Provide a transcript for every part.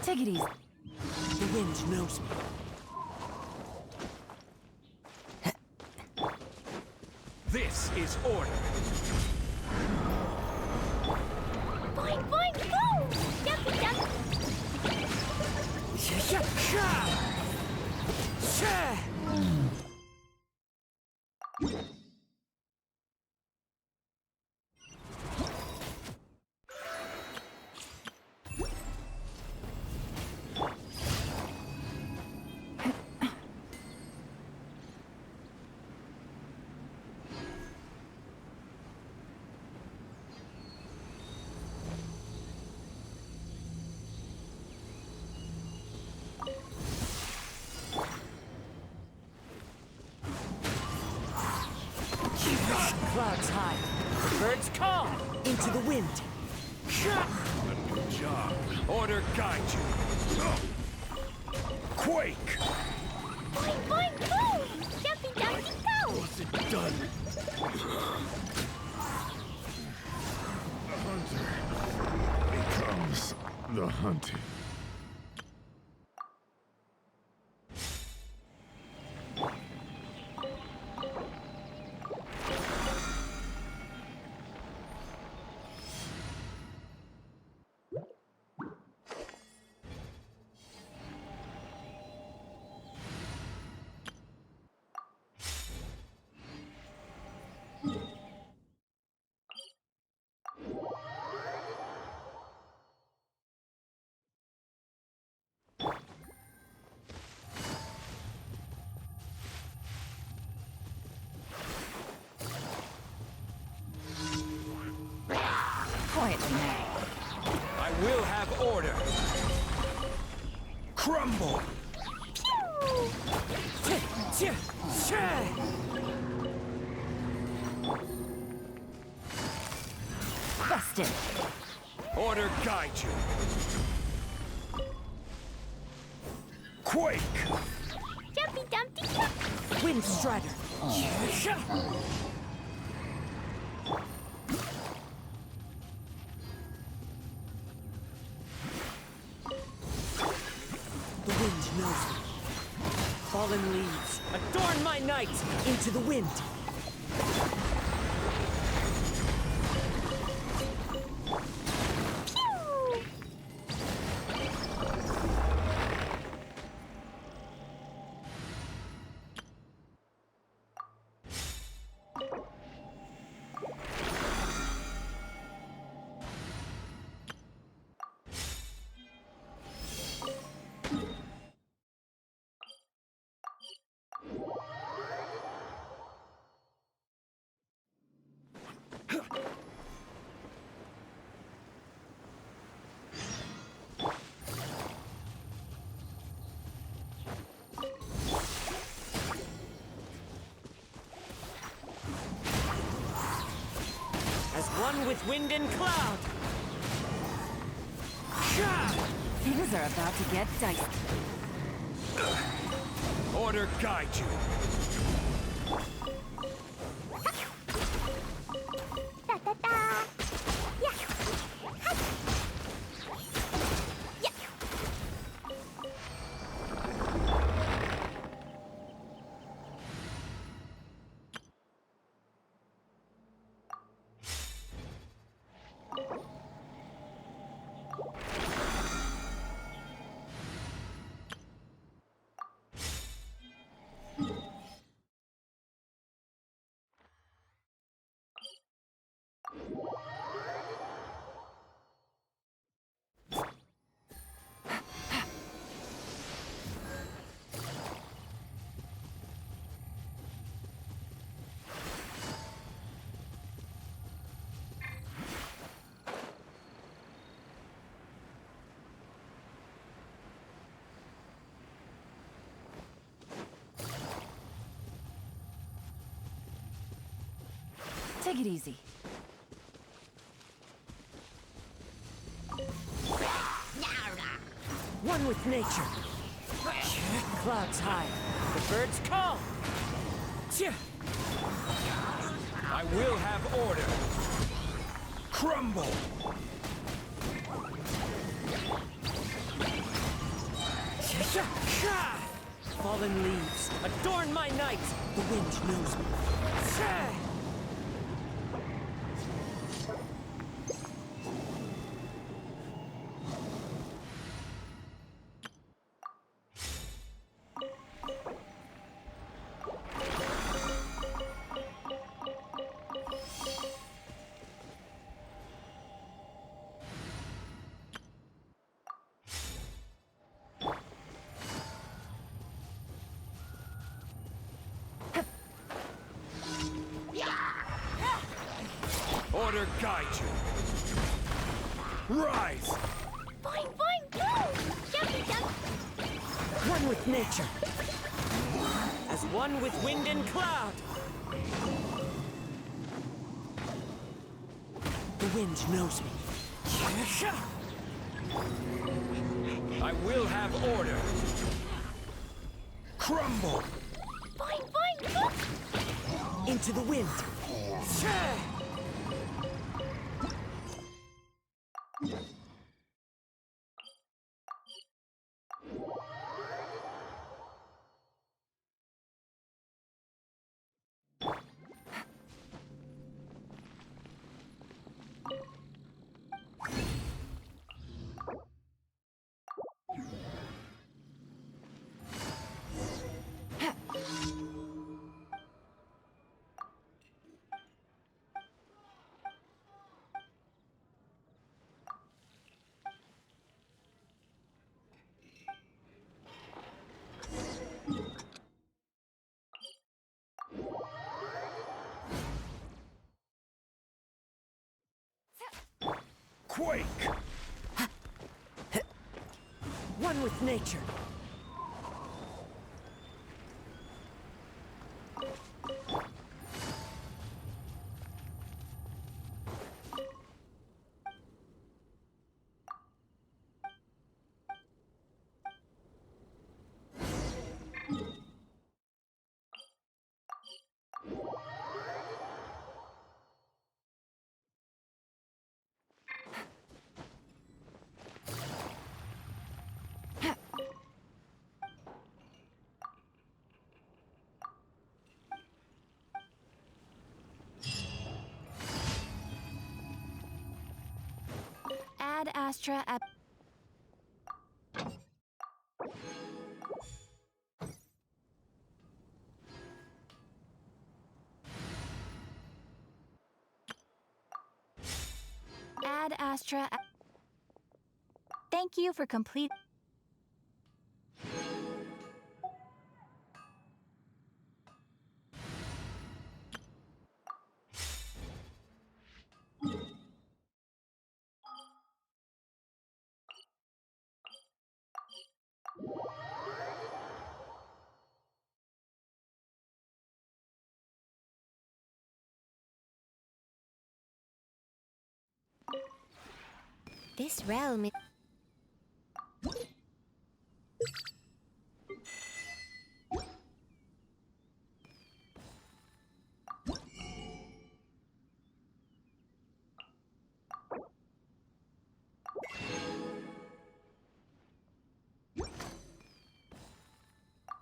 Take it easy. The wind knows me. This is order. Boing, boing, boom! Jumpy, jump! Clouds high. Birds call. Into the wind. Good job. Order guide you. Quake! Boing, boing, boom! Jumpy, jumpy, go! What's it done? The hunter becomes the hunted. Quietly now. I will have order. Crumble! Busted. Order guide you. Quake! Jumpy, dumpty, jump! Wind strider. The wind knows me. Fallen leaves, adorn my night into the wind. one with wind and cloud. Things are about to get dicey. Order guide you. Da da da. Yeah. Ha. Yeah. Take it easy. One with nature. Clouds high. The birds call. I will have order. Crumble. Fallen leaves, adorn my night. The wind knows me. Order guide you. Rise. Fine, go. Jumpy jump. One with nature. As one with wind and cloud. The wind knows me. I will have order. Crumble. Fine, go. Into the wind. Quake. One with nature. Ad Astra App. Ad Astra. Thank you for complete. This realm is...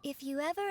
If you ever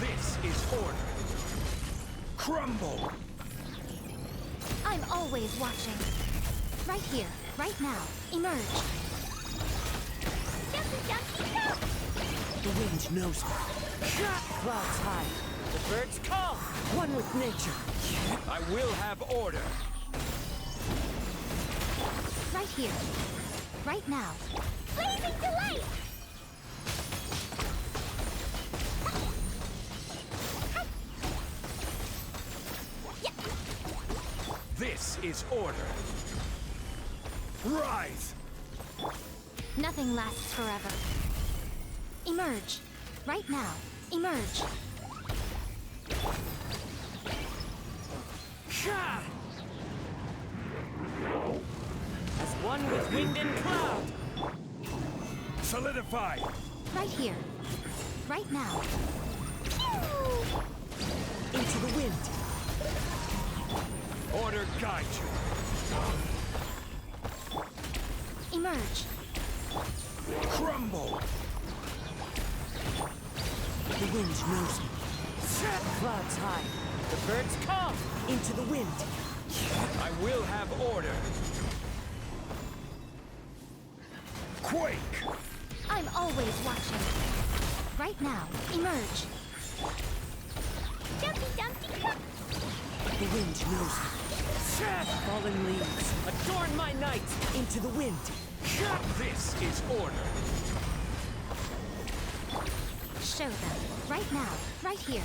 This is order. Crumble! I'm always watching. Right here, right now. Emerge. Jumpy, jumpy, jump! The wind knows me. Clouds high. The birds call. One with nature. I will have order. Right here, right now. Blazing delight! This is order. Rise! Nothing lasts forever. Emerge. Right now. Emerge. As one with wind and cloud. Solidify! Right here. Right now. Into the wind. Order guide you. Emerge. Crumble! The wind knows me. Clouds high. The birds call. Into the wind. I will have order. Quake! I'm always watching. Right now. Emerge. Jumpy, jumpy, jump! The wind knows me. Fallen leaves. Adorn my night. Into the wind. This is order. Show them. Right now. Right here.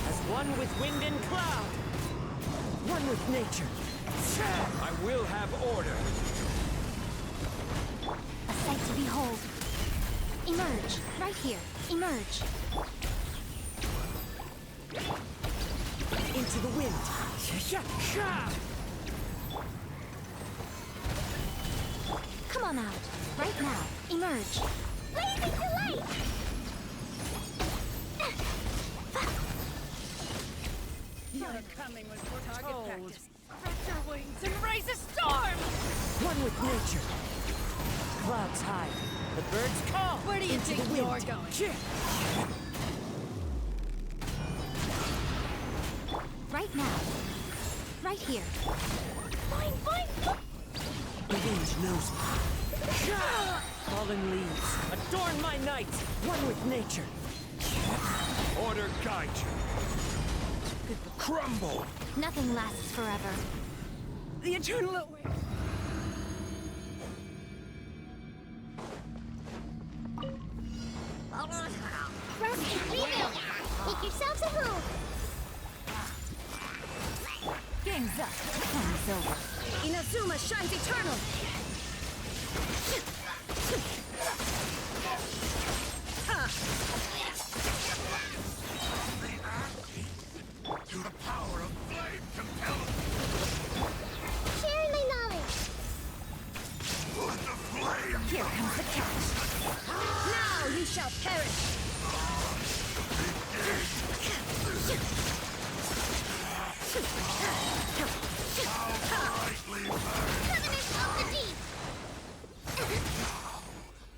As one with wind and cloud. One with nature. I will have order. A sight to behold. Emerge. Right here. Emerge. Into the wind. Come on out. Right now. Emerge. Blazing delight! coming was foretold. Spread your wings and raise a storm! One with nature. Clouds hide. The birds call. Where do you think you're going? Right now. Right here. Fine, fine. The wind knows me. Fallen leaves, adorn my night. One with nature. Order guide you. Crumble! Nothing lasts forever. The eternal away. Rusty, rebuild! Make yourselves a move! Game's up. Time's over. Inazuma shines eternal! To the power of flame compelled. Sharing my knowledge! Put the flame. Here comes the catch. Now you shall perish! Brightly burn. Covenant of the deep!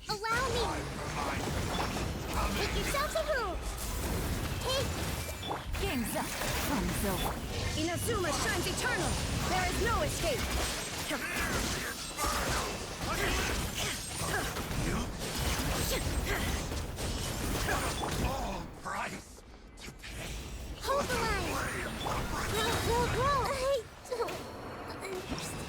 Allow me! Make yourselves a move! Take! Game's up. Time's over. Inazuma shines eternal! There is no escape! All price to pay. Hold the line! Grow! I don't understand.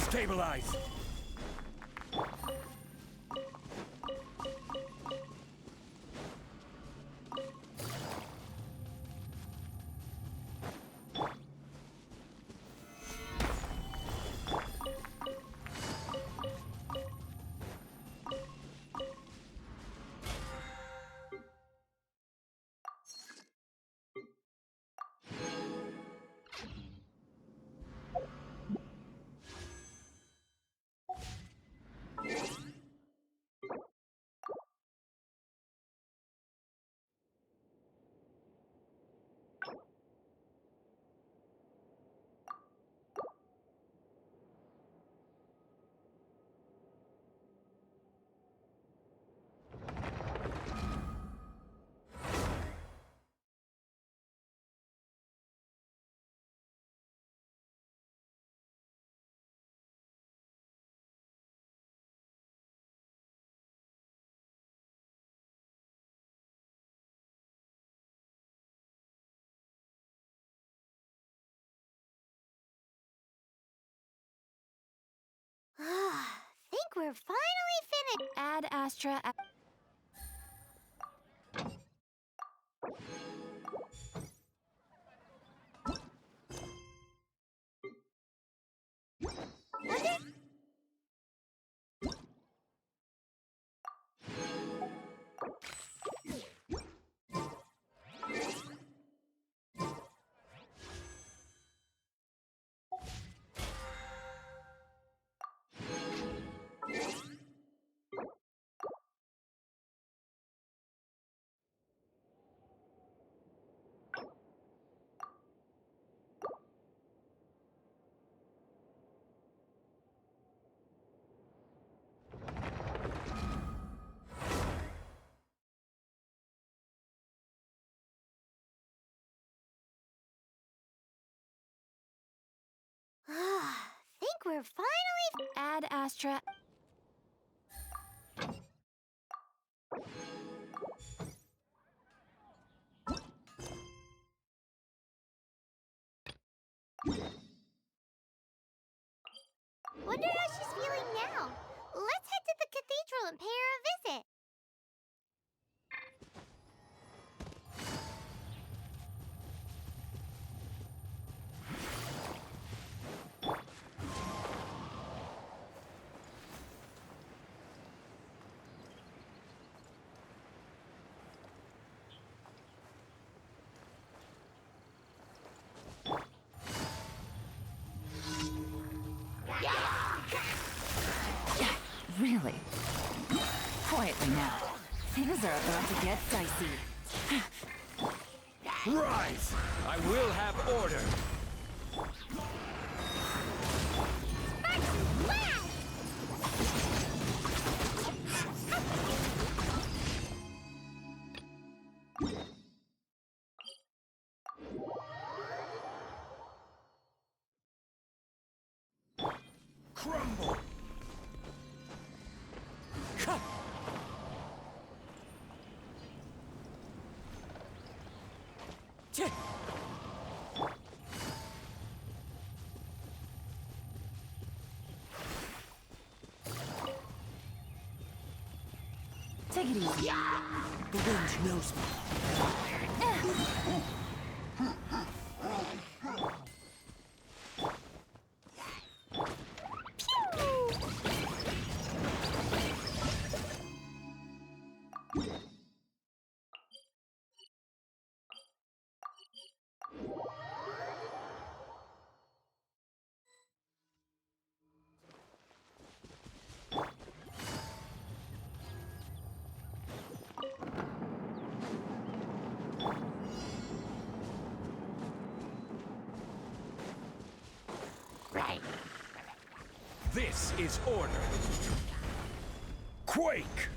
Stabilize! Think we're finally finished. Ad Astra. Think we're finally... Ad Astra. Wonder how she's feeling now. Let's head to the cathedral and pay her a visit. Really? Quietly now. Things are about to get dicey. Rise! I will have order. Crumble! Take it easy. The wind knows me. This is order. Quake!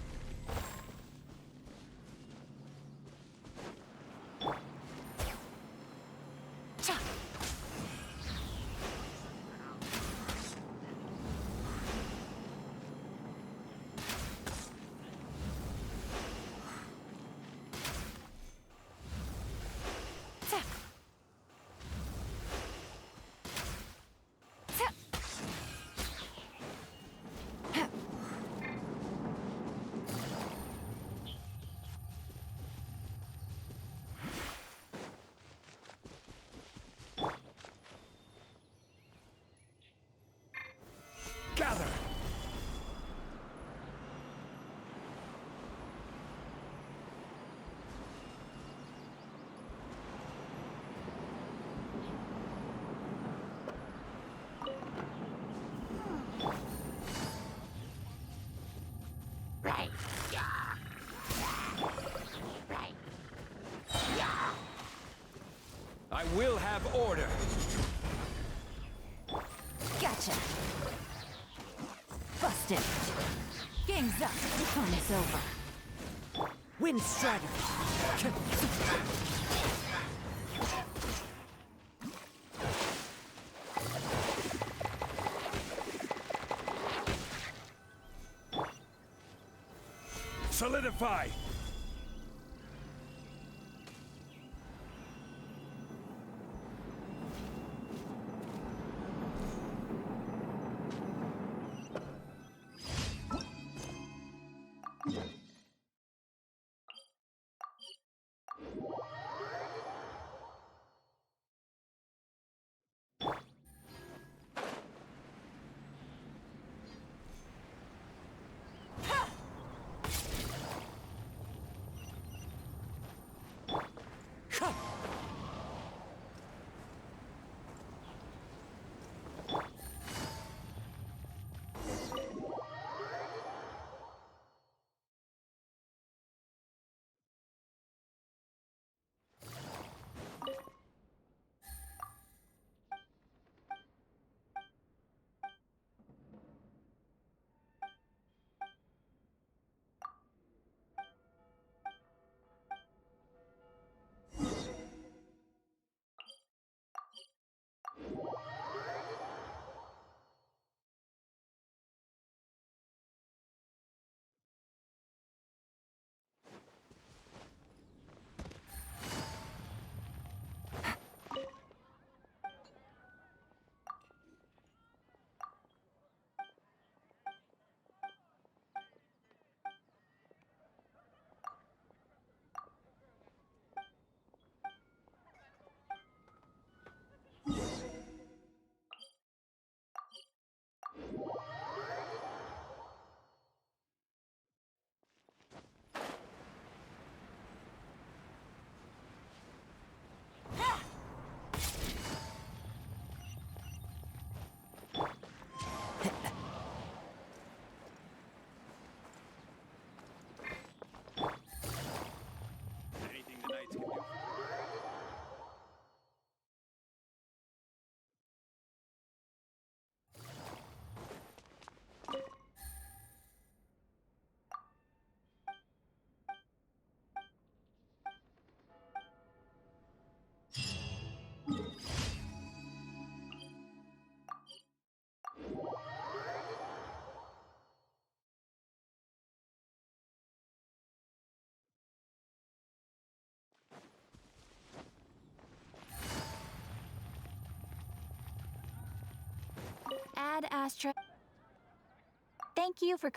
Gather! Right. I will have order. Gotcha. Busted. Game's up. Fun's over. Wind strategy. Solidify! Ad Astra. Thank you for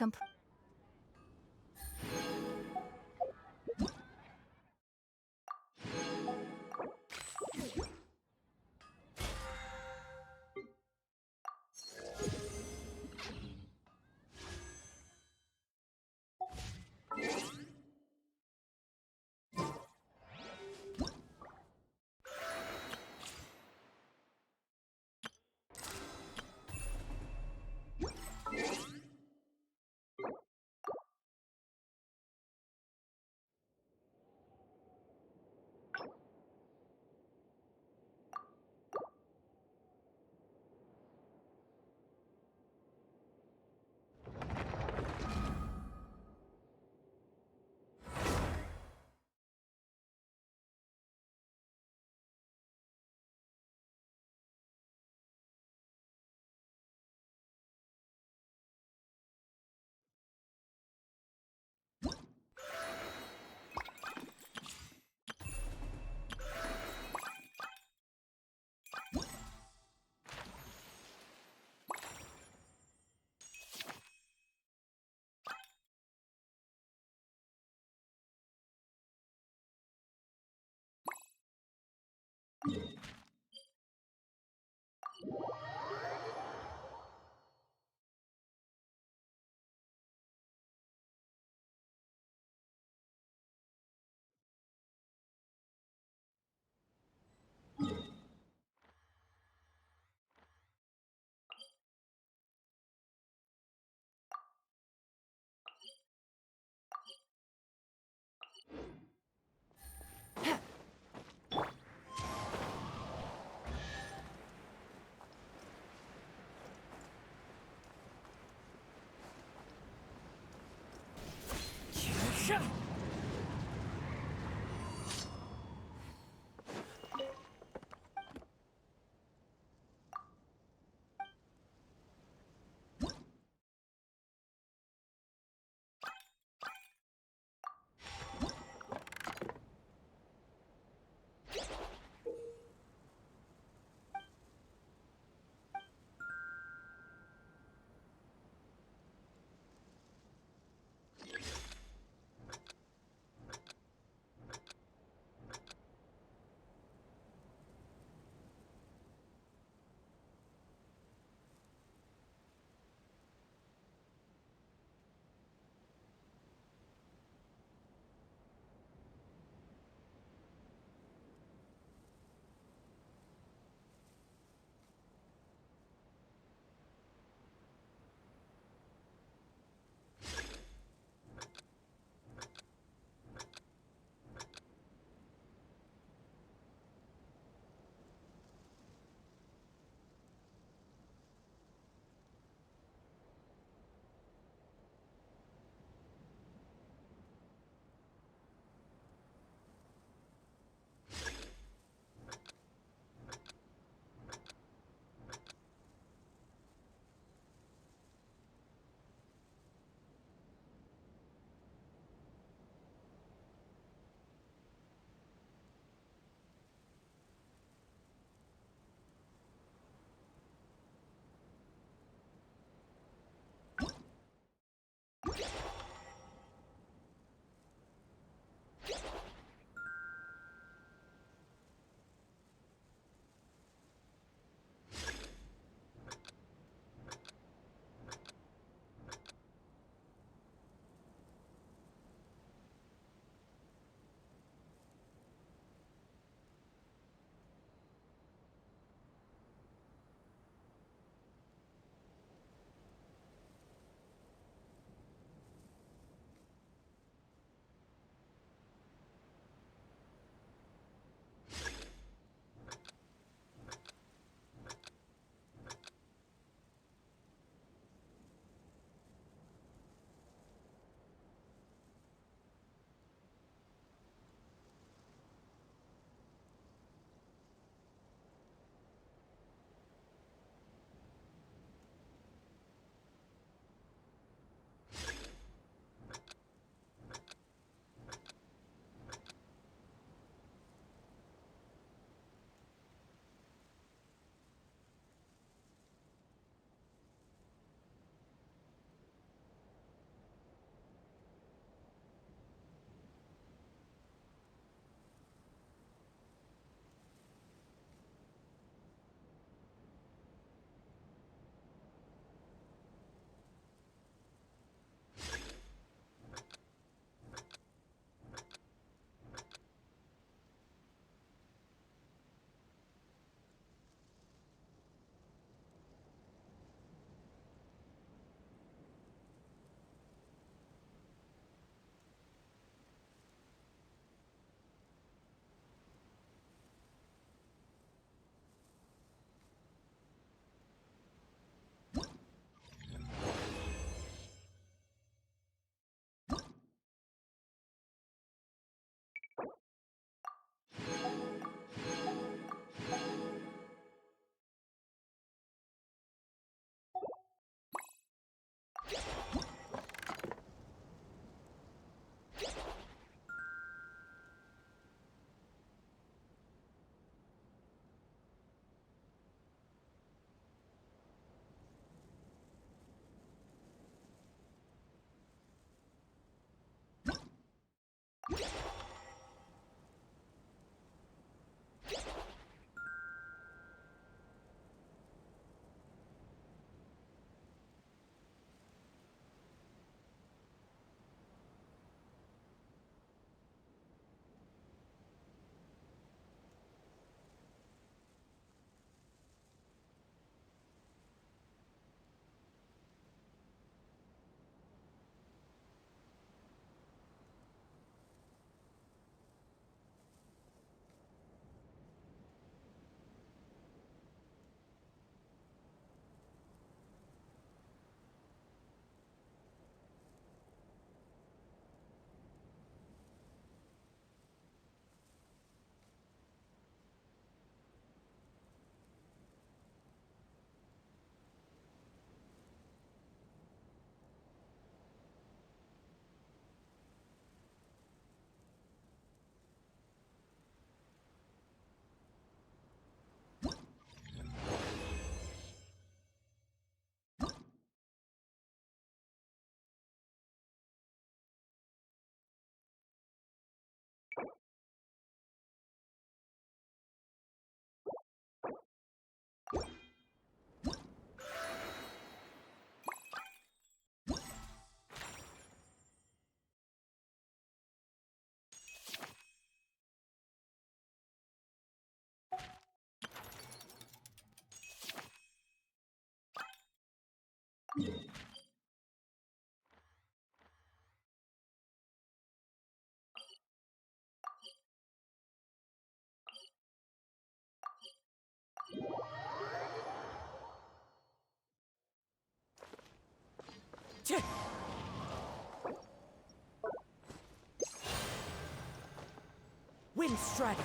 Wind Strider.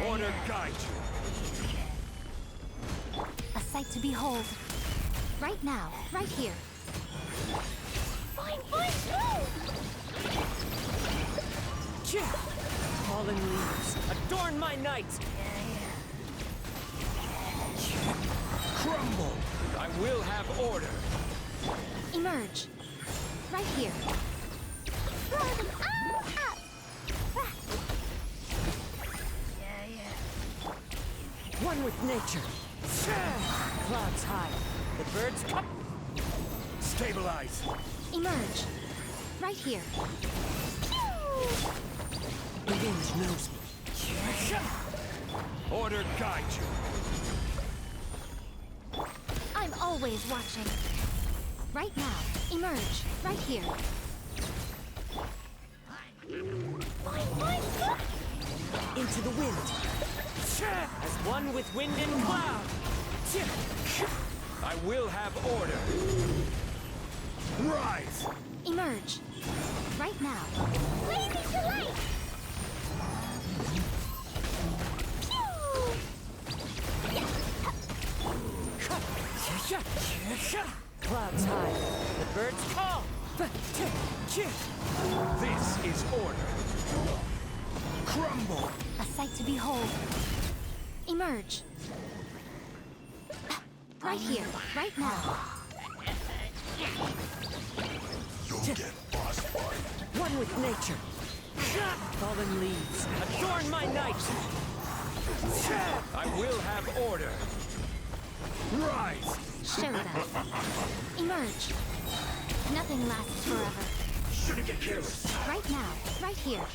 Order guide you. A sight to behold. Right now, right here. Fine, move! Fallen leaves, adorn my night! Crumble! I will have order. Emerge. Right here. Throw them all up! One with nature. Clouds high. The birds come. Stabilize. Emerge. Right here. The wind knows me. Order guide you. I'm always watching. Right now. Emerge. Right here. Into the wind. As one with wind and cloud. I will have order. Rise! Emerge. Right now. Blazing to light! Clouds high. The birds call. This is order. Crumble! A sight to behold. Emerge. Right here. Right now. You'll get frostbite. One with nature. Fallen leaves. Adorn my night. I will have order. Rise! Show them. Emerge. Nothing lasts forever. Shouldn't get careless. Right now. Right here.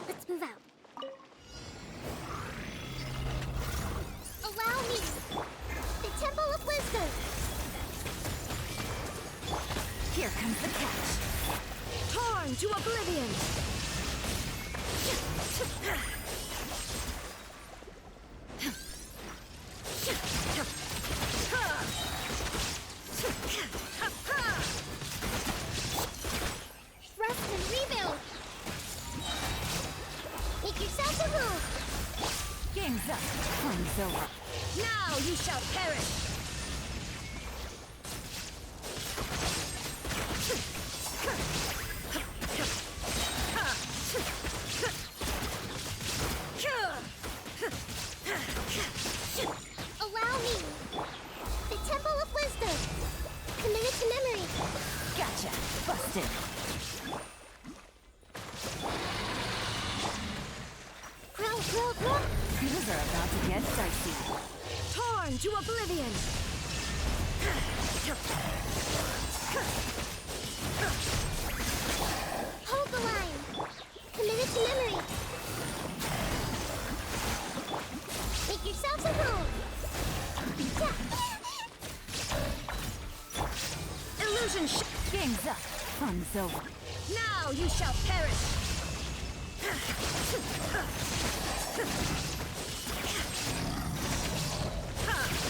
Let's move out. Allow me! The Temple of Wisdom! Here comes the catch. Torn to oblivion. Rest and rebuild! Make yourself a move! Game's up. Fun's over. Now you shall perish. Allow me! The Temple of Wisdom! Committed to memory! Gotcha. Busted. Growl, growl, growl! Things are about to get dicey. Torn to oblivion. Hold the line! Committed to memory! Make yourselves at home! Illusion Game's up. Fun's over. Now you shall perish.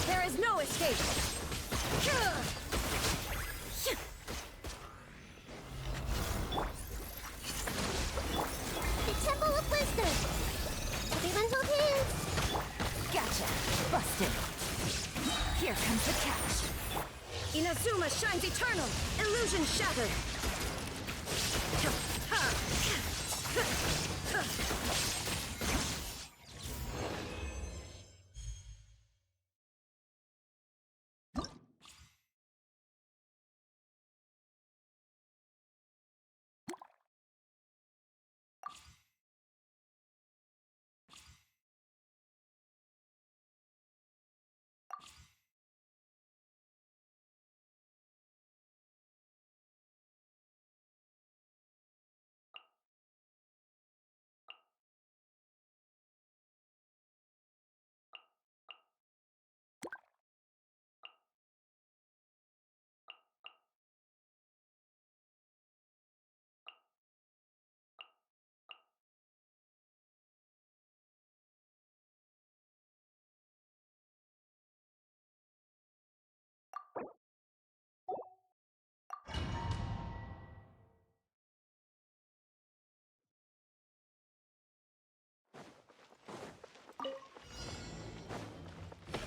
There is no escape. The Temple of Wisdom! Everyone hold hands! Gotcha. Busted. Here comes the catch. Inazuma shines eternal. Illusion shattered.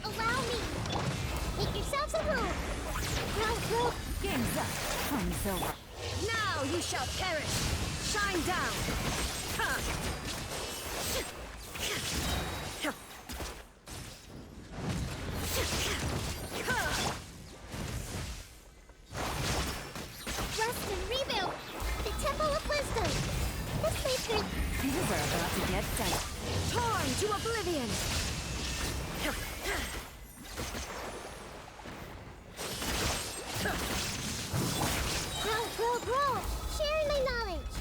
Allow me! Make yourselves at home! Growl, growl! Game's up. Fun's over. Now you shall perish. Shine down. Rest and rebuild! The Temple of Wisdom! This place could... Things are about to get dicey. Torn to oblivion. Growl, growl, growl! Sharing my knowledge!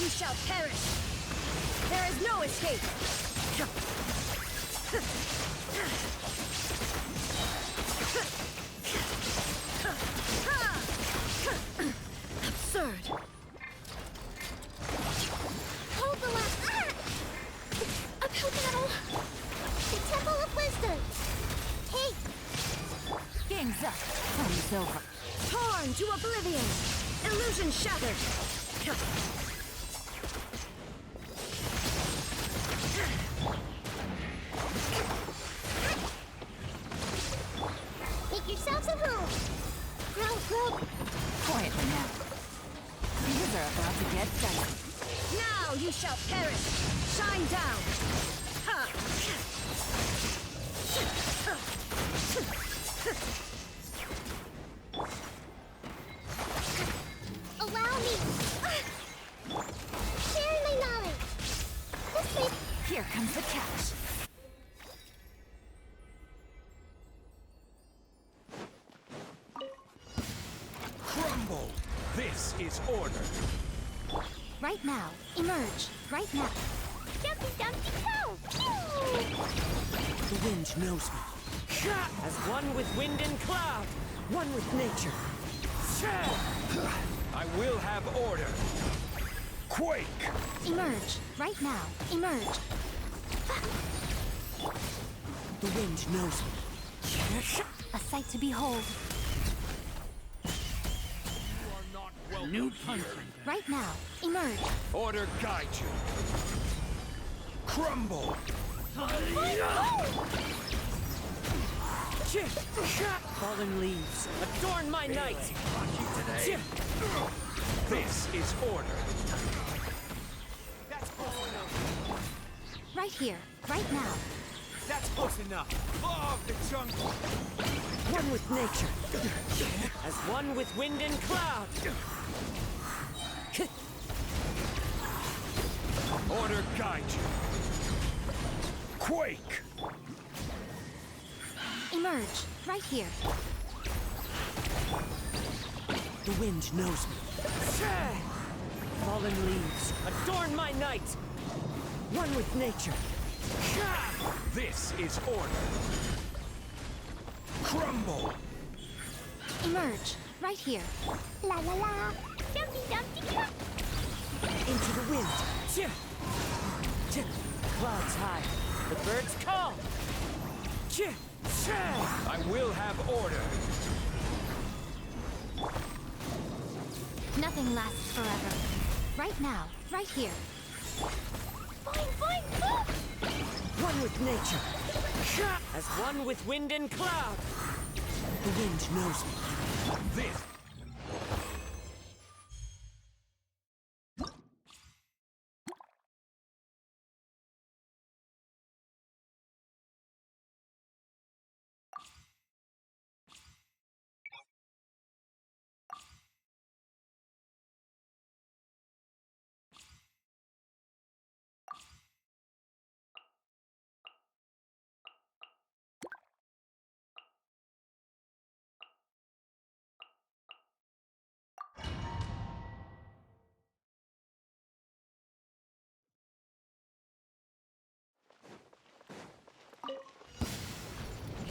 you shall perish! There is no escape! Absurd! Hold the last. Uphill battle. The Temple of Wisdom. Hey, Game's up. Time's over. Torn to oblivion! Illusion shattered! make yourselves at home. Grow. Quietly now. Things are about to get dicey. Now you shall perish! Shine down! Ha! Allow me. Sharing my knowledge. This way. Here comes the catch. Crumble! This is order. Right now. Emerge. Right now. Dumpty dumpty go. The wind knows me. As one with wind and cloud, one with nature. I will have order. Quake! Emerge. Right now. Emerge. The wind knows me. A sight to behold. New punch. Right now. Emerge. Order guide you. Crumble! Fallen leaves, adorn my night. Today. This is order. That's close enough. Right here. Right now. That's close enough. Law of the jungle. One with nature. As one with wind and cloud. Order guide you. Quake! Emerge. Right here. The wind knows me. Fallen leaves, adorn my night. One with nature. This is order. Crumble! Emerge. Right here. La la la. Dumpty dumpty go. Into the wind. Clouds high, the birds call. I will have order. Nothing lasts forever. Right now. Right here. Fine. One with nature. As one with wind and cloud. The wind knows me. This.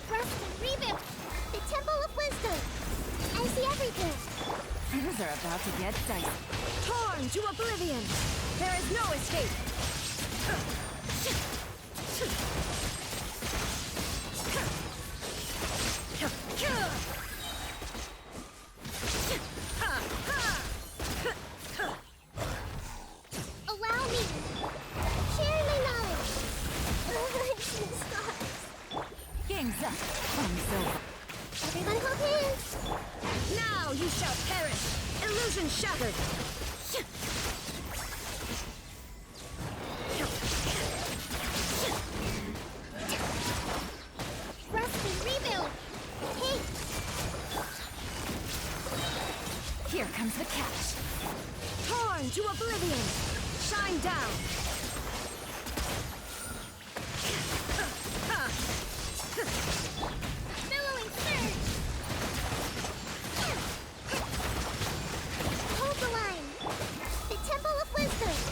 Rest and rebuild. The Temple of Wisdom. I see everything. Things are about to get dicey. Torn to oblivion! There is no escape! Allow me. Sharing my knowledge. Stars. Game's up. Time's over. Everyone hold hands. Now you shall perish! Illusion shattered! Rest and rebuild. Hey, Here comes the catch. Torn to oblivion! Shine down! billowing surge. Hold the line. The Temple of Wisdom.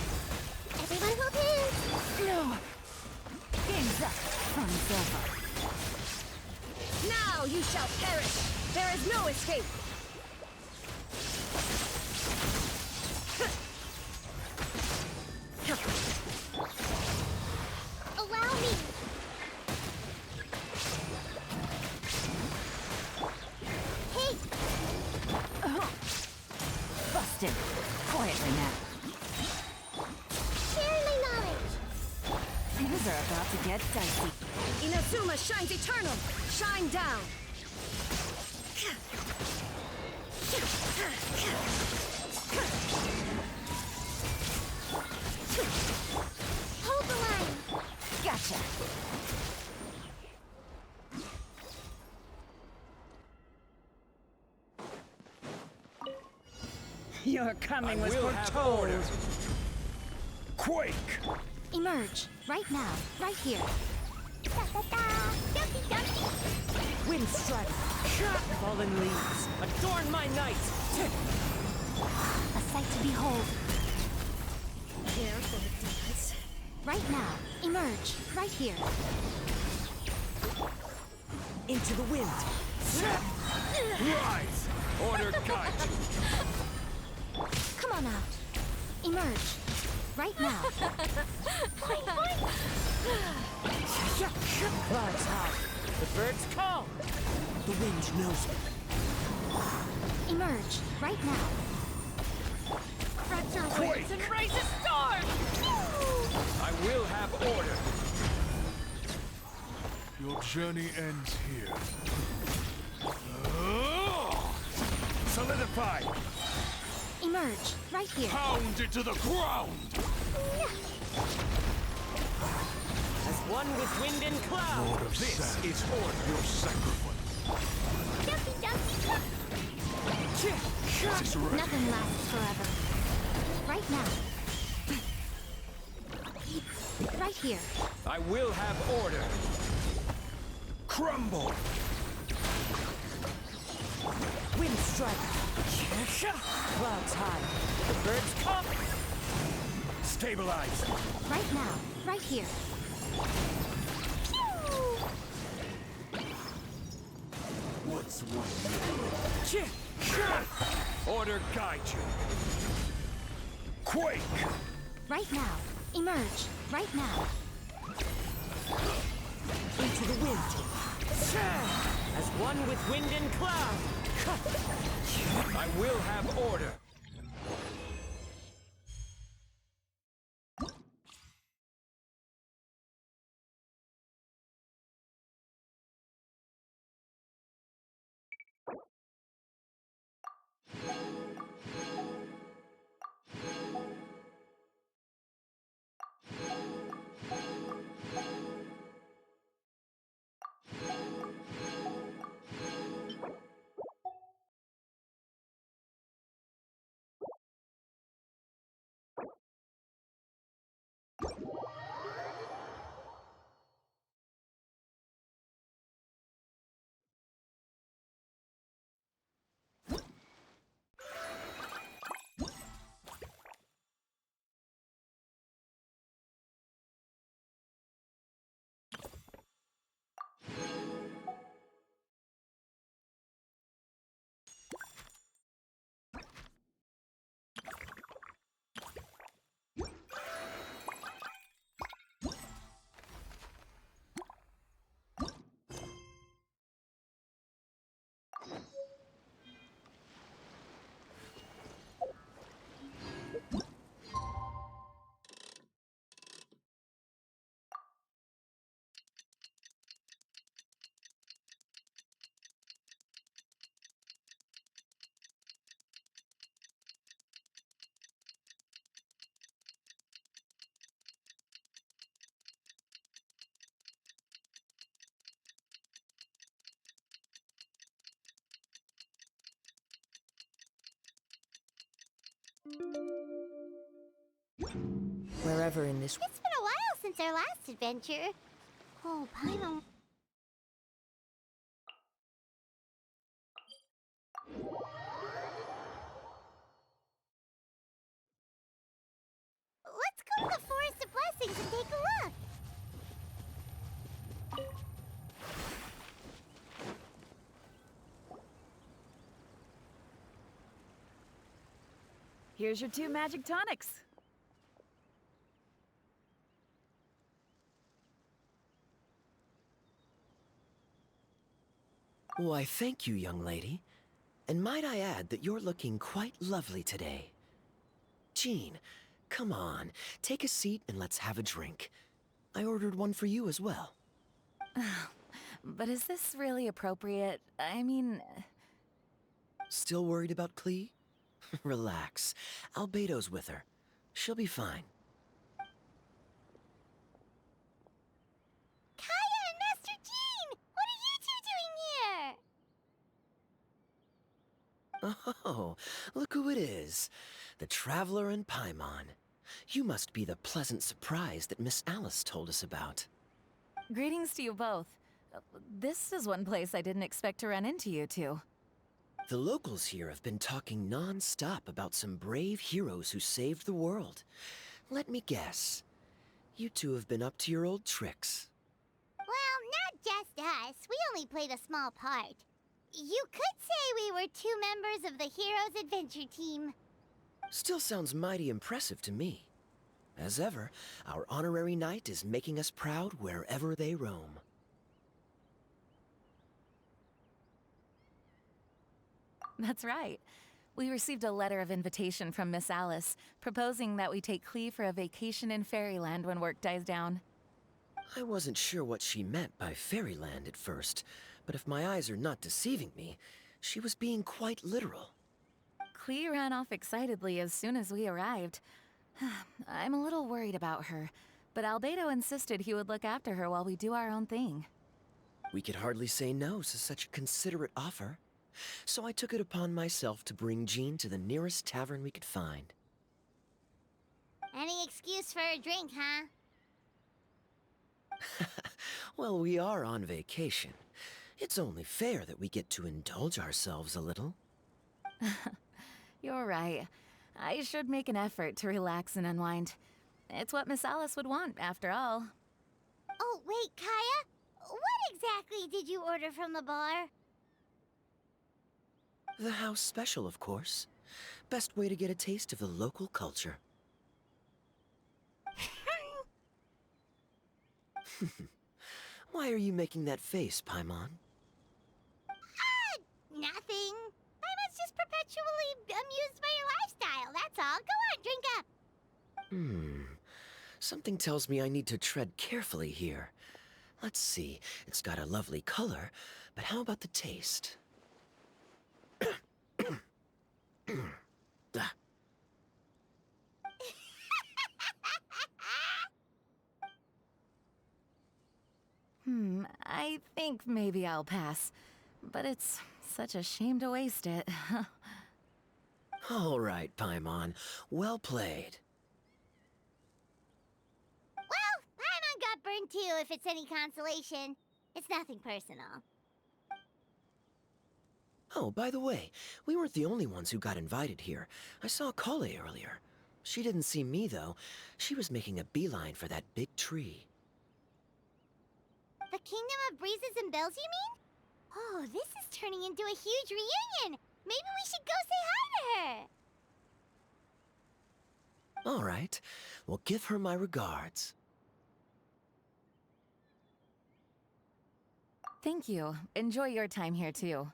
shall perish! There is no escape! Allow me! Hey! Busted. Quietly now. Share my knowledge! Things are about to get dicey. Inazuma shines eternal! Shine down! Hold the line! Gotcha. Your coming I was will have order. foretold! Quake! Emerge. Right now. Right here. Da-da-da! Ducky-ducky! Wind strike. Fallen leaves. Adorn my night. A sight to behold. Care for the dance. Right now. Emerge. Right here. Into the wind. Rise! Order guide you. Come on out. Emerge. Right now. Clouds high. The birds call. The wind knows me. Emerge. Right now. Fracture Quake. wings and raise a storm! I will have order. Your journey ends here. Solidify! Emerge. Right here. Pound it to the ground! As one with wind and cloud. Lord of This Sand, is order. your sacrifice. Ducky-ducky! Is this ready? Nothing lasts forever. Right now. Right here. I will have order. Crumble! Wind strike. Clouds high. The birds call. Stabilize! Right now. Right here. What's one Order guide you. Quake! Right now. Emerge. Right now. Into the wind. As one with wind and cloud. I will have order. Wherever in this It's been a while since our last adventure. Oh, Paimon. Let's go to the Forest of Blessings and take a look. Here's your 2 magic tonics. Why, thank you, young lady. And might I add that you're looking quite lovely today. Jean, come on, take a seat and let's have a drink. I ordered one for you as well. But is this really appropriate? I mean... Still worried about Klee? Relax. Albedo's with her. She'll be fine. Kaya and Master Jean! What are you two doing here? Oh, look who it is. The Traveler and Paimon. You must be the pleasant surprise that Miss Alice told us about. Greetings to you both. This is one place I didn't expect to run into you two. The locals here have been talking non-stop about some brave heroes who saved the world. Let me guess. You two have been up to your old tricks. Well, not just us. We only played a small part. You could say we were 2 members of the Heroes Adventure Team. Still sounds mighty impressive to me. As ever, our honorary knight is making us proud wherever they roam. That's right. We received a letter of invitation from Miss Alice, proposing that we take Klee for a vacation in Fairyland when work dies down. I wasn't sure what she meant by Fairyland at first, but if my eyes are not deceiving me, she was being quite literal. Klee ran off excitedly as soon as we arrived. I'm a little worried about her, but Albedo insisted he would look after her while we do our own thing. We could hardly say no to such a considerate offer, so I took it upon myself to bring Jean to the nearest tavern we could find. Any excuse for a drink, huh? Well, we are on vacation. It's only fair that we get to indulge ourselves a little. You're right. I should make an effort to relax and unwind. It's what Miss Alice would want, after all. Oh, wait, Kaya? What exactly did you order from the bar? The house special, of course. Best way to get a taste of the local culture. Why are you making that face, Paimon? Nothing. I was just perpetually amused by your lifestyle, that's all. Go on, drink up. Something tells me I need to tread carefully here. Let's see, it's got a lovely color, but how about the taste? Ah. I think maybe I'll pass. But it's such a shame to waste it. All right, Paimon. Well played. Well, Paimon got burned too, if it's any consolation. It's nothing personal. Oh, by the way, we weren't the only ones who got invited here. I saw Kale earlier. She didn't see me, though. She was making a beeline for that big tree. The Kingdom of Breezes and Bells, you mean? Oh, this is turning into a huge reunion! Maybe we should go say hi to her! All right. Well, give her my regards. Thank you. Enjoy your time here, too.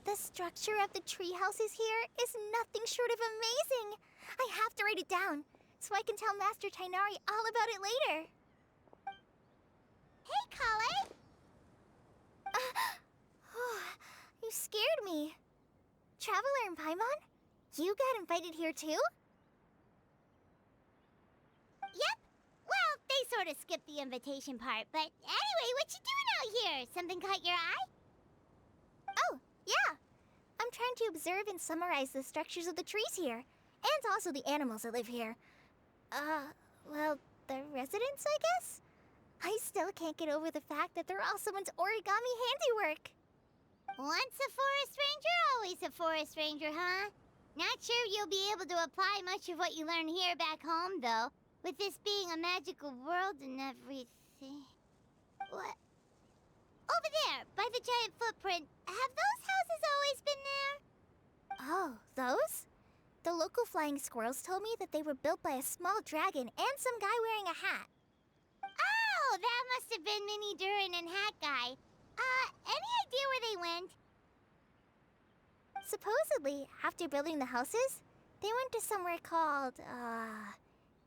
The structure of the tree houses here is nothing short of amazing. I have to write it down, so I can tell Master Tighnari all about it later. Hey, Kale! You scared me. Traveler and Paimon? You got invited here too? Yep. Well, they sort of skipped the invitation part, but anyway, what you doing out here? Something caught your eye? Oh, yeah. I'm trying to observe and summarize the structures of the trees here, and also the animals that live here. Well, the residents, I guess? I still can't get over the fact that they're all someone's origami handiwork. Once a forest ranger, always a forest ranger, huh? Not sure you'll be able to apply much of what you learn here back home, though, with this being a magical world and everything. What? Over there, by the giant footprint, have those houses always been there? Oh, those? The local flying squirrels told me that they were built by a small dragon and some guy wearing a hat. Oh, that must have been Minnie Durin and Hat Guy. Any idea where they went? Supposedly, after building the houses, they went to somewhere called,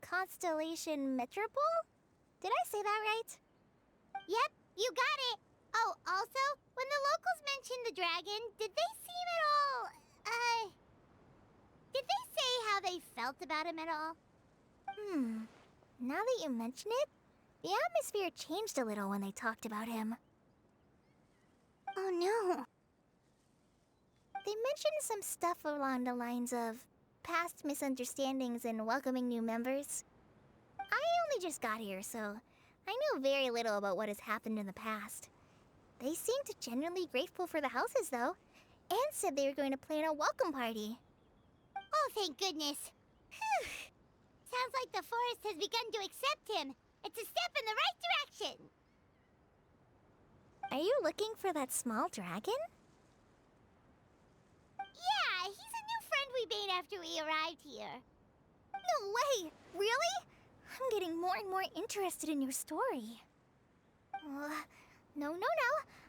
Constellation Metropole? Did I say that right? Yep, you got it. Oh, also, when the locals mentioned the dragon, did they seem at all, did they say how they felt about him at all? Now that you mention it, the atmosphere changed a little when they talked about him. Oh no. They mentioned some stuff along the lines of past misunderstandings and welcoming new members. I only just got here, so I know very little about what has happened in the past. They seemed genuinely grateful for the houses, though, and said they were going to plan a welcome party. Oh, thank goodness. Phew. Sounds like the forest has begun to accept him. It's a step in the right direction. Are you looking for that small dragon? Yeah, he's a new friend we made after we arrived here. No way! Really? I'm getting more and more interested in your story. No.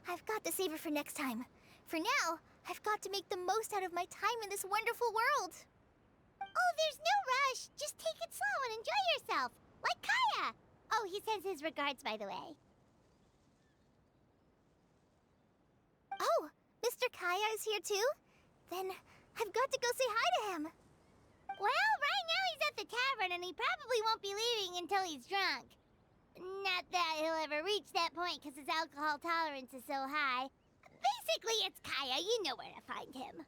I've got to save it for next time. For now, I've got to make the most out of my time in this wonderful world. Oh, there's no rush. Just take it slow and enjoy yourself. Like Kaya. Oh, he sends his regards, by the way. Oh, Mr. Kaya is here too? Then I've got to go say hi to him. Well, right now he's at the tavern and he probably won't be leaving until he's drunk. Not that he'll ever reach that point because his alcohol tolerance is so high. Basically, it's Kaya. You know where to find him.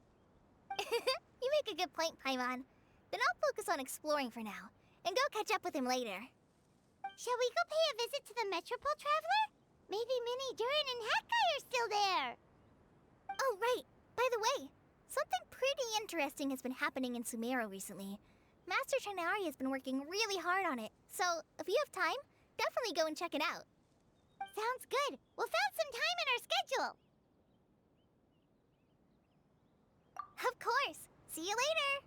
You make a good point, Paimon. Then I'll focus on exploring for now and go catch up with him later. Shall we go pay a visit to the Metropole Traveler? Maybe Minnie, Durin, and Hat Guy are still there. Oh, right. By the way, something pretty interesting has been happening in Sumeru recently. Master Trinari has been working really hard on it, so if you have time, definitely go and check it out. Sounds good. We'll find some time in our schedule. Of course. See you later.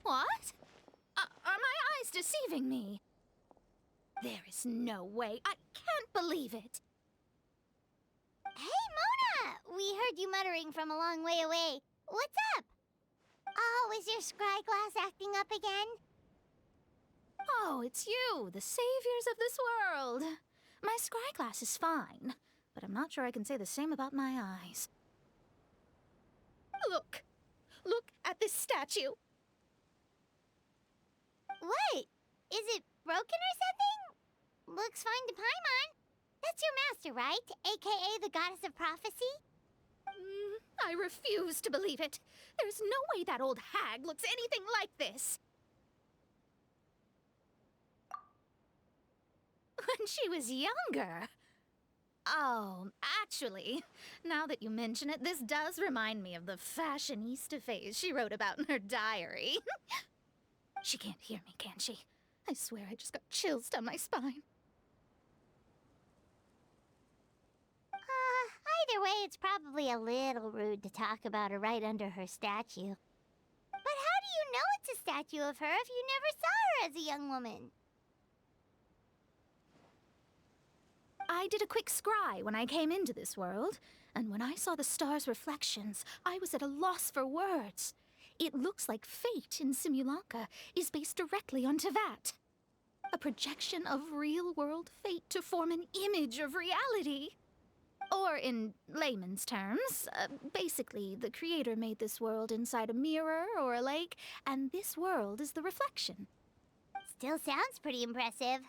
What? Are my eyes deceiving me? There is no way. I can't believe it. Hey, Mona! We heard you muttering from a long way away. What's up? Oh, is your scry glass acting up again? Oh, it's you, the saviors of this world. My scry glass is fine, but I'm not sure I can say the same about my eyes. Look! Look at this statue! What? Is it broken or something? Looks fine to Paimon. That's your master, right? AKA the goddess of prophecy? I refuse to believe it. There's no way that old hag looks anything like this. When she was younger. Oh, actually, now that you mention it, this does remind me of the fashionista phase she wrote about in her diary. She can't hear me, can she? I swear I just got chills down my spine. Either way, it's probably a little rude to talk about her right under her statue. But how do you know it's a statue of her if you never saw her as a young woman? I did a quick scry when I came into this world, and when I saw the star's reflections, I was at a loss for words. It looks like fate in Simulanka is based directly on Tevat. A projection of real-world fate to form an image of reality. Or in layman's terms, basically, the creator made this world inside a mirror or a lake, and this world is the reflection. Still sounds pretty impressive.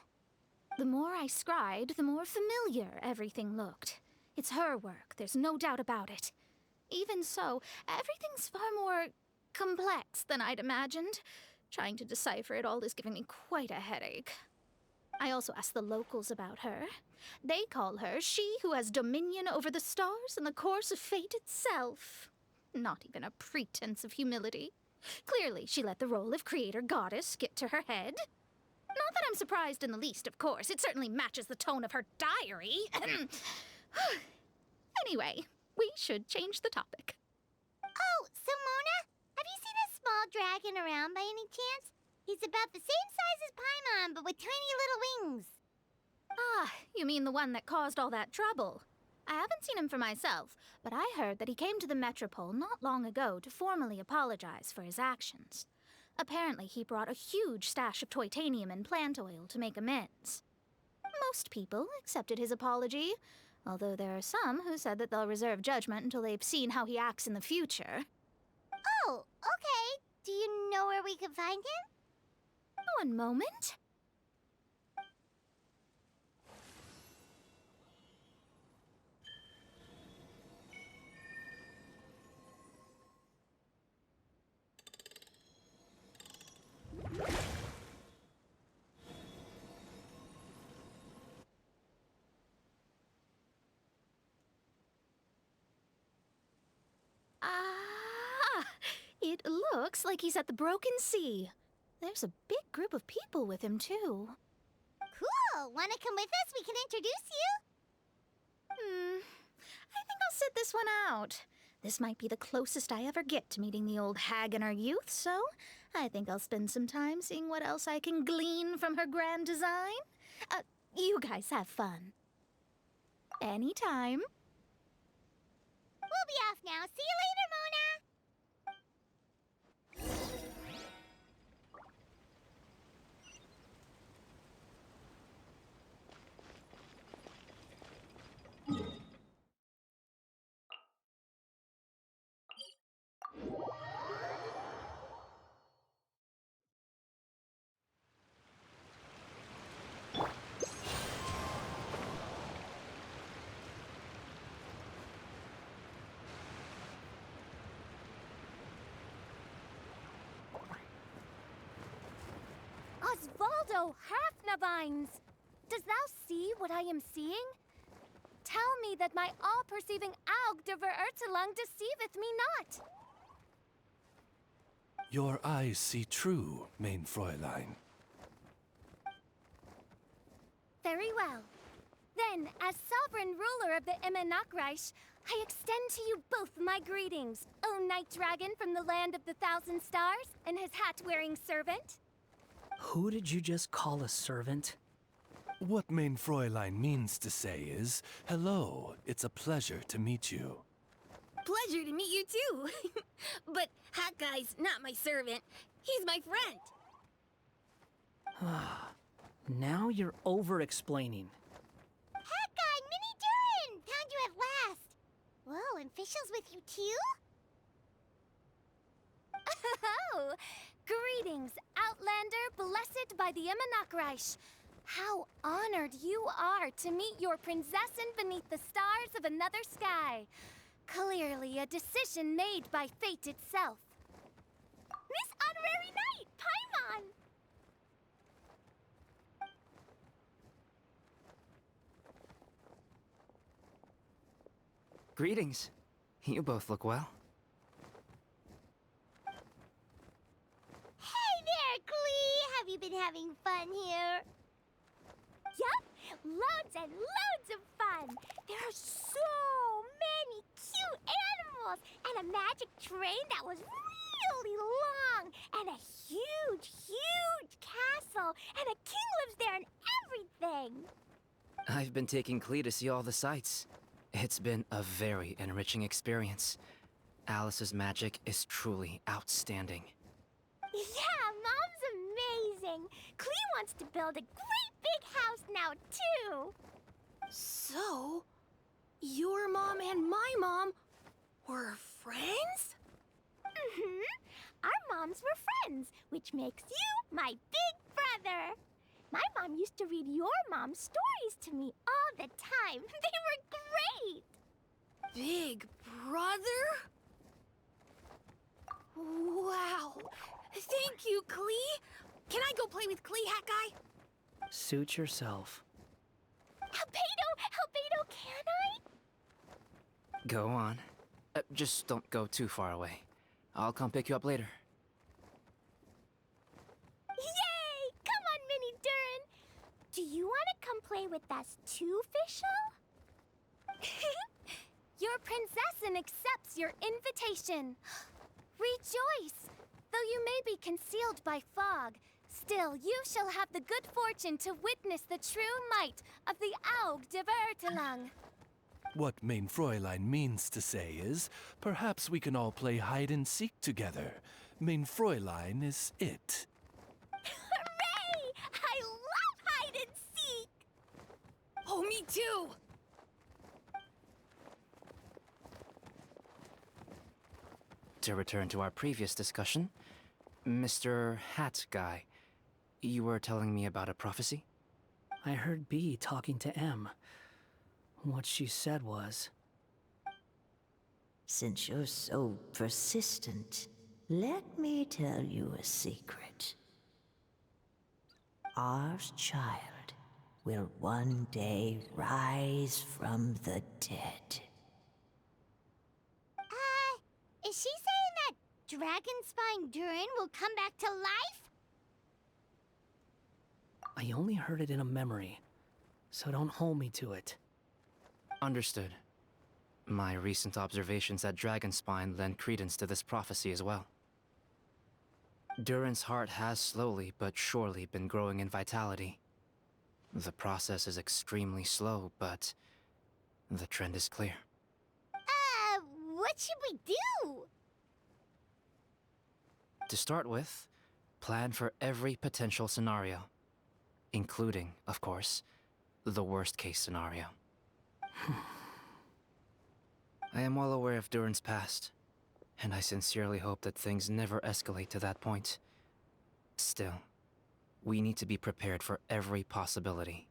The more I scried, the more familiar everything looked. It's her work, there's no doubt about it. Even so, everything's far more complex than I'd imagined. Trying to decipher it all is giving me quite a headache. I also asked the locals about her. They call her she who has dominion over the stars and the course of fate itself. Not even a pretense of humility. Clearly, she let the role of creator goddess get to her head. Not that I'm surprised in the least, of course. It certainly matches the tone of her diary. Anyway, we should change the topic. Oh, so Mona, have you seen a small dragon around by any chance? He's about the same size as Paimon, but with tiny little wings. Ah, you mean the one that caused all that trouble? I haven't seen him for myself, but I heard that he came to the Metropole not long ago to formally apologize for his actions. Apparently, he brought a huge stash of Toitanium and plant oil to make amends. Most people accepted his apology, although there are some who said that they'll reserve judgment until they've seen how he acts in the future. Oh, okay. Do you know where we can find him? One moment. It looks like he's at the Broken Sea. There's a big group of people with him, too. Cool! Wanna come with us? We can introduce you. I think I'll sit this one out. This might be the closest I ever get to meeting the old hag in her youth, so I think I'll spend some time seeing what else I can glean from her grand design. You guys have fun. Anytime. We'll be off now. See you later, Mona! Osvaldo Hafnavines! Dost thou see what I am seeing? Tell me that my all-perceiving Aug de Verurtelung deceiveth me not. Your eyes see true, mein Fräulein. Very well. Then, as sovereign ruler of the Immenachreich, I extend to you both my greetings, O Night Dragon from the land of the Thousand Stars and his hat-wearing servant. Who did you just call a servant? What mein Fräulein means to say is, hello, it's a pleasure to meet you. Pleasure to meet you too. But Hat Guy's not my servant. He's my friend. Now you're over-explaining. Hat Guy, Mini Durin! Found you at last! Whoa, and Fischl's with you too? Oh, greetings, Outlander blessed by the Immenachreich. How honored you are to meet your prinzessin beneath the stars of another sky. Clearly a decision made by fate itself. Miss Honorary Knight, Paimon! Greetings. You both look well. Hey there, Klee! Have you been having fun here? Yup, loads and loads of fun. There are so many cute animals and a magic train that was really long and a huge, huge castle and a king lives there and everything. I've been taking Klee to see all the sights. It's been a very enriching experience. Alice's magic is truly outstanding. Yeah, Mom's amazing. Klee wants to build a great big house now, too. So, Your mom and my mom were friends? Mm-hmm. Our moms were friends, which makes you my big brother. My mom used to read your mom's stories to me all the time. They were great. Big brother? Wow. Thank you, Klee. Can I go play with Klee, Hat Guy? Suit yourself. Albedo, can I? Go on. Just don't go too far away. I'll come pick you up later. Yay! Come on, Mini Durin. Do you want to come play with us too, Fischl? Your princessin accepts your invitation. Rejoice! Though you may be concealed by fog, still you shall have the good fortune to witness the true might of the Aug de Vertelang. What Mein Fräulein means to say is, perhaps we can all play hide and seek together. Mein Fräulein is it. Hooray! I love hide and seek! Oh, me too! To return to our previous discussion, Mr. Hat Guy, you were telling me about a prophecy? I heard B talking to M. What she said was... Since you're so persistent, let me tell you a secret. Our child will one day rise from the dead. Is she saying that Dragonspine Durin will come back to life? I only heard it in a memory, so don't hold me to it. Understood. My recent observations at Dragonspine lend credence to this prophecy as well. Durin's heart has slowly but surely been growing in vitality. The process is extremely slow, but the trend is clear. What should we do? To start with, plan for every potential scenario, including, of course, the worst-case scenario. I am well aware of Durin's past, and I sincerely hope that things never escalate to that point. Still, we need to be prepared for every possibility.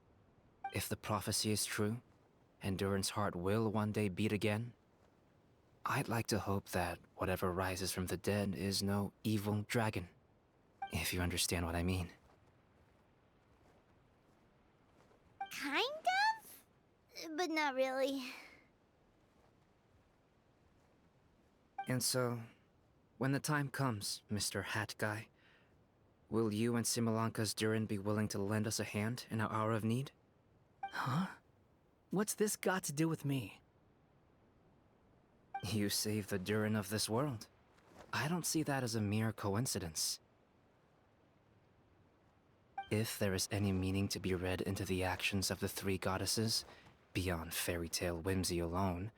If the prophecy is true, and Durin's heart will one day beat again, I'd like to hope that whatever rises from the dead is no evil dragon, if you understand what I mean. Kind of? But not really. And so, when the time comes, Mr. Hat Guy, will you and Simolanka's Durin be willing to lend us a hand in our hour of need? Huh? What's this got to do with me? You saved the Durin of this world. I don't see that as a mere coincidence. If there is any meaning to be read into the actions of the three goddesses, beyond fairy tale whimsy alone,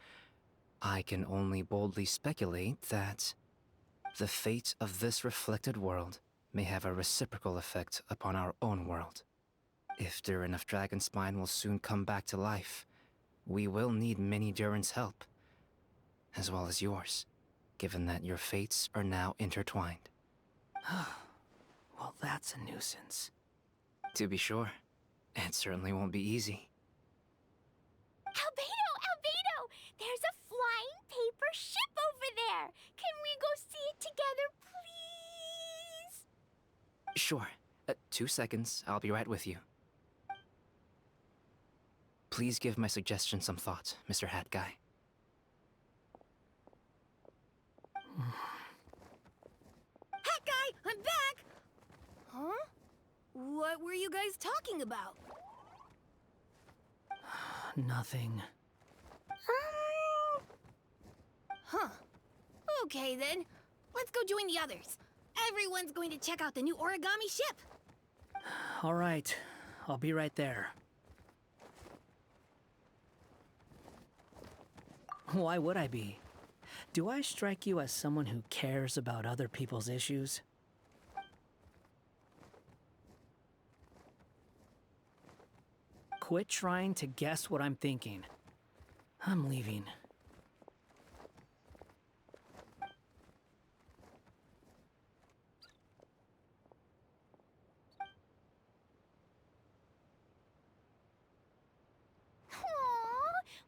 I can only boldly speculate that the fate of this reflected world may have a reciprocal effect upon our own world. If Durin of Dragonspine will soon come back to life, we will need many Durin's help, as well as yours, given that your fates are now intertwined. Well, that's a nuisance. To be sure, it certainly won't be easy. Albedo! There's a flying paper ship over there! Can we go see it together, please? Sure. 2 seconds, I'll be right with you. Please give my suggestion some thought, Mr. Hat Guy. Hat Guy, I'm back! Huh? What were you guys talking about? Nothing. Huh. Okay then. Let's go join the others. Everyone's going to check out the new origami ship. All right. I'll be right there. Why would I be? Do I strike you as someone who cares about other people's issues? Quit trying to guess what I'm thinking. I'm leaving.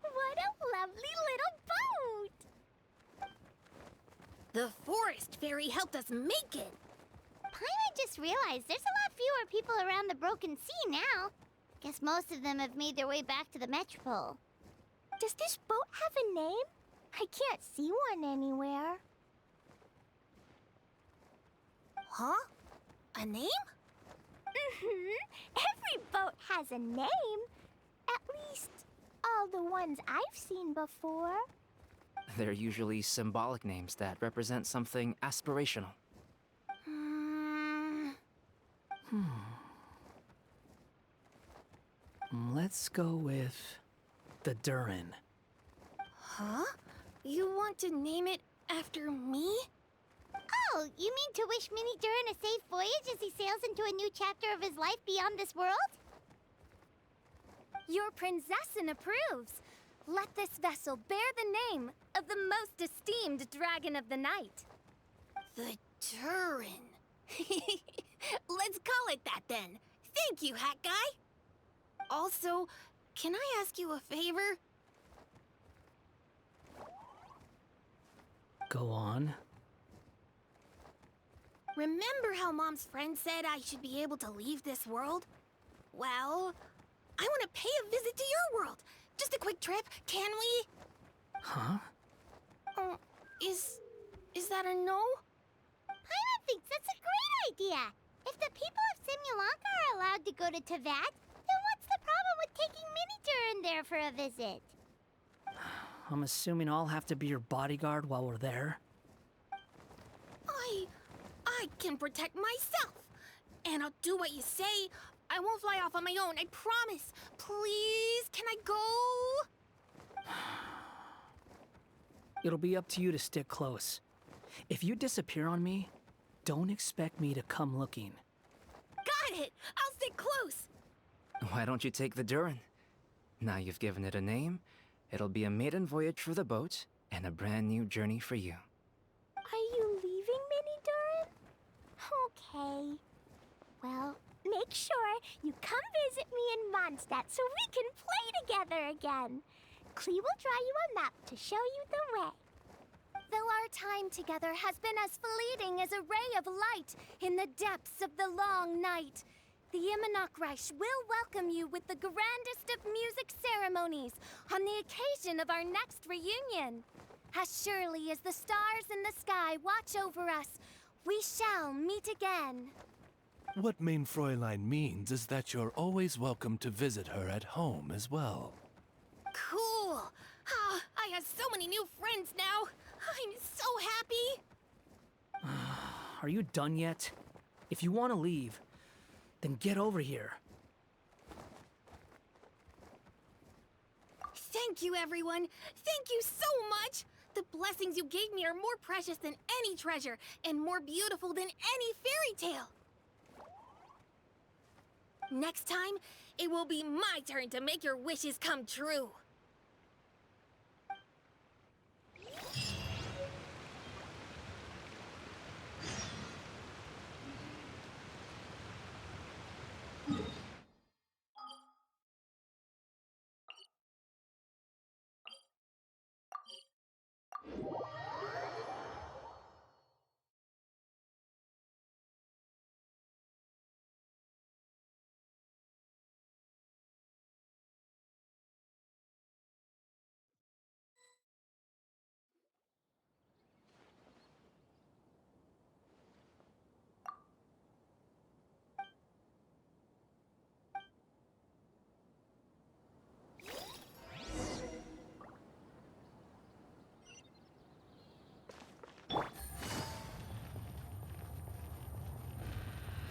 What a lovely little boat! The forest fairy helped us make it. Paimon just realized there's a lot fewer people around the broken sea now. Guess most of them have made their way back to the metropole. Does this boat have a name? I can't see one anywhere. Huh? A name? Every boat has a name. At least, all the ones I've seen before. They're usually symbolic names that represent something aspirational. Let's go with the Durin. Huh? You want to name it after me? Oh, you mean to wish Mini Durin a safe voyage as he sails into a new chapter of his life beyond this world? Your princessin approves. Let this vessel bear the name of the most esteemed dragon of the night. The Turin. Let's call it that then. Thank you, Hat Guy. Also, can I ask you a favor? Go on. Remember how Mom's friend said I should be able to leave this world? Well, I want to pay a visit to your world. Just a quick trip, can we? Huh? Is that a no? Paimon thinks that's a great idea. If the people of Simulanka are allowed to go to Teyvat, then what's the problem with taking Mini Durin there for a visit? I'm assuming I'll have to be your bodyguard while we're there. I can protect myself. And I'll do what you say. I won't fly off on my own, I promise. Please, can I go? It'll be up to you to stick close. If you disappear on me, don't expect me to come looking. Got it! I'll stick close! Why don't you take the Durin? Now you've given it a name, it'll be a maiden voyage for the boat, and a brand new journey for you. Are you leaving, Mini Durin? Okay. Well, make sure you come visit me in Mondstadt so we can play together again. Klee will draw you a map to show you the way. Though our time together has been as fleeting as a ray of light in the depths of the long night, the Immonocreich will welcome you with the grandest of music ceremonies on the occasion of our next reunion. As surely as the stars in the sky watch over us, we shall meet again. What Main Fräulein means is that you're always welcome to visit her at home as well. Cool! Ah, I have so many new friends now! I'm so happy! Are you done yet? If you want to leave, then get over here. Thank you, everyone! Thank you so much! The blessings you gave me are more precious than any treasure, and more beautiful than any fairy tale! Next time, it will be my turn to make your wishes come true!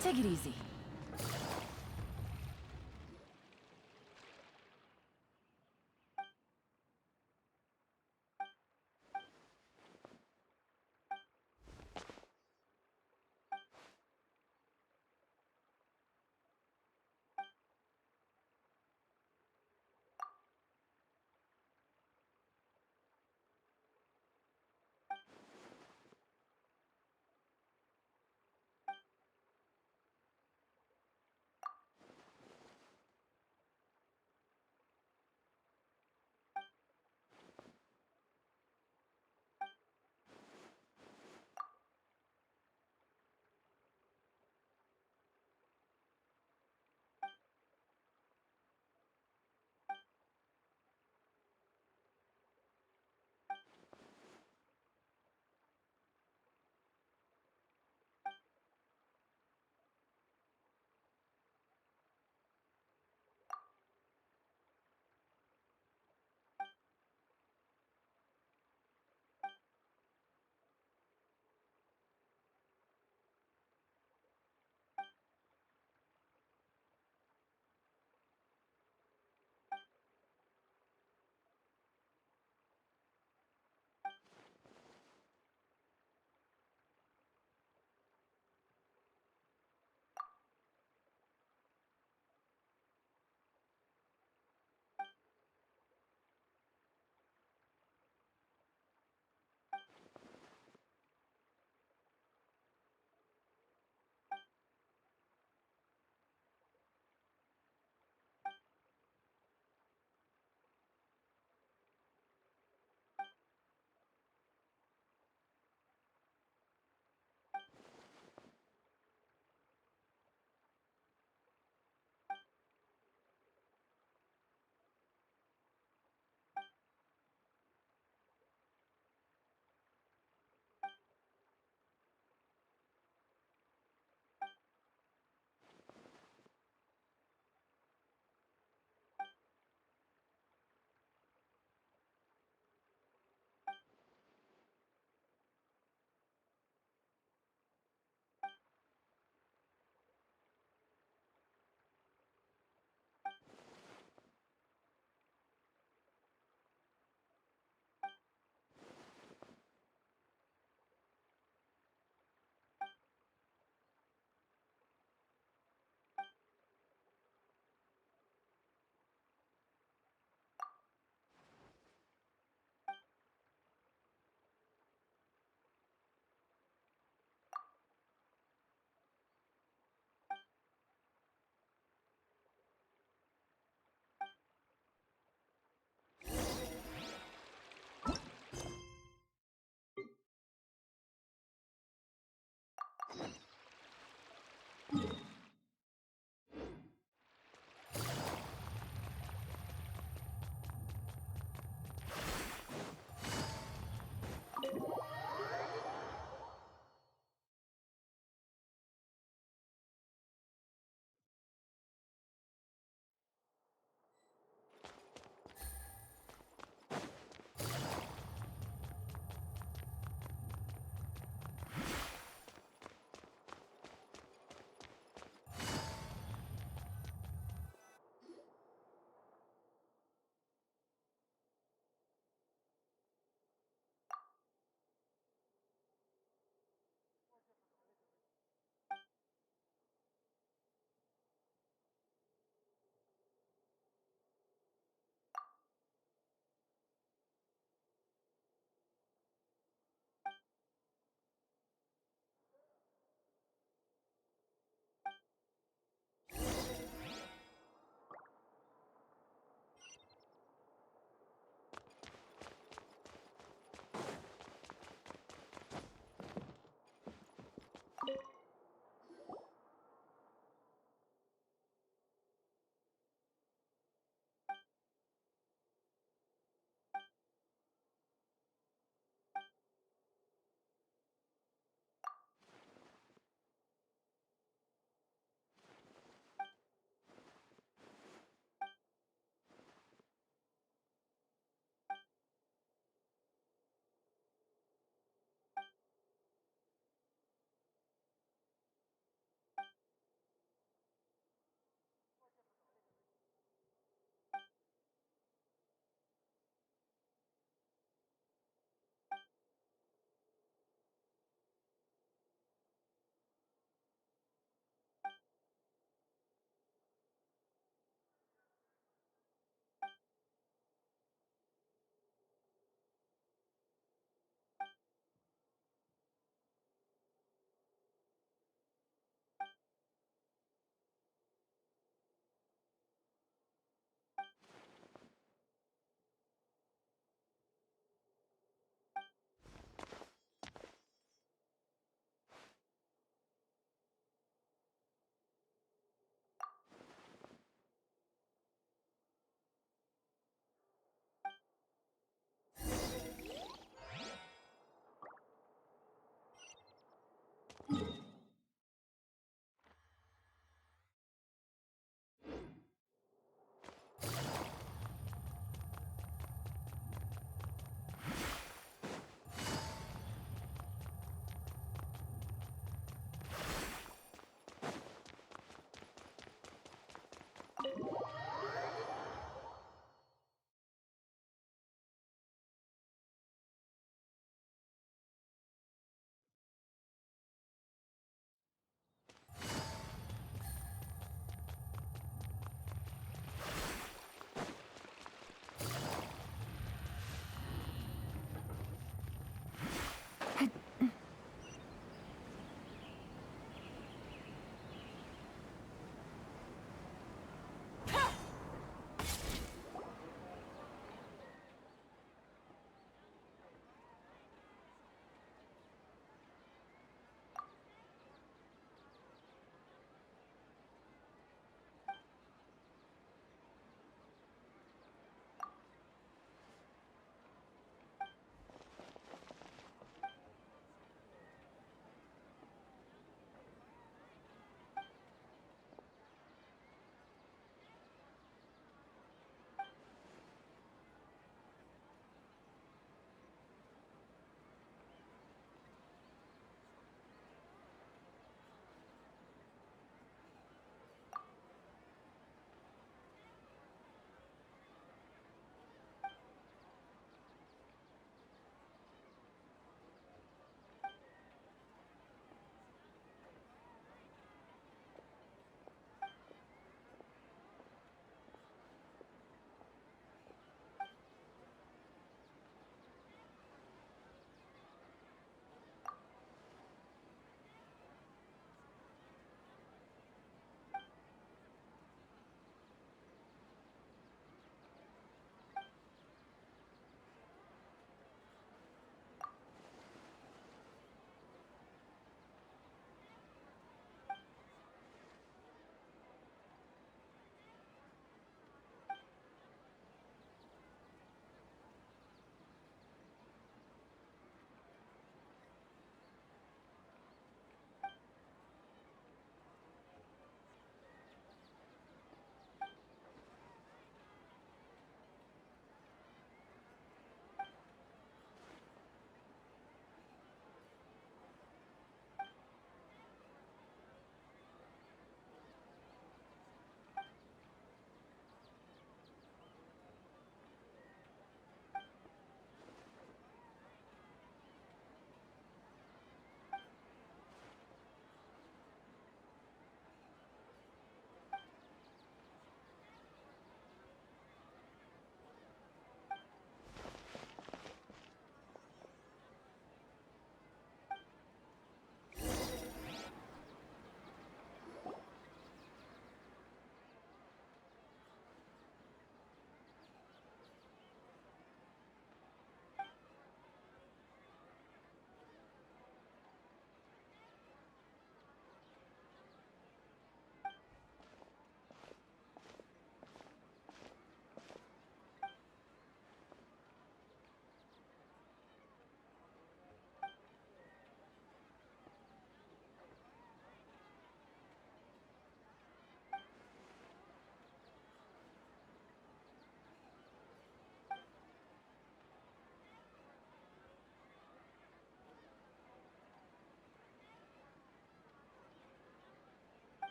Take it easy.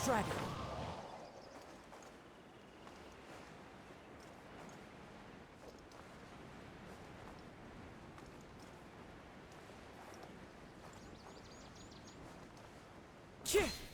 dragon. Chih!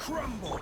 crumble!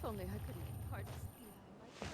only I could make parts behind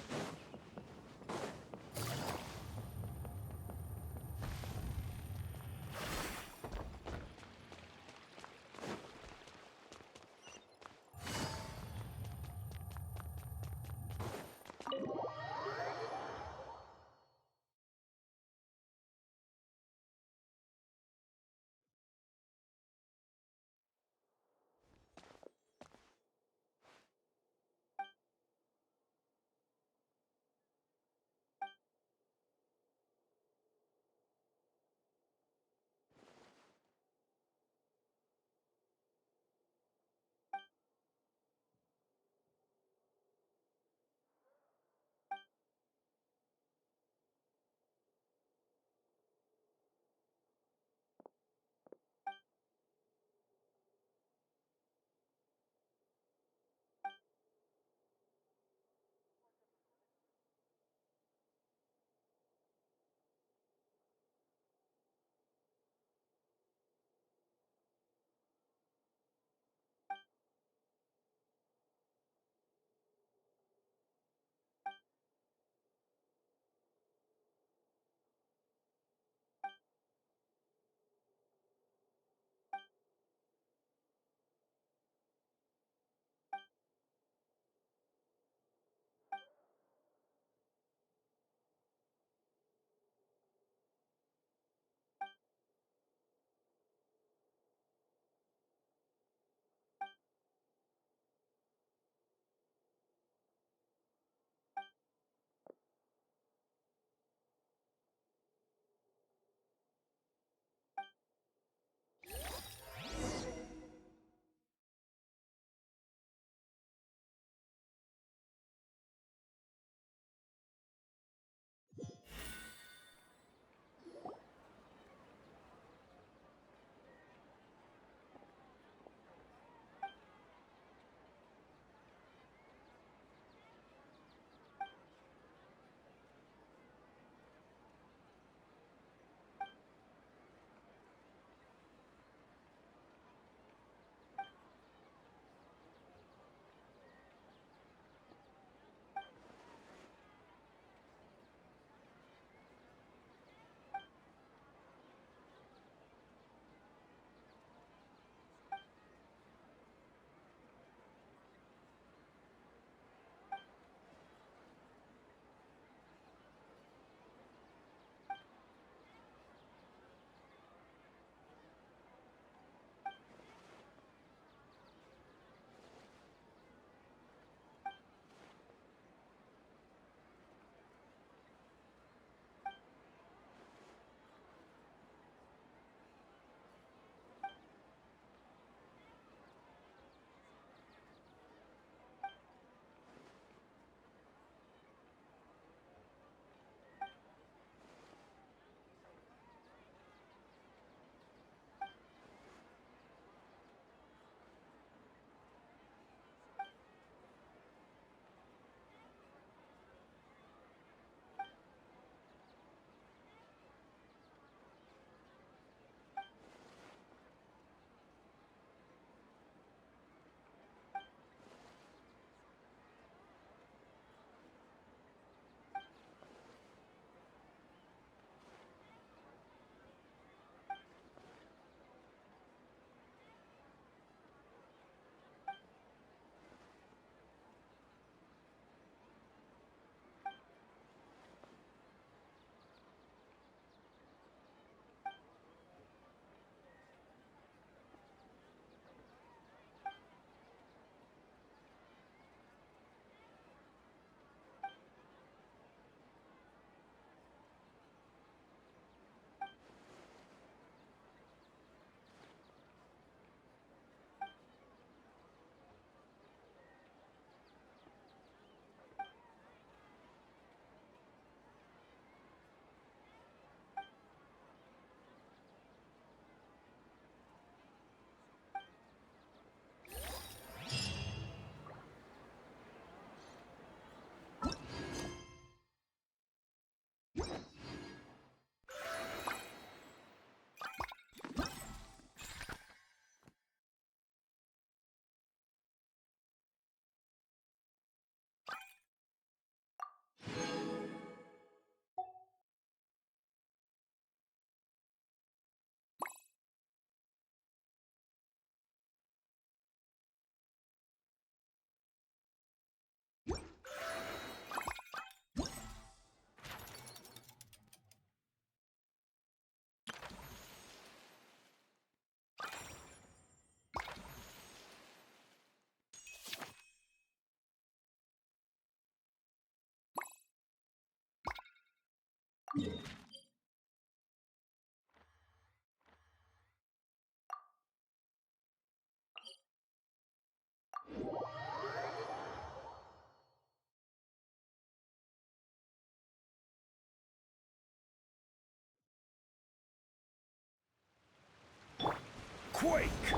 quake!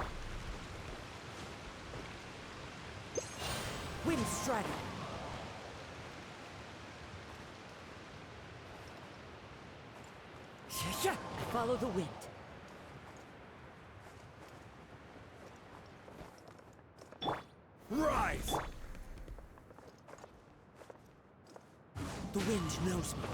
Wind Strider. Follow the wind. Rise! The wind knows me.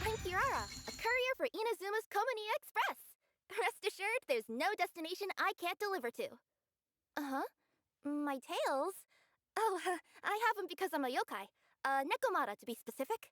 I'm Kirara, a courier for Inazuma's Komani Express. Rest assured, there's no destination I can't deliver to. Uh-huh. My tails? Oh, I have them because I'm a yokai. Nekomata, to be specific.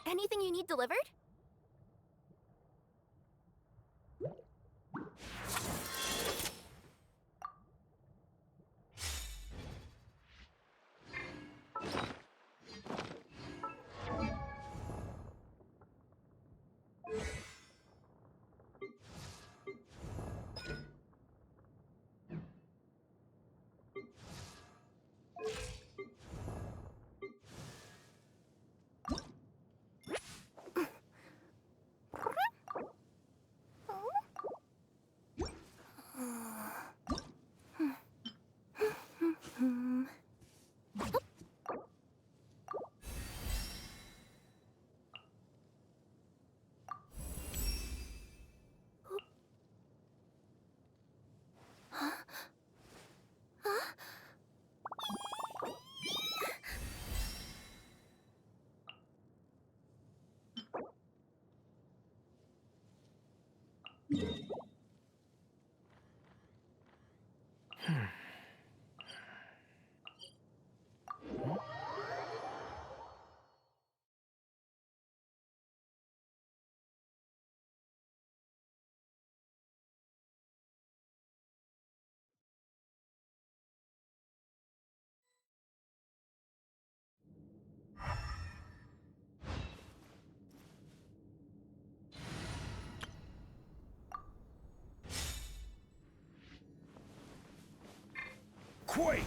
Anything you need delivered? quake!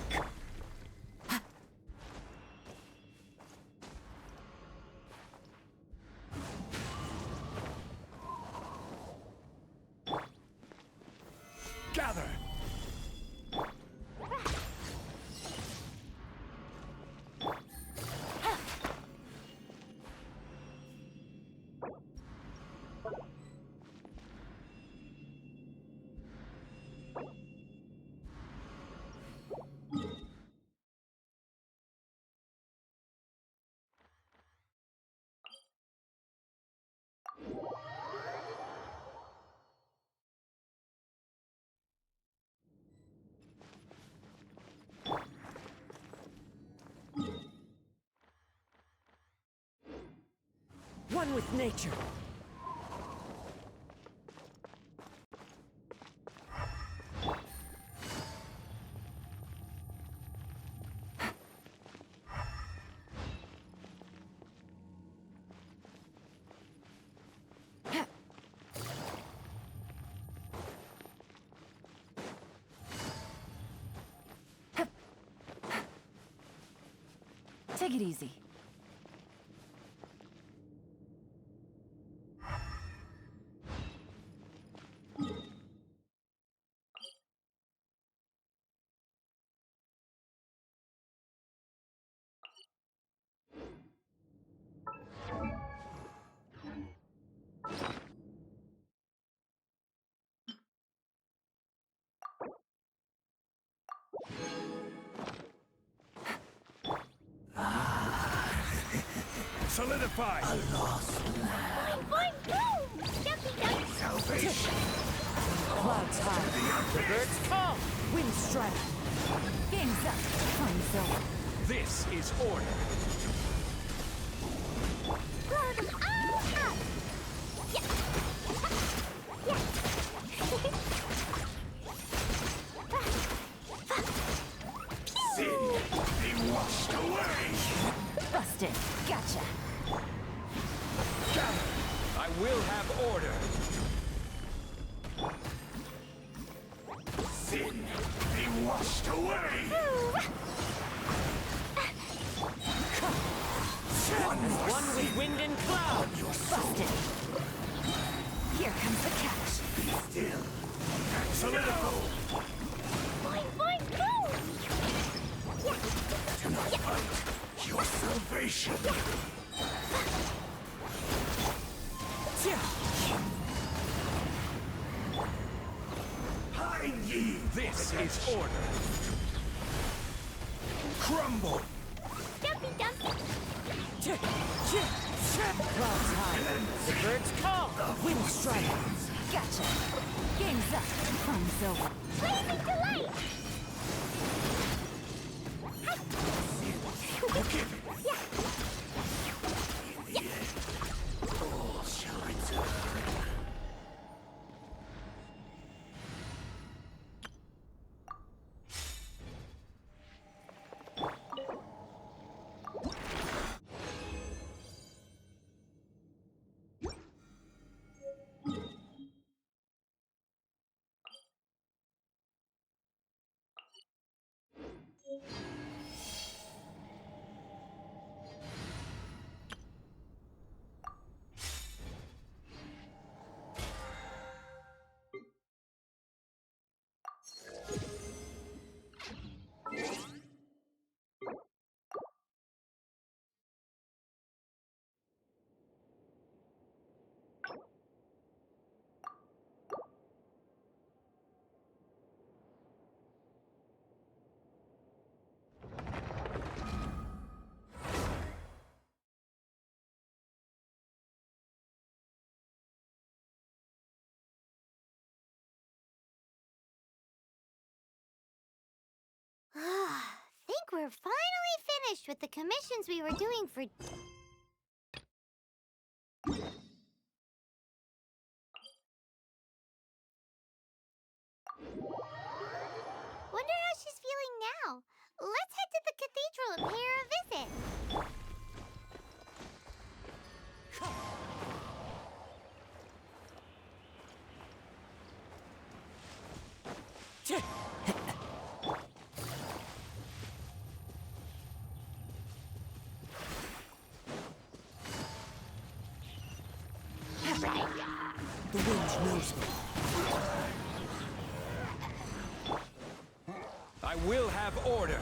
Gather! One with nature. Take it easy. Solidify! A lost land. Boing, boom! Dumpy, dumpy. Salvation. Clouds high. The birds call. Wind strike. Game's up. Time's over. This is order. Blow them all up. Yeah. Yeah. Sin be washed away. Busted. Gotcha. Gather! I will have order. Sin be washed away. One with wind and cloud. Busted. Here comes the catch. Be still. Solidify! Boing, boing, boom! Do not fight. Your salvation. Hide ye. This is order. Crumble! Dumpy, dumpy. Clouds high. The birds call. Wind strike. Gotcha. Game's up. Time's over. Blazing delight. Forgive it. In the end, all shall return. Think we're finally finished with the commissions we were doing for... Wonder how she's feeling now. Let's head to the cathedral and pay her a visit. The wind knows me. I will have order.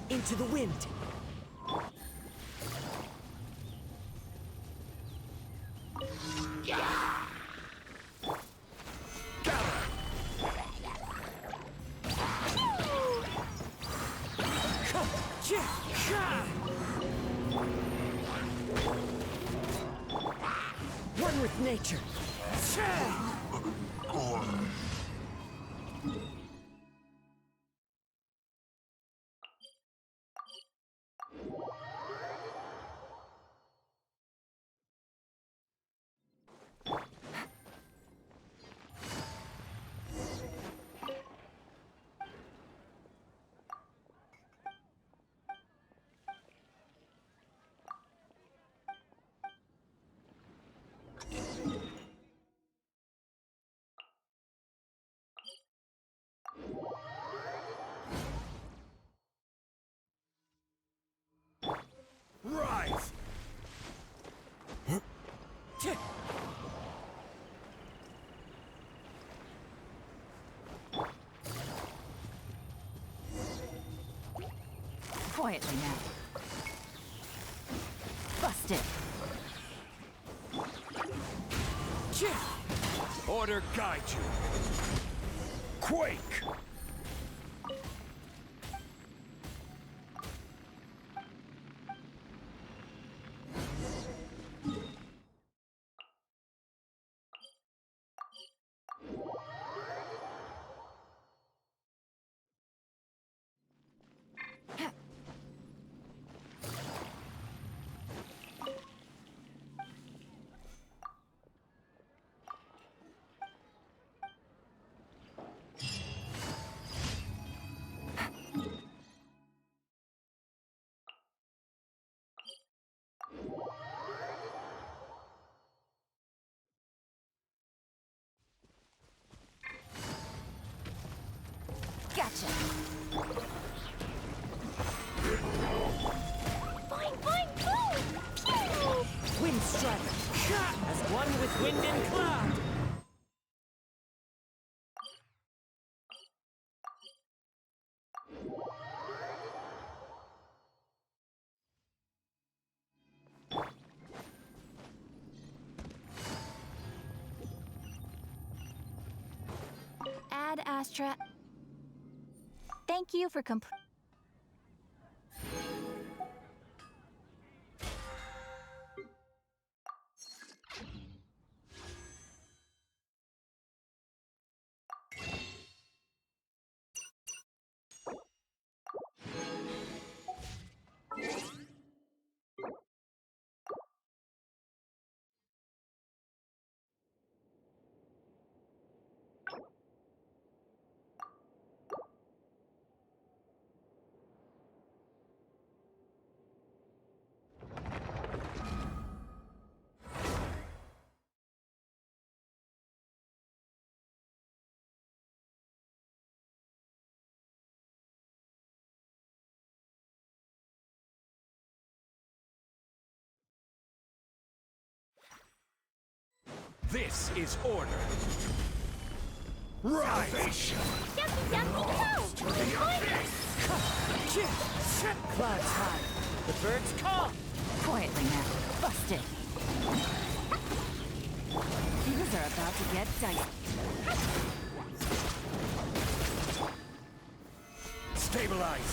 Into the wind. One with nature. Rise! Quietly now. Busted. Order guide you. Quake! Gotcha. Boing, boing, boom! Pew! Wind strike. As one with wind and cloud. Ad Astra. Thank you for This is order. Rise! Jumpy, jumpy, go! Clouds high. The birds call. Quietly now. Busted. Things are about to get dicey. Stabilize!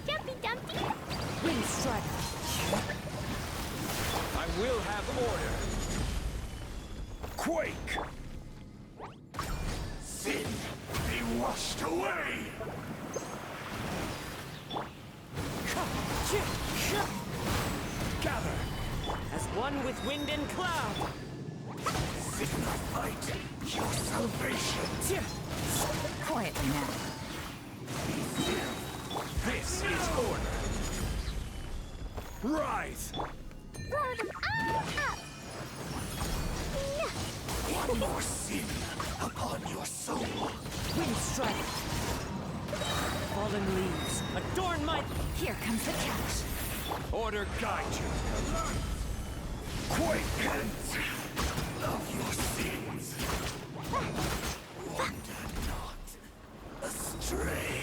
Jumpy, jumpy! Wind strike. I will have order. Quake! Sin, be washed away! Gather! As one with wind and cloud. Sigma fight, your salvation! Quietly now. This is order. Rise! Blow them all up! One more sin upon your soul. Wind strike! Fallen leaves, adorn my... Here comes the catch. Order guide you. Repent of your sins. Wander not astray.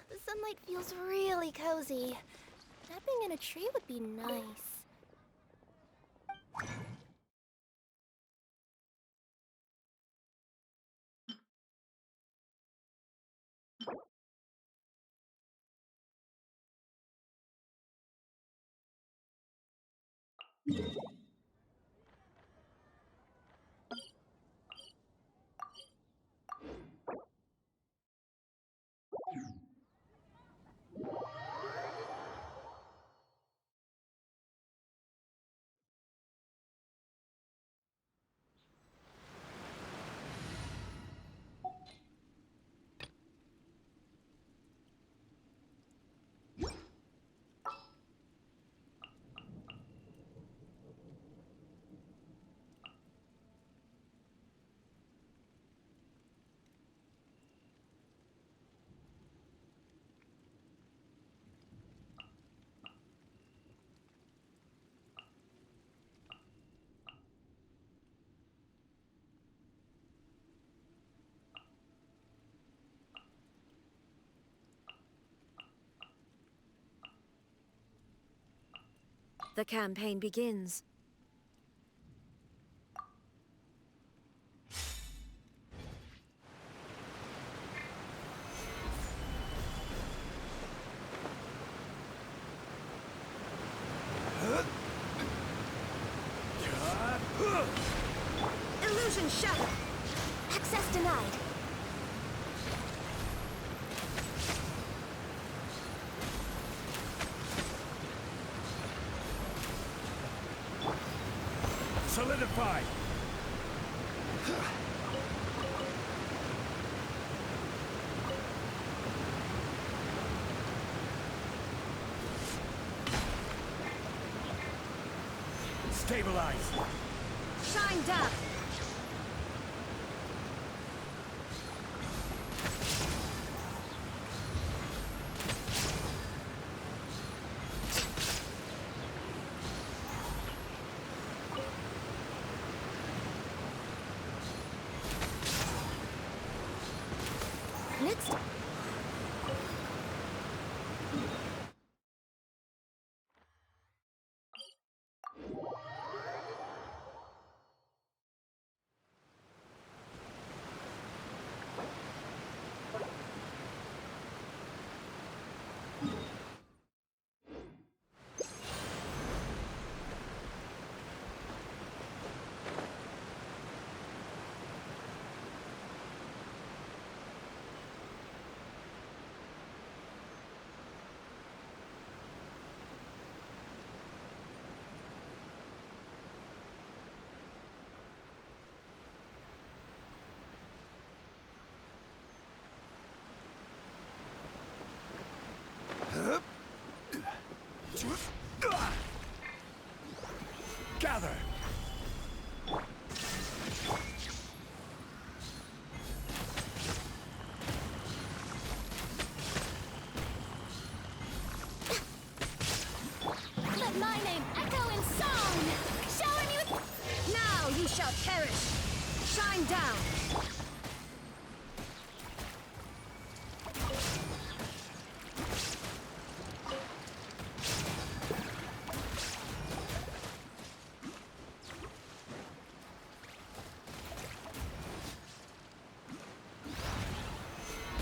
The sunlight feels really cozy. Napping in a tree would be nice. The campaign begins. Illusion shattered. Access denied. Solidify! Stabilize! Shined up! Next.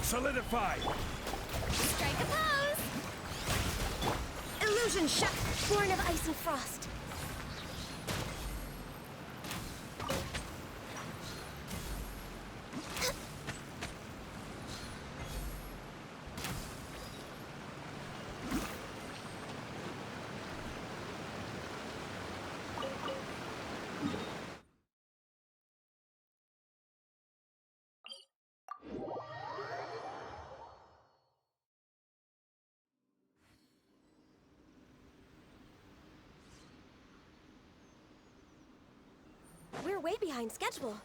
Solidify! Strike a pose! Illusion shot! Born of ice and frost. We're way behind schedule.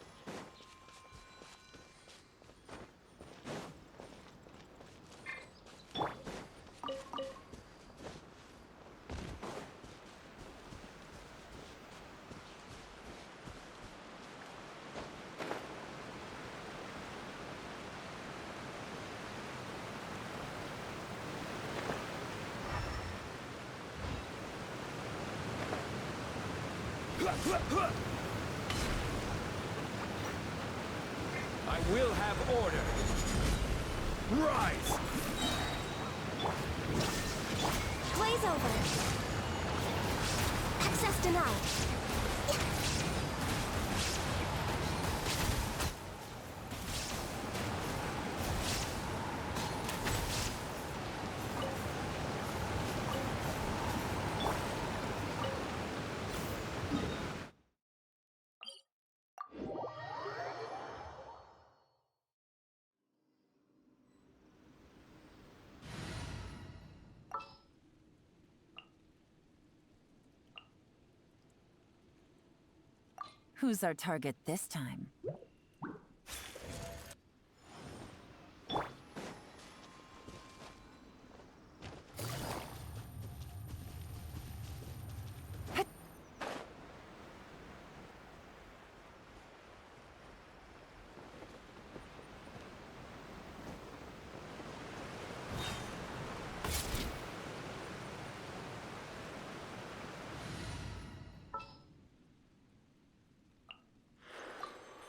I will have order. Rise! Glaze over. Access denied. Who's our target this time?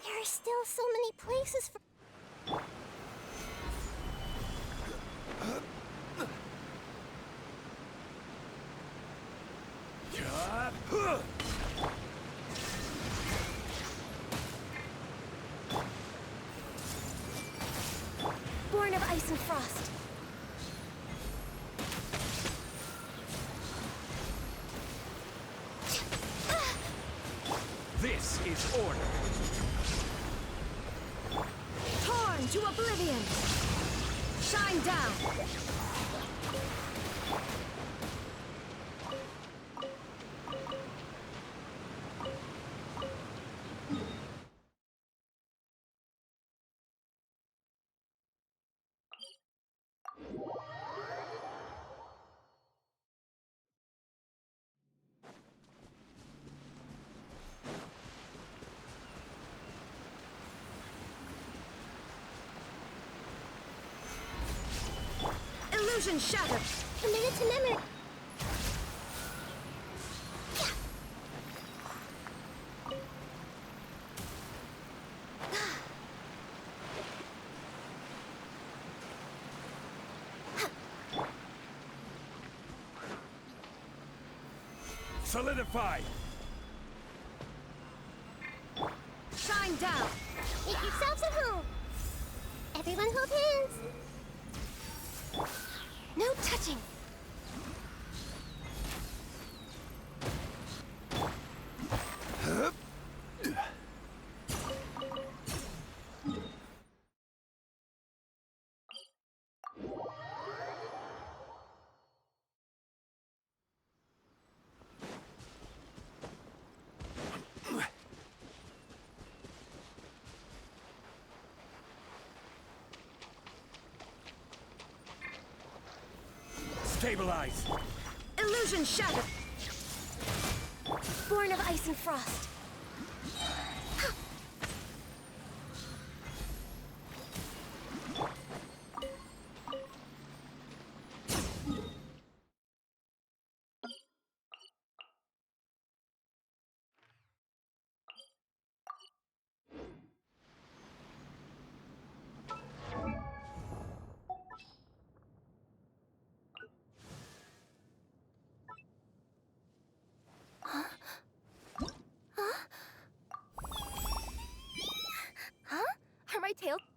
There are still so many places for... Born of ice and frost. This is order. Torn to oblivion. Shine down. Illusion shattered! Committed to memory. Solidify! Shine down! Make yourselves at home. Everyone hold hands. No touching. Stabilize! Illusion shattered! Born of ice and frost. fairy tale.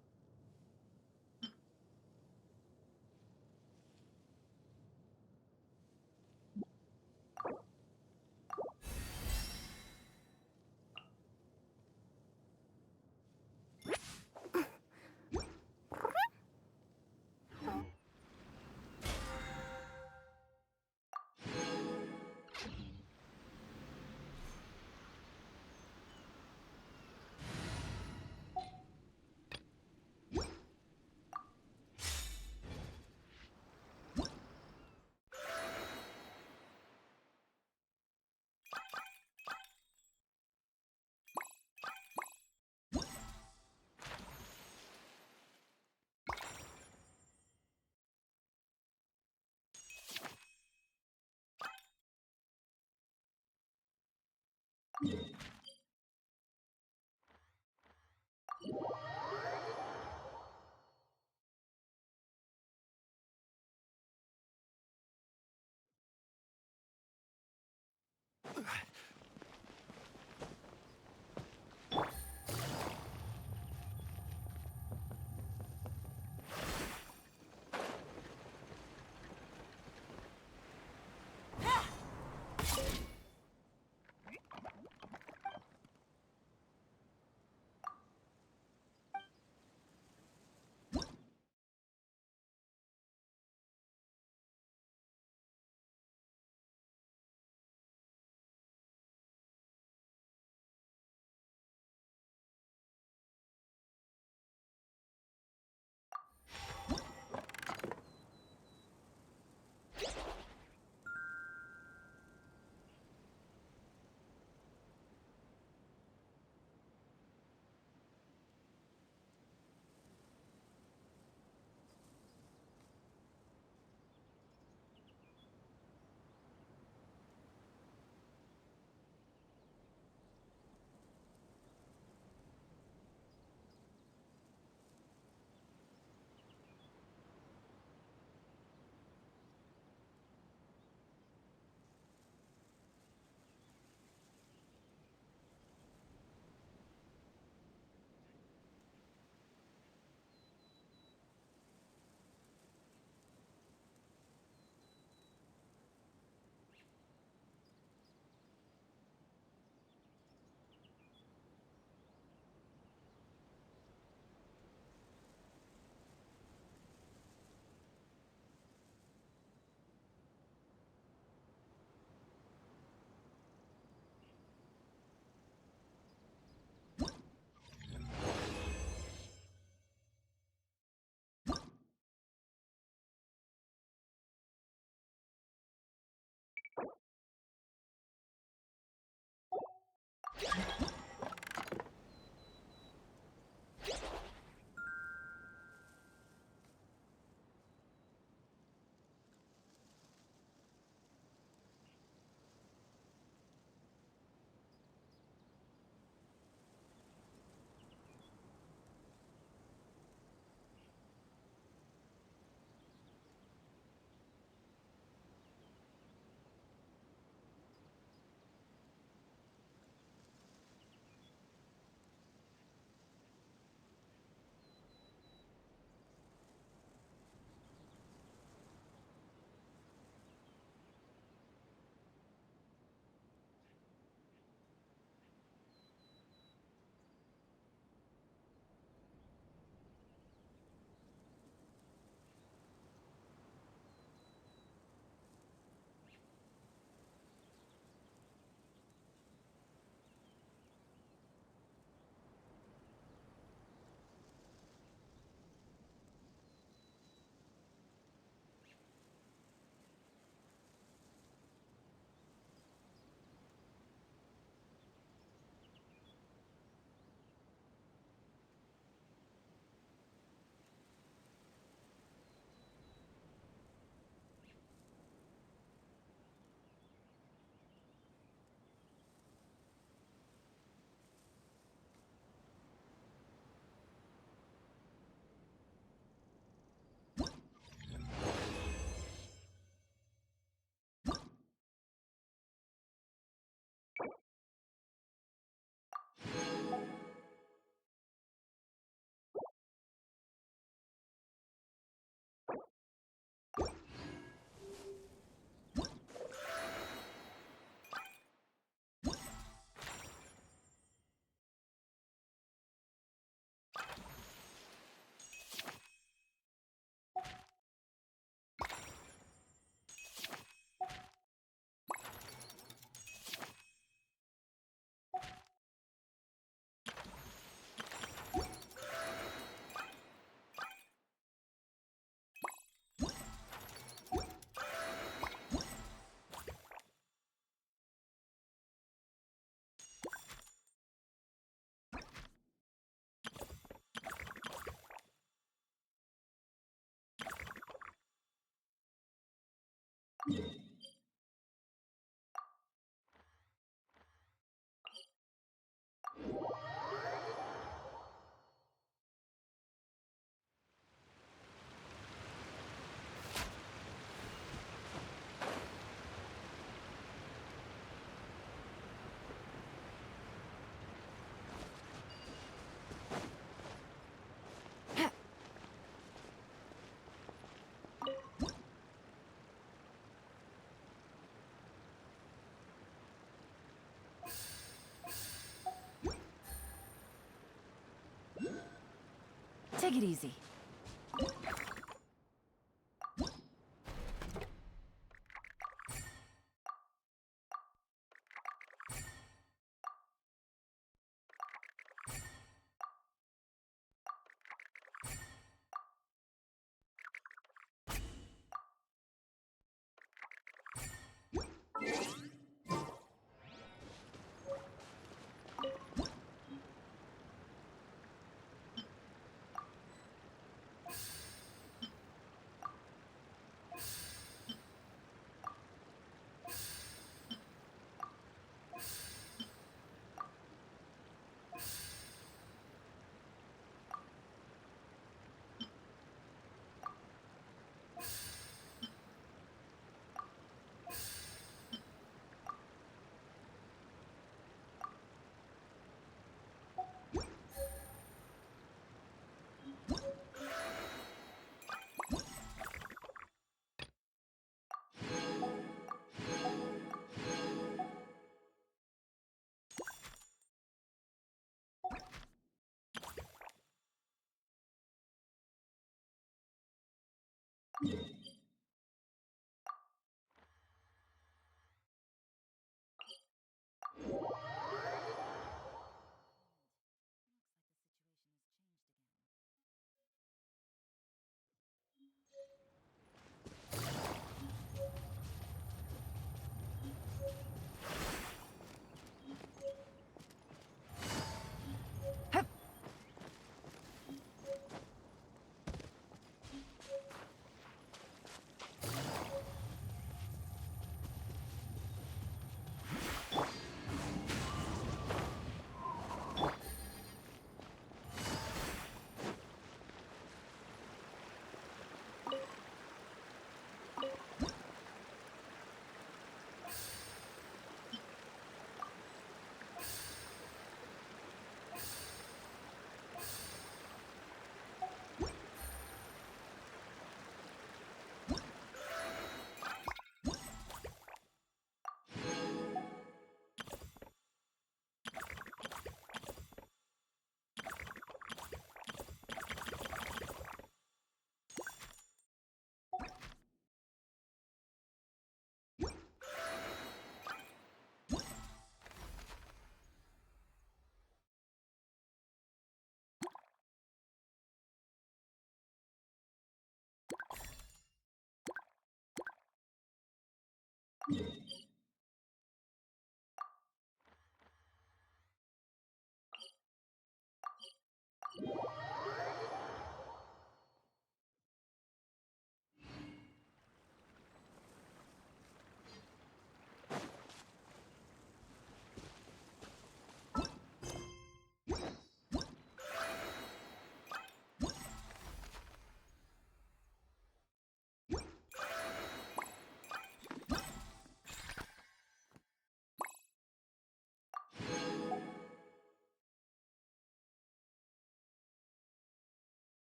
Take it easy.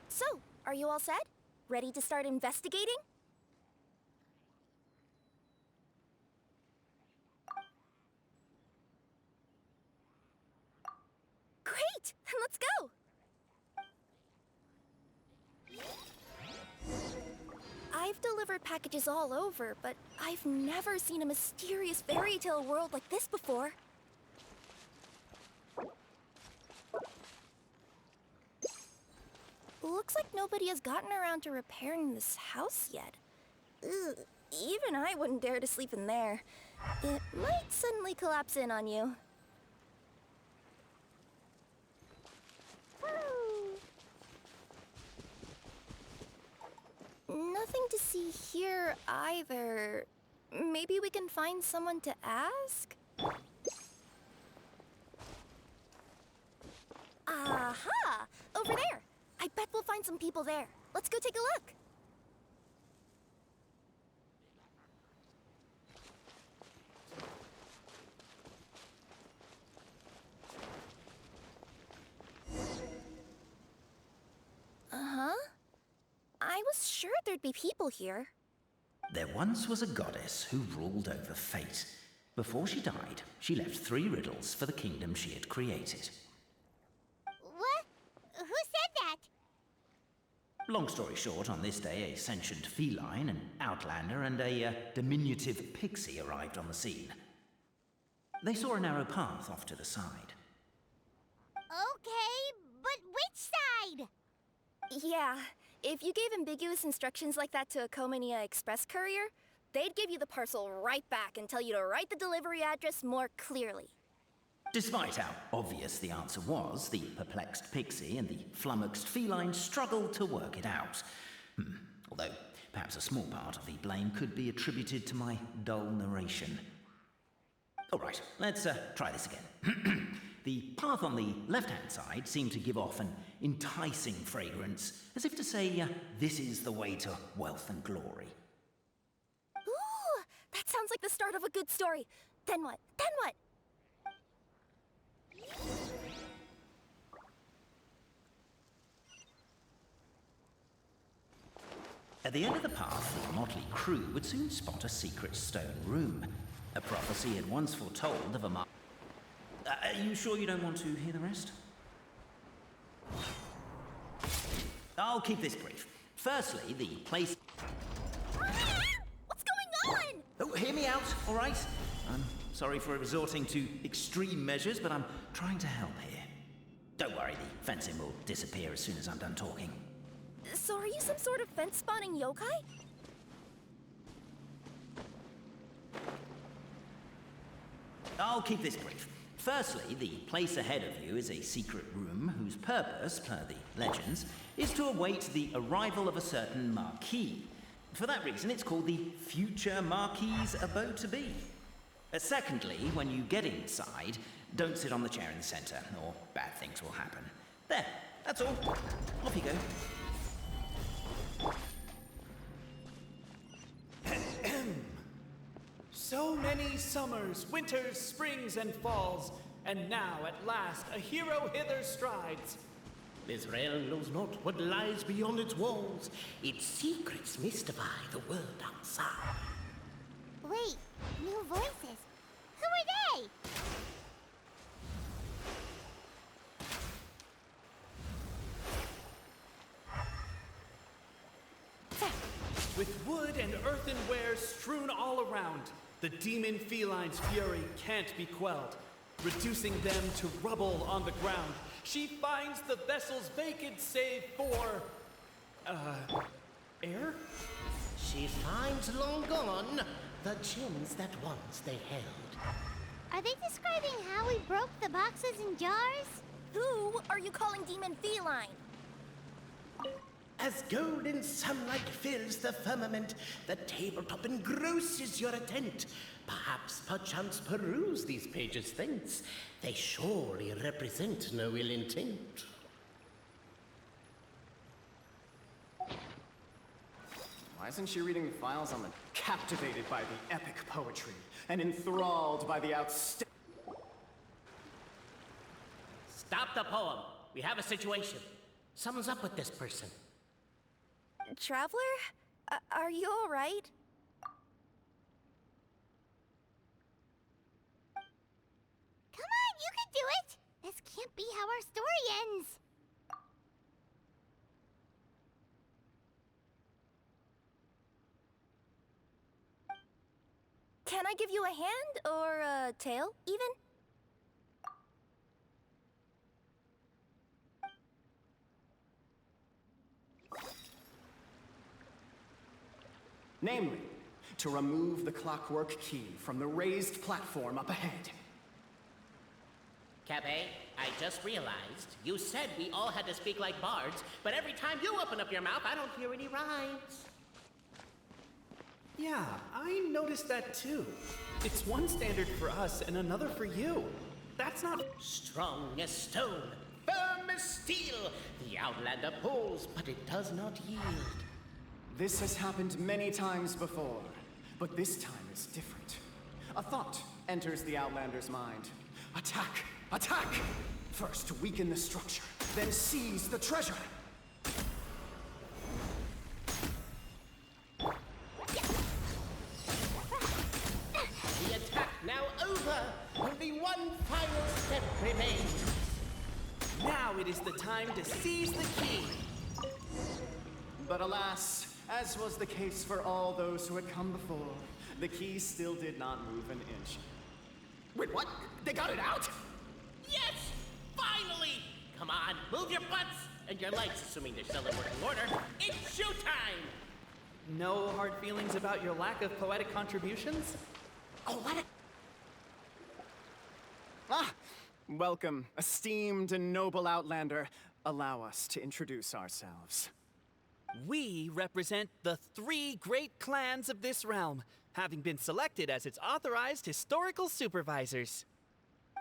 So, are you all set? Ready to start investigating? Great! Then let's go! I've delivered packages all over, but I've never seen a mysterious fairy tale world like this before. Looks like nobody has gotten around to repairing this house yet. Ugh, even I wouldn't dare to sleep in there. It might suddenly collapse in on you. Nothing to see here either. Maybe we can find someone to ask? Aha! Over there! I bet we'll find some people there. Let's go take a look. there'd be people here. There once was a goddess who ruled over fate. Before she died, she left 3 riddles for the kingdom she had created. What? Who said that? Long story short, on this day, a sentient feline, an outlander, and a diminutive pixie arrived on the scene. They saw a narrow path off to the side. Okay, but which side? Yeah, if you gave ambiguous instructions like that to a Comania Express courier, they'd give you the parcel right back and tell you to write the delivery address more clearly. Despite how obvious the answer was, the perplexed pixie and the flummoxed feline struggled to work it out. Although, perhaps a small part of the blame could be attributed to my dull narration. Alright, let's try this again. The path on the left-hand side seemed to give off an enticing fragrance, as if to say, this is the way to wealth and glory. Ooh, that sounds like the start of a good story. Then what? Then what? At the end of the path, the motley crew would soon spot a secret stone room. A prophecy had once foretold of a Are you sure you don't want to hear the rest? I'll keep this brief. Firstly, the place... What's going on? Oh, hear me out, all right? I'm sorry for resorting to extreme measures, but I'm trying to help here. Don't worry, the fencing will disappear as soon as I'm done talking. So are you some sort of fence-spawning yokai? I'll keep this brief. Firstly, the place ahead of you is a secret room whose purpose, per the legends, is to await the arrival of a certain Marquis. For that reason, it's called the future Marquis's abode to be. Secondly, when you get inside, don't sit on the chair in the center, or bad things will happen. There, that's all. Off you go. So many summers, winters, springs, and falls, and now at last a hero hither strides. This realm knows not what lies beyond its walls. Its secrets mystify the world outside. Wait, new voices. Who are they? With wood and earthenware strewn all around, the demon feline's fury can't be quelled. Reducing them to rubble on the ground, she finds the vessel's vacant save for... air? She finds long gone the gems that once they held. Are they describing how we broke the boxes and jars? Who are you calling demon feline? As golden sunlight fills the firmament, the tabletop engrosses your attent. Perchance peruse these pages thence. They surely represent no ill intent. Why isn't she reading the files on the... Captivated by the epic poetry, and enthralled by the outstanding... Stop the poem. We have a situation. Something's up with this person. Traveler? Are you all right? Come on, you can do it! This can't be how our story ends. Can I give you a hand or a tail, even? Namely, to remove the clockwork key from the raised platform up ahead. Cabe, I just realized you said we all had to speak like bards, but every time you open up your mouth, I don't hear any rhymes. Yeah, I noticed that too. It's one standard for us and another for you. That's not... Strong as stone, firm as steel. The Outlander pulls, but it does not yield. This has happened many times before, but this time is different. A thought enters the Outlander's mind. Attack! Attack! First weaken the structure, then seize the treasure! remains. Now it is the time to seize the key. But alas, as was the case for all those who had come before, the key still did not move an inch. Wait, what? They got it out? Yes! Finally! Come on, move your butts and your legs, assuming they're still in working order. It's showtime! No hard feelings about your lack of poetic contributions? Oh, what a... Ah! Welcome, esteemed and noble Outlander. Allow us to introduce ourselves. We represent the 3 great clans of this realm, having been selected as its authorized historical supervisors.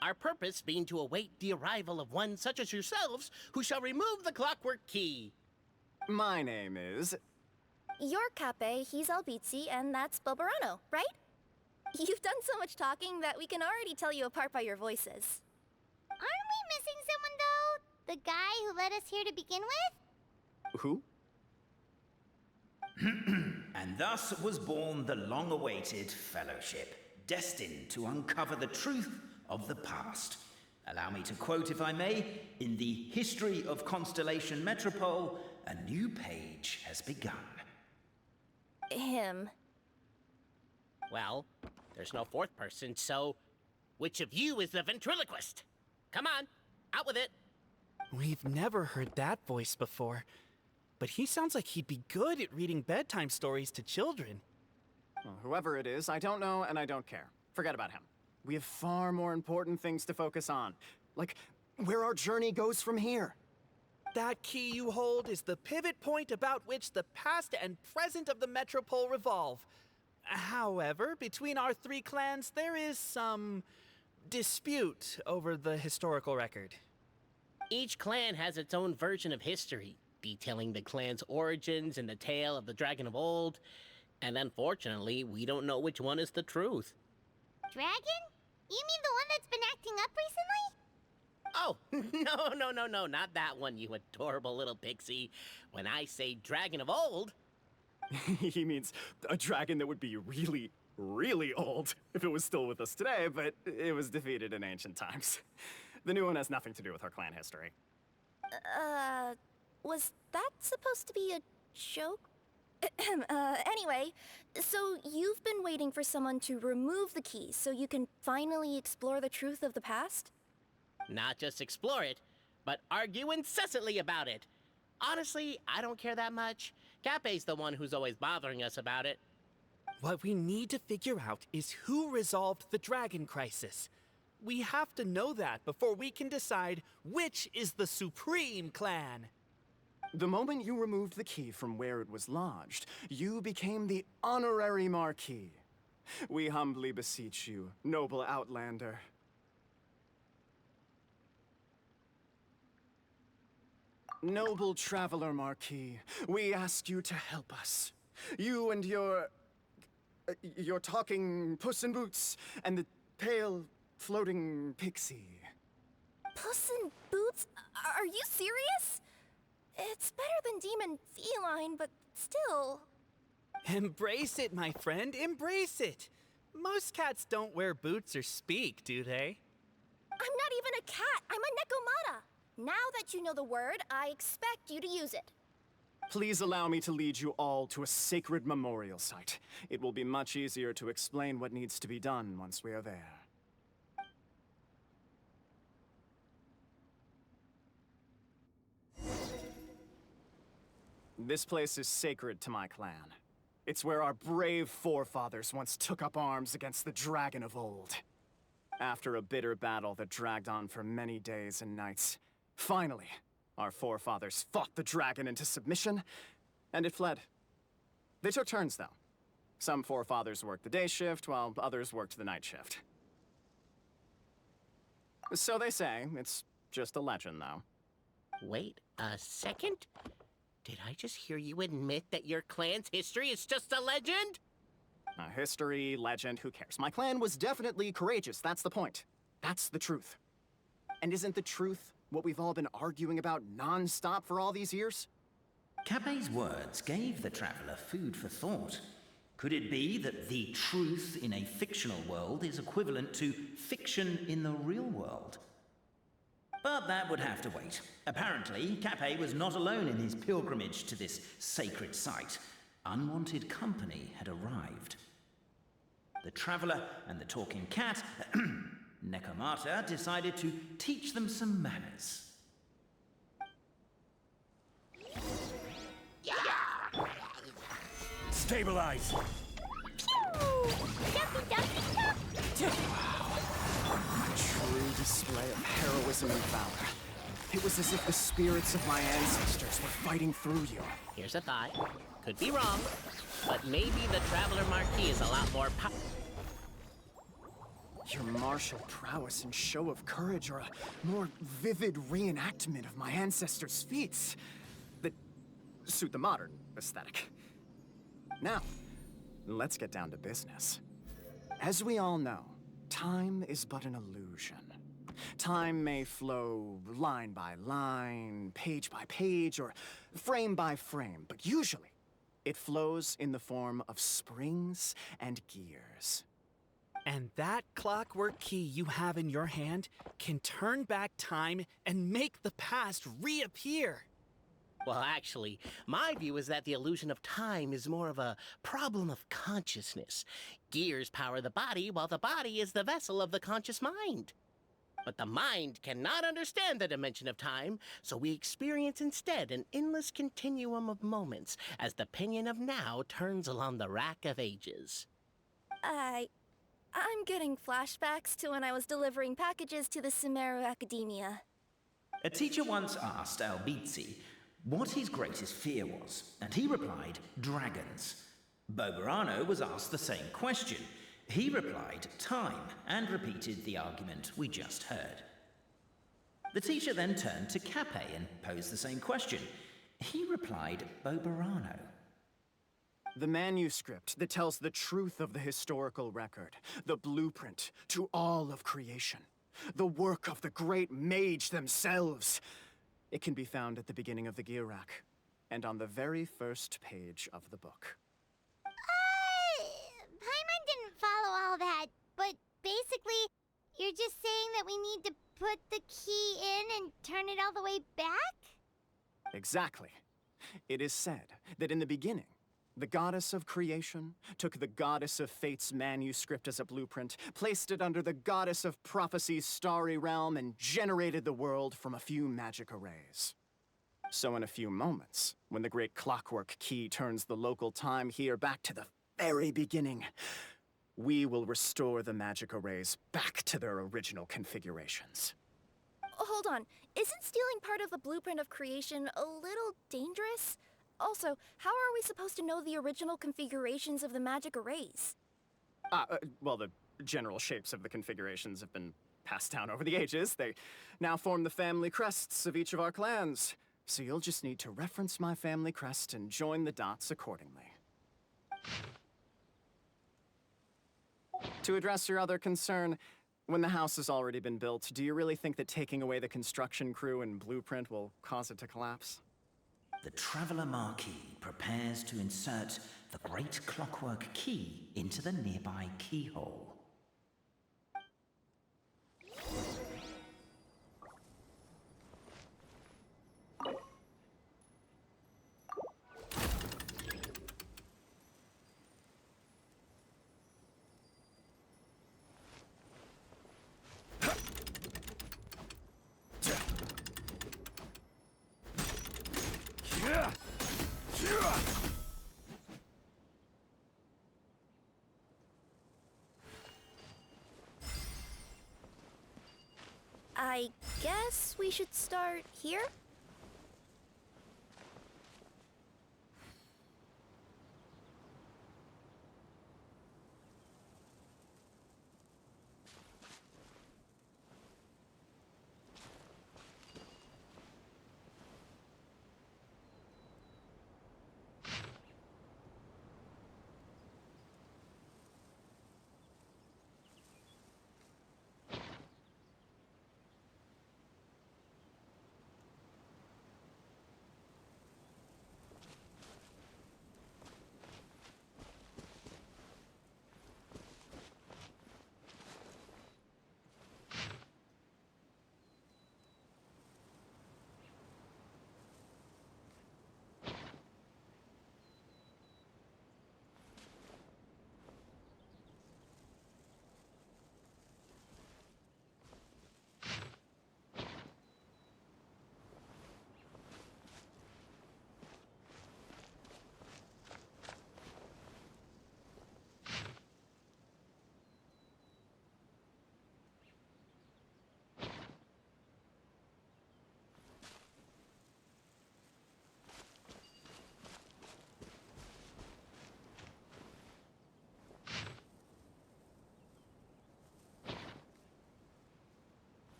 Our purpose being to await the arrival of one such as yourselves who shall remove the clockwork key. My name is... You're Cape, he's Albizzi, and that's Bobarano, right? You've done so much talking that we can already tell you apart by your voices. Aren't we missing someone, though? The guy who led us here to begin with? Who? And thus was born the long-awaited Fellowship, destined to uncover the truth of the past. Allow me to quote, if I may, in the history of Constellation Metropole, a new page has begun. Him. Well, there's no 4th person, so which of you is the ventriloquist? Come on, out with it. We've never heard that voice before, but he sounds like he'd be good at reading bedtime stories to children. Well, whoever it is, I don't know and I don't care. Forget about him. We have far more important things to focus on, like where our journey goes from here. That key you hold is the pivot point about which the past and present of the Metropole revolve. However, between our 3 clans, there is some dispute over the historical record. Each clan has its own version of history, detailing the clan's origins and the tale of the Dragon of Old, and unfortunately, we don't know which one is the truth. Dragon? You mean the one that's been acting up recently? Oh, no, not that one, you adorable little pixie. When I say Dragon of Old... He means a dragon that would be really, really old if it was still with us today, but it was defeated in ancient times. The new one has nothing to do with our clan history. Was that supposed to be a joke? Anyway, so you've been waiting for someone to remove the key so you can finally explore the truth of the past? Not just explore it, but argue incessantly about it. Honestly, I don't care that much. Cape's the one who's always bothering us about it. What we need to figure out is who resolved the dragon crisis. We have to know that before we can decide which is the supreme clan. The moment you removed the key from where it was lodged, you became the honorary Marquis. We humbly beseech you, noble Outlander. Noble Traveler Marquis, we ask you to help us. You and your talking Puss in Boots and the pale floating pixie. Puss in Boots? Are you serious? It's better than demon feline, but still. Embrace it, my friend, embrace it. Most cats don't wear boots or speak, do they? I'm not even a cat, I'm a Nekomata. Now that you know the word, I expect you to use it. Please allow me to lead you all to a sacred memorial site. It will be much easier to explain what needs to be done once we are there. This place is sacred to my clan. It's where our brave forefathers once took up arms against the Dragon of Old. After a bitter battle that dragged on for many days and nights, finally, our forefathers fought the dragon into submission, and it fled. They took turns, though. Some forefathers worked the day shift, while others worked the night shift. So they say. It's just a legend, though. Wait a second? Did I just hear you admit that your clan's history is just a legend? History, legend, who cares? My clan was definitely courageous, that's the point. That's the truth. And isn't the truth what we've all been arguing about non-stop for all these years? Cape's words gave the traveler food for thought. Could it be that the truth in a fictional world is equivalent to fiction in the real world? But that would have to wait. Apparently, Capet was not alone in his pilgrimage to this sacred site. Unwanted company had arrived. The traveler and the talking cat, Nekomata, decided to teach them some manners. Stabilize! A true display of heroism and valor. It was as if the spirits of my ancestors were fighting through you. Here's a thought. Could be wrong, but maybe the Traveler Marquis is a lot more Your martial prowess and show of courage are a more vivid reenactment of my ancestors' feats that suit the modern aesthetic. Now, let's get down to business. As we all know, time is but an illusion. Time may flow line by line, page by page, or frame by frame, but usually it flows in the form of springs and gears. And that clockwork key you have in your hand can turn back time and make the past reappear. Well, actually, my view is that the illusion of time is more of a problem of consciousness. Gears power the body, while the body is the vessel of the conscious mind. But the mind cannot understand the dimension of time, so we experience instead an endless continuum of moments as the pinion of now turns along the rack of ages. I'm getting flashbacks to when I was delivering packages to the Sumeru Academia. A teacher once asked Albizzi what his greatest fear was, and he replied, dragons. Boberano was asked the same question. He replied, time, and repeated the argument we just heard. The teacher then turned to Capet and posed the same question. He replied, Boberano. The manuscript that tells the truth of the historical record, the blueprint to all of creation, the work of the great mage themselves. It can be found at the beginning of the gear rack, and on the very first page of the book. Paimon didn't follow all that, but basically, you're just saying that we need to put the key in and turn it all the way back? Exactly. It is said that in the beginning, the goddess of creation took the goddess of fate's manuscript as a blueprint, placed it under the goddess of prophecy's starry realm, and generated the world from a few magic arrays. So in a few moments, when the great clockwork key turns the local time here back to the very beginning, we will restore the magic arrays back to their original configurations. Hold on, isn't stealing part of the blueprint of creation a little dangerous? Also, how are we supposed to know the original configurations of the magic arrays? Well, the general shapes of the configurations have been passed down over the ages. They now form the family crests of each of our clans. So you'll just need to reference my family crest and join the dots accordingly. To address your other concern, when the house has already been built, do you really think that taking away the construction crew and blueprint will cause it to collapse? The Traveler Marquis prepares to insert the great clockwork key into the nearby keyhole. I guess we should start here?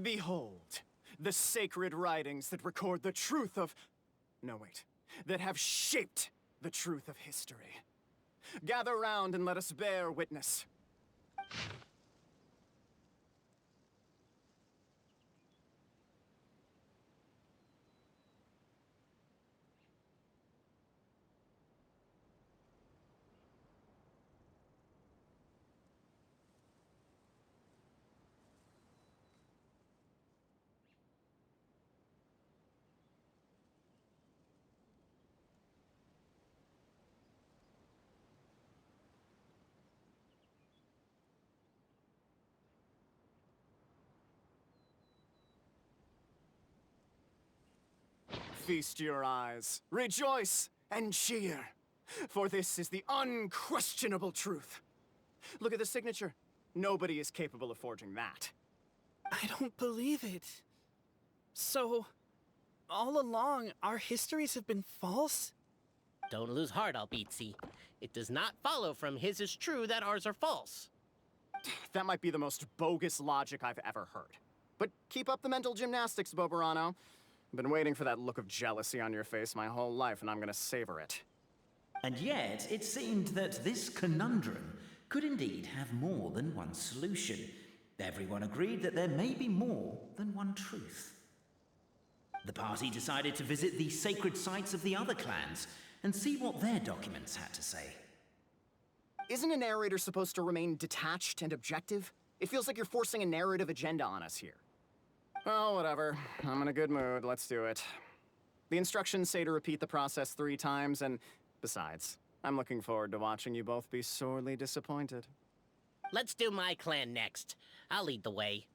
Behold, the sacred writings that record the truth of... No, wait. That have shaped the truth of history. Gather round and let us bear witness. Feast your eyes, rejoice, and cheer, for this is the unquestionable truth. Look at the signature. Nobody is capable of forging that. I don't believe it. So, all along, our histories have been false? Don't lose heart, Albizzi. It does not follow from his is true that ours are false. That might be the most bogus logic I've ever heard. But keep up the mental gymnastics, Boberano. I've been waiting for that look of jealousy on your face my whole life, and I'm gonna savor it. And yet, it seemed that this conundrum could indeed have more than one solution. Everyone agreed that there may be more than one truth. The party decided to visit the sacred sites of the other clans and see what their documents had to say. Isn't a narrator supposed to remain detached and objective? It feels like you're forcing a narrative agenda on us here. Well, whatever. I'm in a good mood. Let's do it. The instructions say to repeat the process 3 times, and besides, I'm looking forward to watching you both be sorely disappointed. Let's do my clan next. I'll lead the way.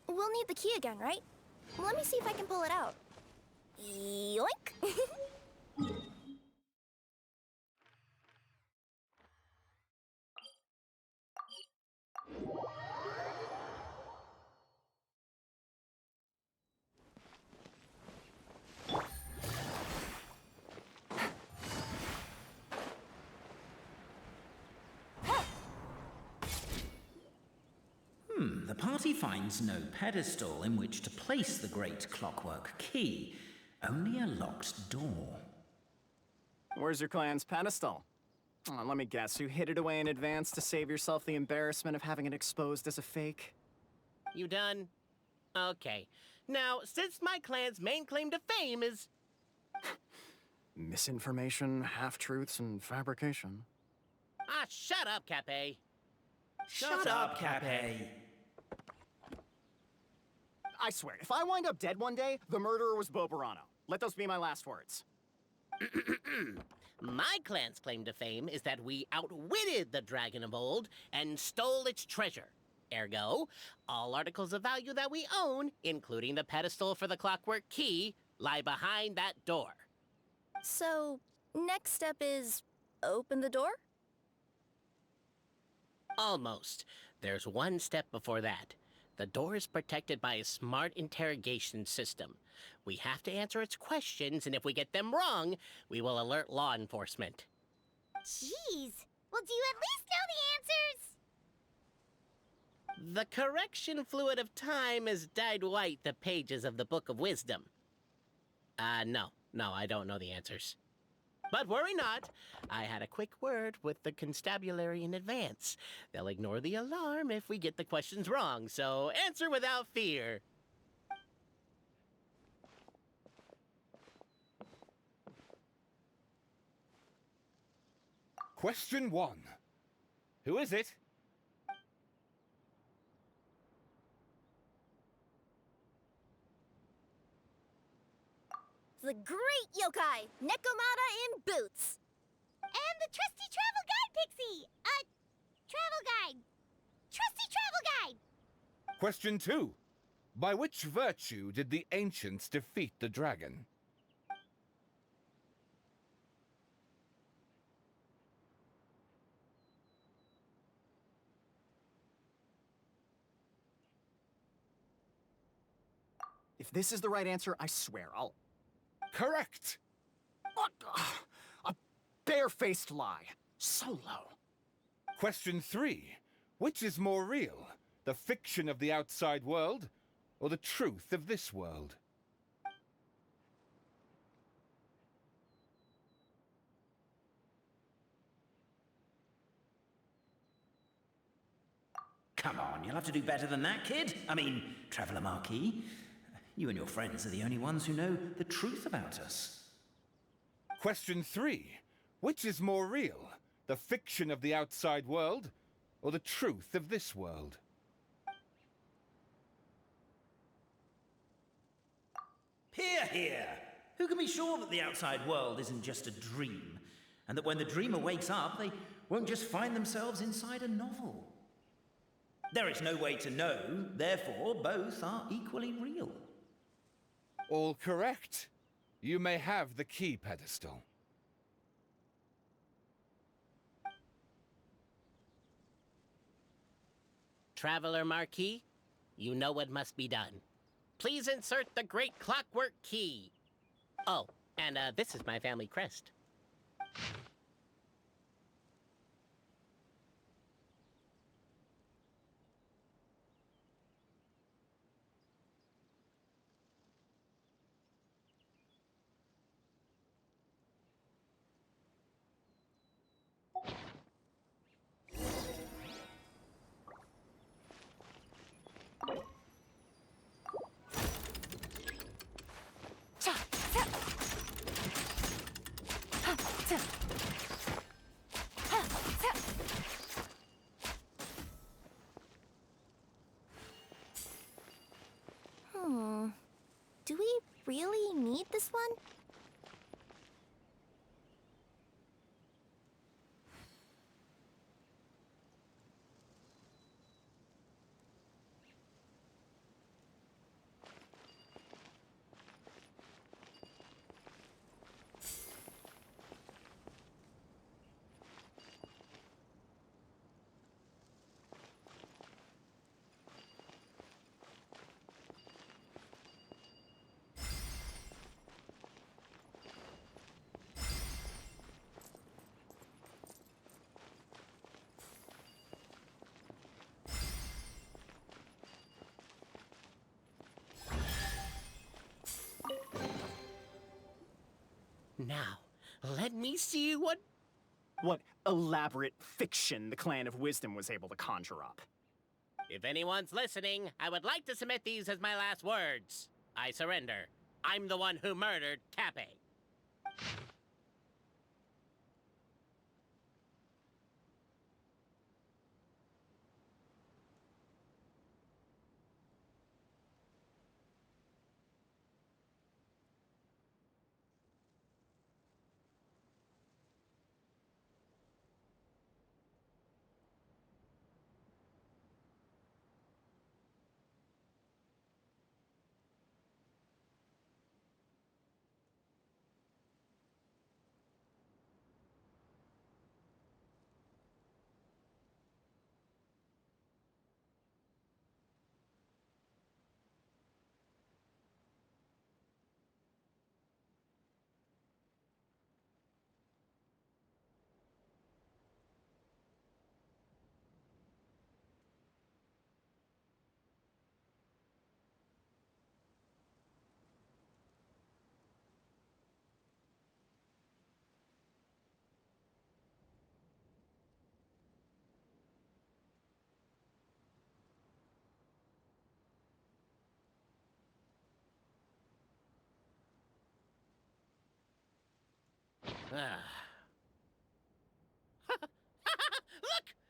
We'll need the key again, right? Let me see if I can pull it out. Yoink! The party finds no pedestal in which to place the great clockwork key, only a locked door. Where's your clan's pedestal? Oh, let me guess, you hid it away in advance to save yourself the embarrassment of having it exposed as a fake? You done? Okay. Now, since my clan's main claim to fame is... Misinformation, half-truths, and fabrication. Ah, shut up, Cape. Shut up, Cape. I swear, if I wind up dead one day, the murderer was Boberano. Let those be my last words. My clan's claim to fame is that we outwitted the Dragon of Old and stole its treasure. Ergo, all articles of value that we own, including the pedestal for the clockwork key, lie behind that door. So, next step is open the door? Almost. There's one step before that. The door is protected by a smart interrogation system. We have to answer its questions, and if we get them wrong, we will alert law enforcement. Jeez. Well, do you at least know the answers? The correction fluid of time has dyed white the pages of the Book of Wisdom. No, I don't know the answers. But worry not. I had a quick word with the constabulary in advance. They'll ignore the alarm if we get the questions wrong, so answer without fear. Question 1. Who is it? The great yokai, Nekomata in boots. And the trusty travel guide, Pixie! Travel guide. Trusty travel guide! Question 2. By which virtue did the ancients defeat the dragon? If this is the right answer, I swear I'll... Correct! What? A barefaced lie. So low. Question 3. Which is more real? The fiction of the outside world, or the truth of this world? Come on, you'll have to do better than that, kid. I mean, Traveller Marquis. You and your friends are the only ones who know the truth about us. Question 3. Which is more real? The fiction of the outside world, or the truth of this world? Hear, hear! Who can be sure that the outside world isn't just a dream? And that when the dreamer wakes up, they won't just find themselves inside a novel? There is no way to know, therefore both are equally real. All correct. You may have the key pedestal. Traveler Marquis, you know what must be done. Please insert the great clockwork key. Oh, and this is my family crest. Do we really need this one? Now, let me see what elaborate fiction the Clan of Wisdom was able to conjure up. If anyone's listening, I would like to submit these as my last words. I surrender. I'm the one who murdered Cappe.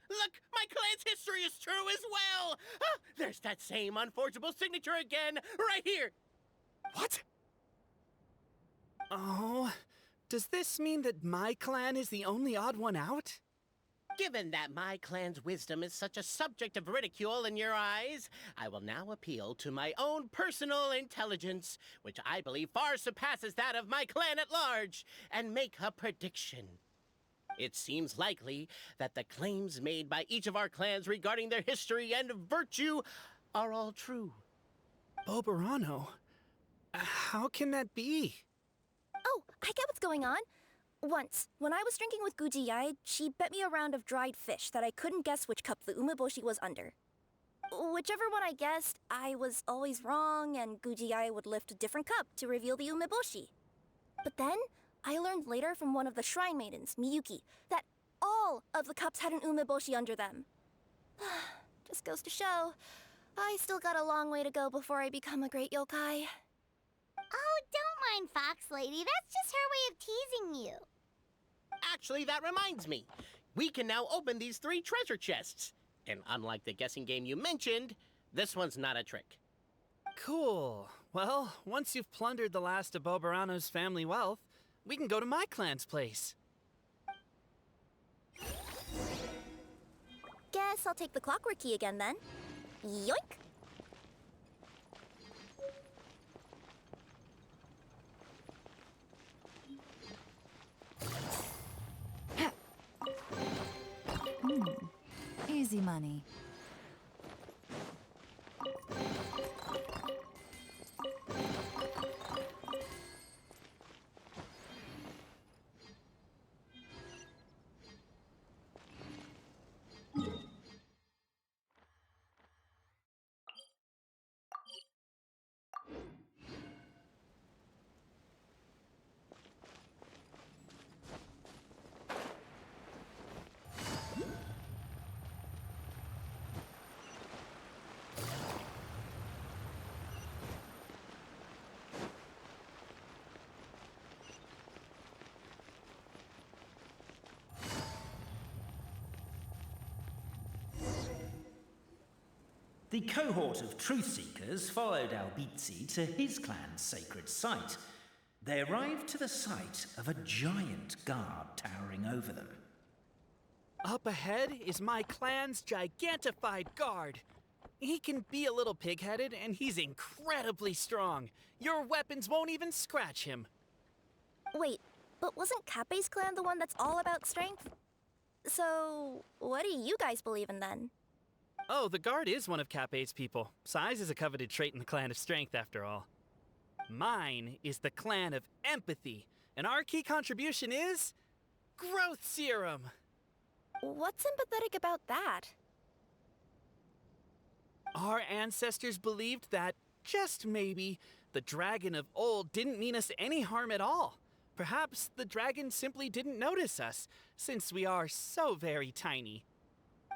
Look! My clan's history is true as well! There's that same unforgeable signature again, right here! What? Oh, does this mean that my clan is the only odd one out? Given that my clan's wisdom is such a subject of ridicule in your eyes, I will now appeal to my own personal intelligence, which I believe far surpasses that of my clan at large, and make a prediction. It seems likely that the claims made by each of our clans regarding their history and virtue are all true. Boberano? How can that be? Oh, I get what's going on. Once, when I was drinking with Gujiyai, she bet me a round of dried fish that I couldn't guess which cup the umeboshi was under. Whichever one I guessed, I was always wrong, and Gujiyai would lift a different cup to reveal the umeboshi. But then, I learned later from one of the shrine maidens, Miyuki, that all of the cups had an umeboshi under them. Just goes to show, I still got a long way to go before I become a great yokai. Oh, don't mind Fox Lady. That's just her way of teasing you. Actually, that reminds me. We can now open these 3 treasure chests. And unlike the guessing game you mentioned, this one's not a trick. Cool. Well, once you've plundered the last of Boberano's family wealth, we can go to my clan's place. Guess I'll take the clockwork key again then. Yoink! Easy money. The cohort of truth-seekers followed Albizzi to his clan's sacred site. They arrived to the site of a giant guard towering over them. Up ahead is my clan's gigantified guard. He can be a little pig-headed, and he's incredibly strong. Your weapons won't even scratch him. Wait, but wasn't Kappei's clan the one that's all about strength? So, what do you guys believe in then? Oh, the guard is one of Kappei's people. Size is a coveted trait in the clan of strength, after all. Mine is the clan of empathy, and our key contribution is growth serum. What's empathetic about that? Our ancestors believed that, just maybe, the dragon of old didn't mean us any harm at all. Perhaps the dragon simply didn't notice us, since we are so very tiny.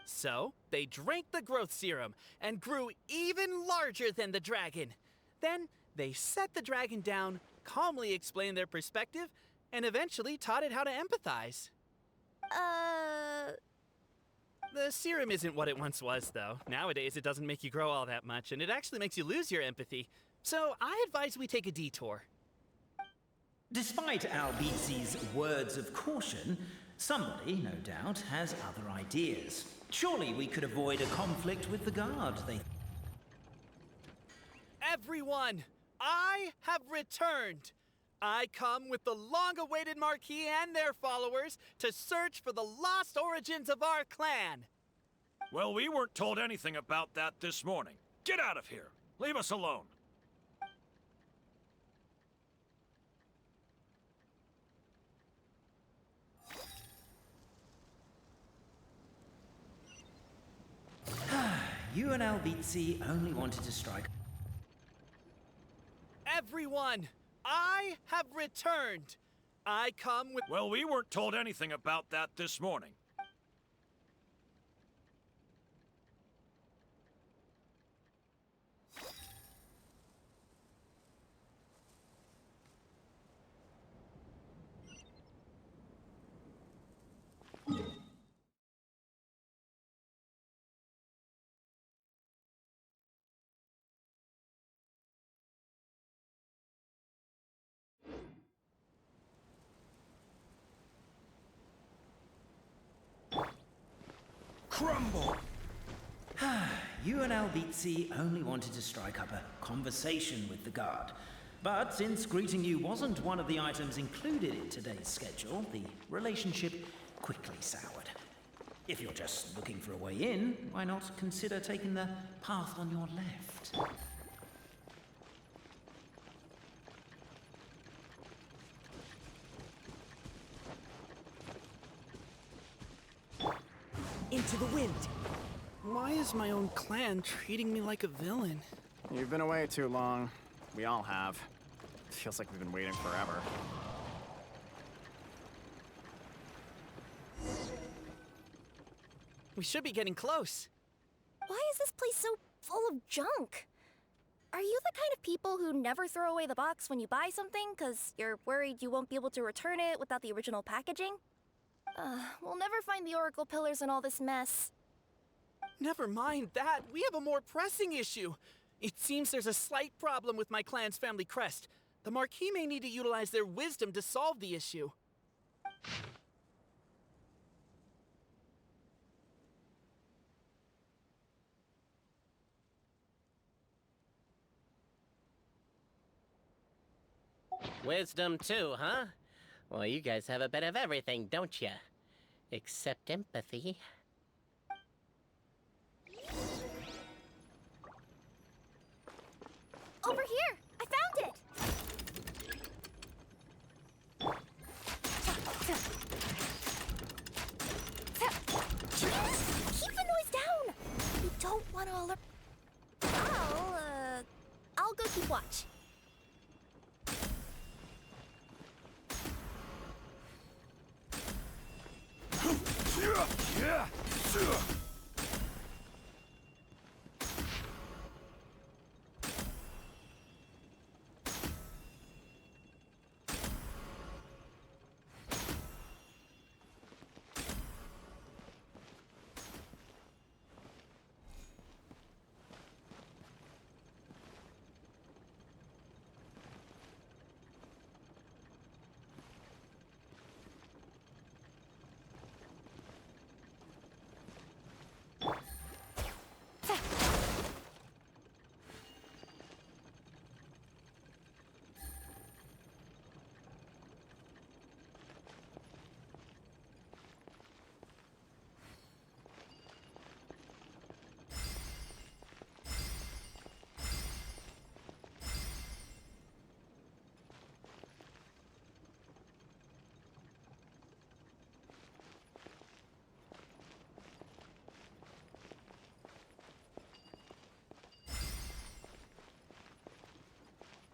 So, they drank the growth serum and grew even larger than the dragon. Then, they set the dragon down, calmly explained their perspective, and eventually taught it how to empathize. The serum isn't what it once was, though. Nowadays, it doesn't make you grow all that much, and it actually makes you lose your empathy. So, I advise we take a detour. Despite Albizzi's words of caution, somebody, no doubt, has other ideas. Surely we could avoid a conflict with the guard, they... Everyone, I have returned. I come with the long-awaited Marquis and their followers to search for the lost origins of our clan. Well, we weren't told anything about that this morning. Get out of here. Leave us alone. You and Albizzi only wanted to strike... Everyone, I have returned. I come with... Well, we weren't told anything about that this morning. Crumble! You and Albizzi only wanted to strike up a conversation with the guard. But since greeting you wasn't one of the items included in today's schedule, the relationship quickly soured. If you're just looking for a way in, why not consider taking the path on your left? into the wind. Why is my own clan treating me like a villain? You've been away too long. We all have. Feels like we've been waiting forever. We should be getting close. Why is this place so full of junk? Are you the kind of people who never throw away the box when you buy something because you're worried you won't be able to return it without the original packaging? We'll never find the Oracle Pillars in all this mess. Never mind that. We have a more pressing issue. It seems there's a slight problem with my clan's family crest. The Marquis may need to utilize their wisdom to solve the issue. Wisdom too, huh? Well, you guys have a bit of everything, don't you? Except empathy. Over here! I found it! Keep the noise down! You don't want to alert... I'll go keep watch.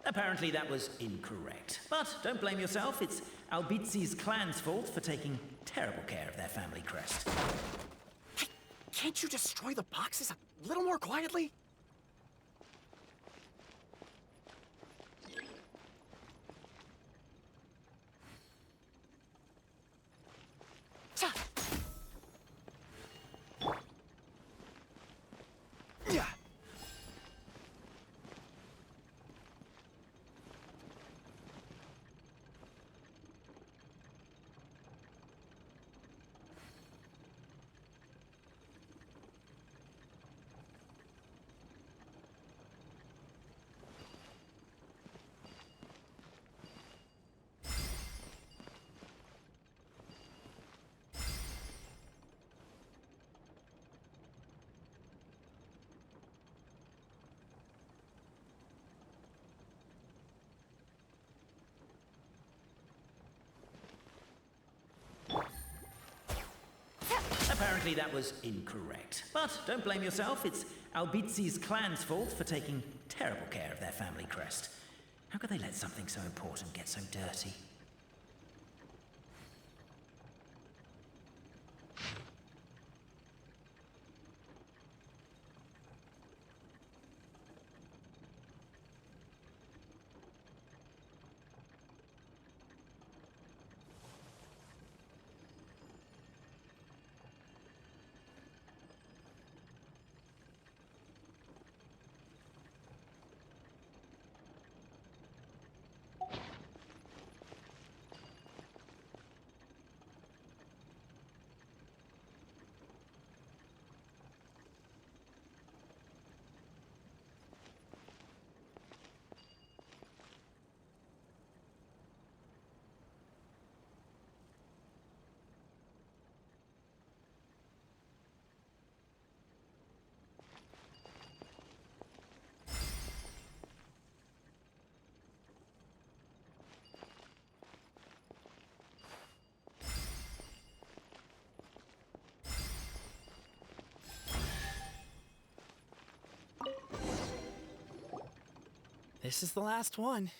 Apparently that was incorrect. But don't blame yourself, it's Albizi's clan's fault for taking terrible care of their family crest. Hey, can't you destroy the boxes a little more quietly? Apparently that was incorrect. But don't blame yourself, it's Albizi's clan's fault for taking terrible care of their family crest. How could they let something so important get so dirty? This is the last one.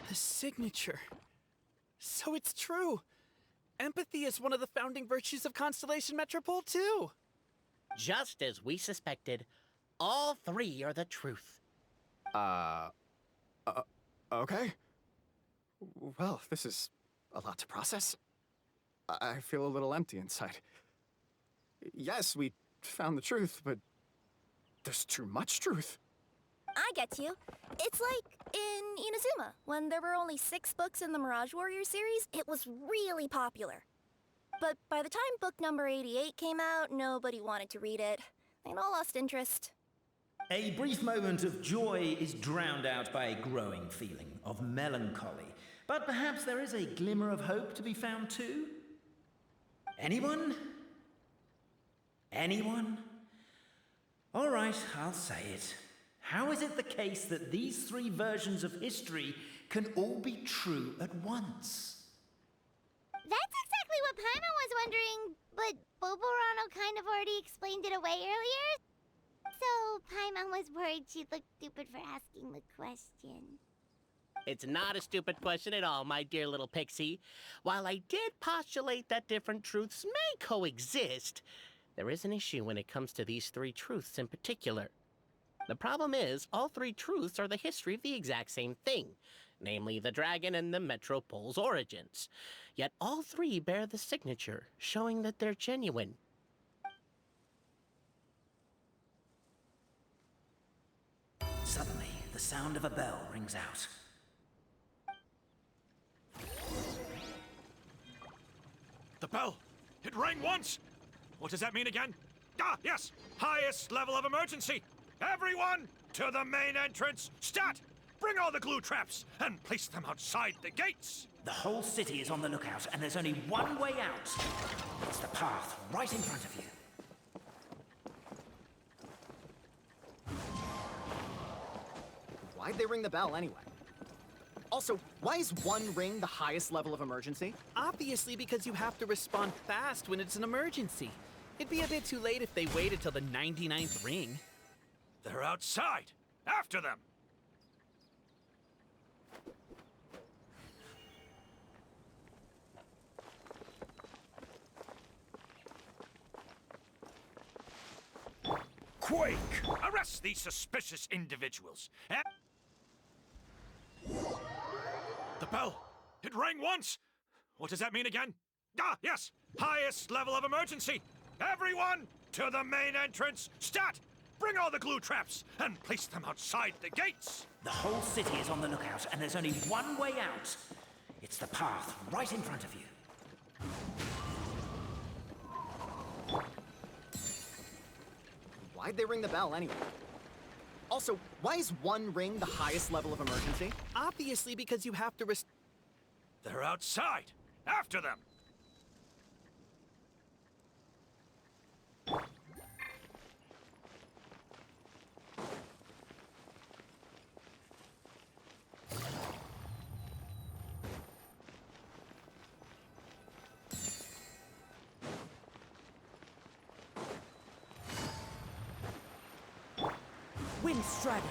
The signature. So it's true. Empathy is one of the founding virtues of Constellation Metropole, too. Just as we suspected, all three are the truth. Okay. Well, this is a lot to process. I feel a little empty inside. Yes, we found the truth, but there's too much truth. I get you. It's like in Inazuma, when there were only 6 books in the Mirage Warrior series, it was really popular. But by the time book number 88 came out, nobody wanted to read it. They'd all lost interest. A brief moment of joy is drowned out by a growing feeling of melancholy. But perhaps there is a glimmer of hope to be found too? Anyone? Anyone? All right, I'll say it. How is it the case that these 3 versions of history can all be true at once? That's exactly what Paimon was wondering, but Boborano kind of already explained it away earlier. So Paimon was worried she'd look stupid for asking the question. It's not a stupid question at all, my dear little pixie. While I did postulate that different truths may coexist, there is an issue when it comes to these 3 truths in particular. The problem is, all 3 truths are the history of the exact same thing, namely the dragon and the Metropole's origins. Yet all 3 bear the signature, showing that they're genuine. Suddenly, the sound of a bell rings out. The bell! It rang once! What does that mean again? Ah, yes! Highest level of emergency! Everyone, to the main entrance! Stat! Bring all the glue traps and place them outside the gates! The whole city is on the lookout, and there's only one way out. It's the path right in front of you. Why'd they ring the bell anyway? Also, why is 1 ring the highest level of emergency? Obviously because you have to respond fast when it's an emergency. It'd be a bit too late if they waited till the 99th ring. They're outside! After them! Quake! Arrest these suspicious individuals. The bell! It rang once! What does that mean again? Ah, yes! Highest level of emergency! Everyone, to the main entrance! Stat! Bring all the glue traps and place them outside the gates! The whole city is on the lookout, and there's only one way out. It's the path right in front of you. Why'd they ring the bell anyway? Also, why is 1 ring the highest level of emergency? Obviously because you have to They're outside! After them! Wind Strider!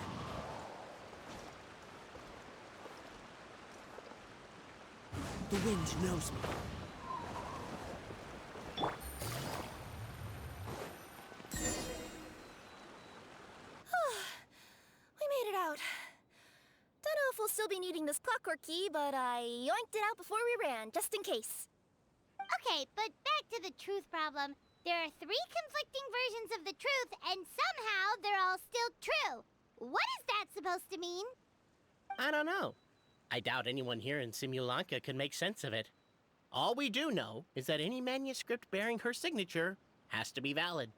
The wind knows me. We made it out. Don't know if we'll still be needing this clockwork key, but I yoinked it out before we ran, just in case. Okay, but back to the truth problem. There are 3 conflicting versions of the truth, and somehow they're all still true. What is that supposed to mean? I don't know. I doubt anyone here in Simulanka can make sense of it. All we do know is that any manuscript bearing her signature has to be valid.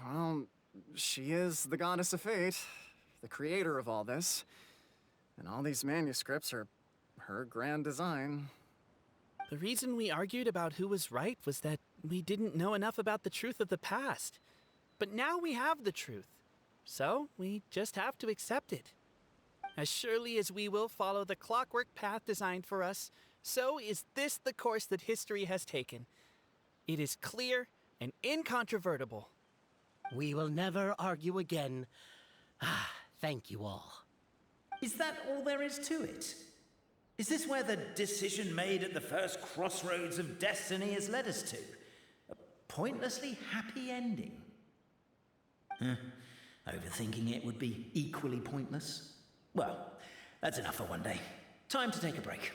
Well, she is the goddess of fate, the creator of all this. And all these manuscripts are her grand design. The reason we argued about who was right was that we didn't know enough about the truth of the past. But now we have the truth. So we just have to accept it. As surely as we will follow the clockwork path designed for us, so is this the course that history has taken. It is clear and incontrovertible. We will never argue again. Thank you all. Is that all there is to it? Is this where the decision made at the first crossroads of destiny has led us to? A pointlessly happy ending? Overthinking it would be equally pointless. Well, that's enough for one day. Time to take a break.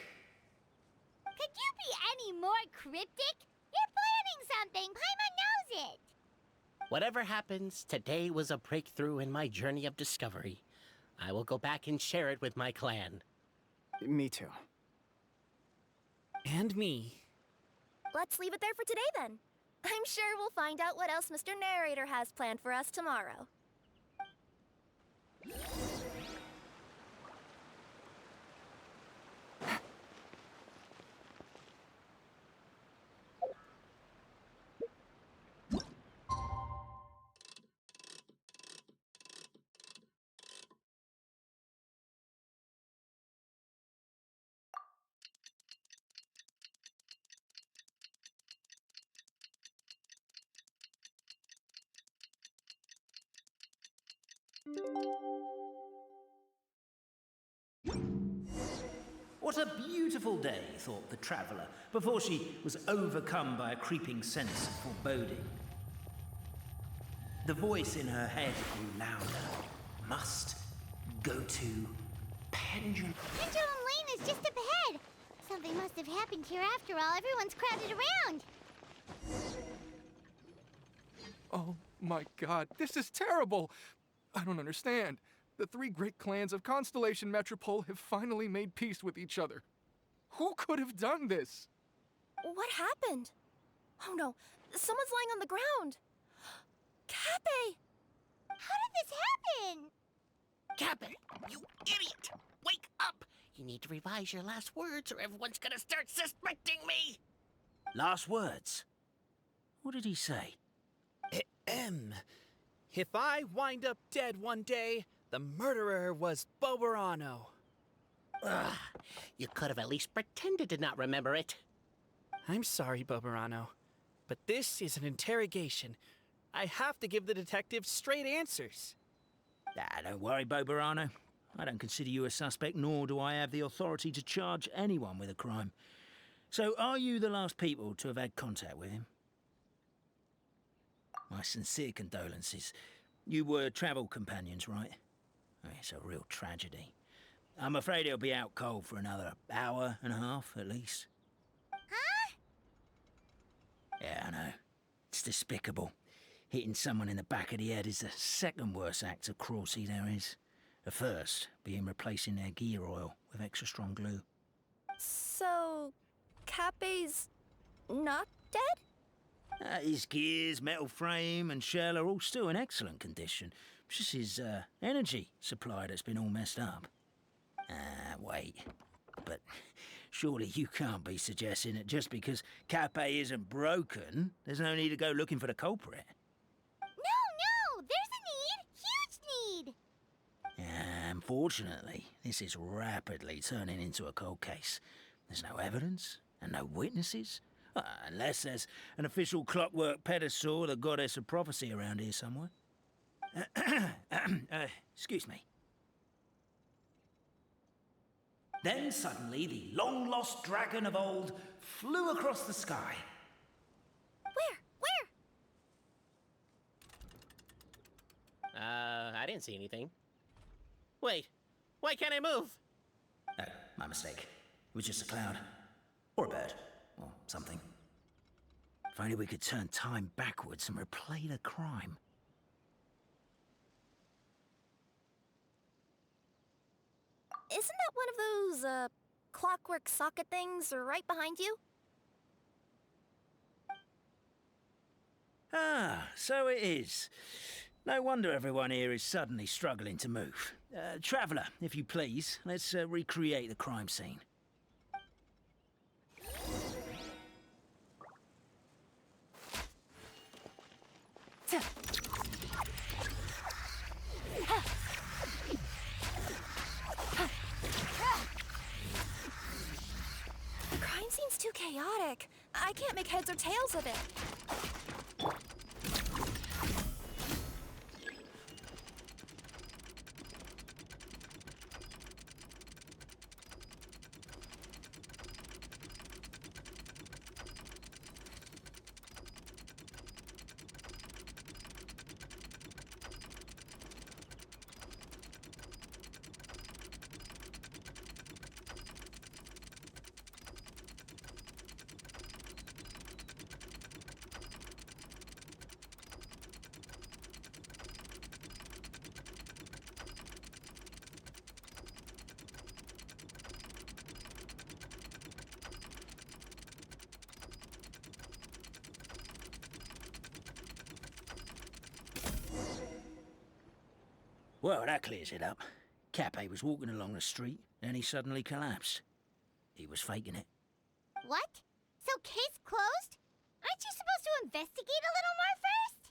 Could you be any more cryptic? You're planning something. Paimon knows it. Whatever happens, today was a breakthrough in my journey of discovery. I will go back and share it with my clan. Me too. And me. Let's leave it there for today then. I'm sure we'll find out what else Mr. Narrator has planned for us tomorrow. What a beautiful day, thought the traveller, before she was overcome by a creeping sense of foreboding. The voice in her head grew louder. Must go to Pendulum. Pendulum Lane is just up ahead. Something must have happened here after all. Everyone's crowded around. Oh my god, this is terrible! I don't understand. The 3 great clans of Constellation Metropole have finally made peace with each other. Who could have done this? What happened? Oh no, someone's lying on the ground. Cappe! How did this happen? Cappe, you idiot! Wake up! You need to revise your last words or everyone's gonna start suspecting me! Last words? What did he say? If I wind up dead one day, the murderer was Boberano. Ugh, you could have at least pretended to not remember it. I'm sorry, Boberano, but this is an interrogation. I have to give the detective straight answers. Don't worry, Boberano. I don't consider you a suspect, nor do I have the authority to charge anyone with a crime. So, are you the last people to have had contact with him? My sincere condolences. You were travel companions, right? It's a real tragedy. I'm afraid he'll be out cold for another hour and a half, at least. Huh? Yeah, I know. It's despicable. Hitting someone in the back of the head is the second worst act of cruelty there is. The first being replacing their gear oil with extra strong glue. So, Cappe's not dead? His gears, metal frame and shell are all still in excellent condition. It's just his energy supply that's been all messed up. Wait. But surely you can't be suggesting that just because Cappe isn't broken, there's no need to go looking for the culprit. No! There's a need! Huge need! Unfortunately, this is rapidly turning into a cold case. There's no evidence and no witnesses. Unless there's an official clockwork pedestal, the goddess of prophecy around here somewhere. Excuse me. Then suddenly the long-lost dragon of old flew across the sky. Where? I didn't see anything. Wait, Why can't I move? Oh, my mistake. It was just a cloud. Or a bird. Or something. If only we could turn time backwards and replay the crime. Isn't that one of those, clockwork socket things right behind you? Ah, so it is. No wonder everyone here is suddenly struggling to move. Traveller, if you please, let's recreate the crime scene. The crime scene's too chaotic. I can't make heads or tails of it. Well, that clears it up. Cappe was walking along the street, and he suddenly collapsed. He was faking it. What? So case closed? Aren't you supposed to investigate a little more first?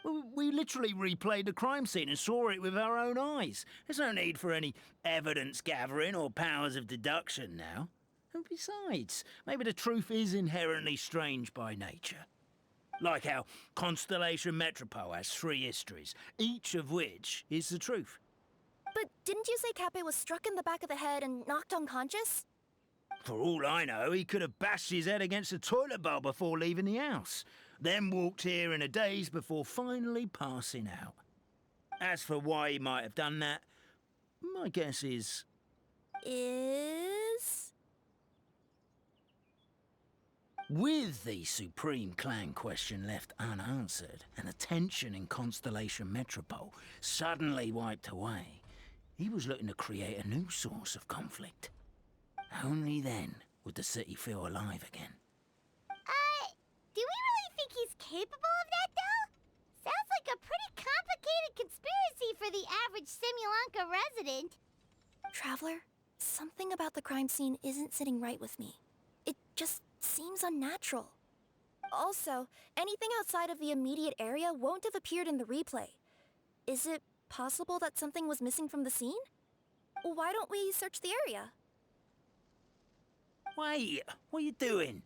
Well, we literally replayed the crime scene and saw it with our own eyes. There's no need for any evidence gathering or powers of deduction now. And besides, maybe the truth is inherently strange by nature. Like how Constellation Metropole has 3 histories, each of which is the truth. But didn't you say Cappe was struck in the back of the head and knocked unconscious? For all I know, he could have bashed his head against a toilet bowl before leaving the house, then walked here in a daze before finally passing out. As for why he might have done that, my guess is... With the Supreme Clan question left unanswered and the tension in Constellation Metropole suddenly wiped away, he was looking to create a new source of conflict. Only then would the city feel alive again. Do we really think he's capable of that, though? Sounds like a pretty complicated conspiracy for the average Simulanka resident. Traveler, something about the crime scene isn't sitting right with me. It just seems unnatural. Also, anything outside of the immediate area won't have appeared in the replay. Is it possible that something was missing from the scene? Why don't we search the area? Wait, what are you doing?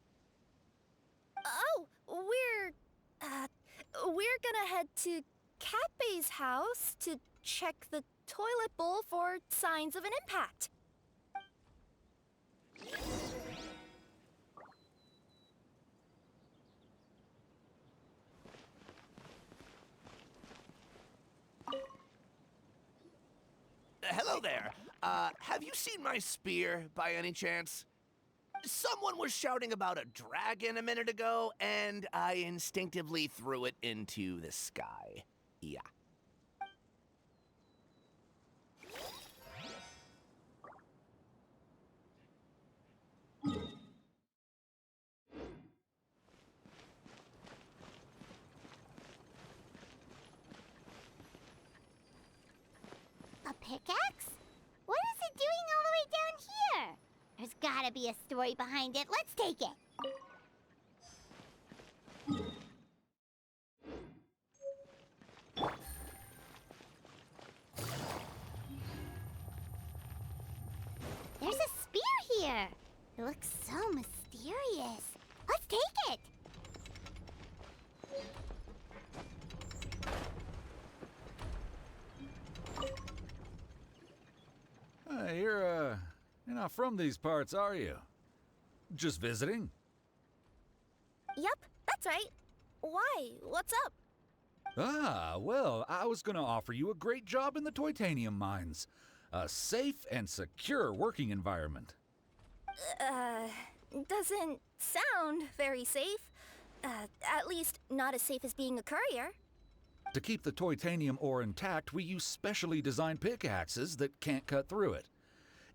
Oh, we're gonna head to Cappe's house to check the toilet bowl for signs of an impact. Hello there. Have you seen my spear by any chance? Someone was shouting about a dragon a minute ago, and I instinctively threw it into the sky. Yeah. A pickaxe? What is it doing all the way down here? There's gotta be a story behind it. Let's take it. There's a spear here. It looks so mysterious. Let's take it. You're not from these parts, are you? Just visiting? Yep, that's right. Why? What's up? Ah, well, I was gonna offer you a great job in the Titanium mines. A safe and secure working environment. Doesn't sound very safe. At least not as safe as being a courier. To keep the titanium ore intact, we use specially designed pickaxes that can't cut through it.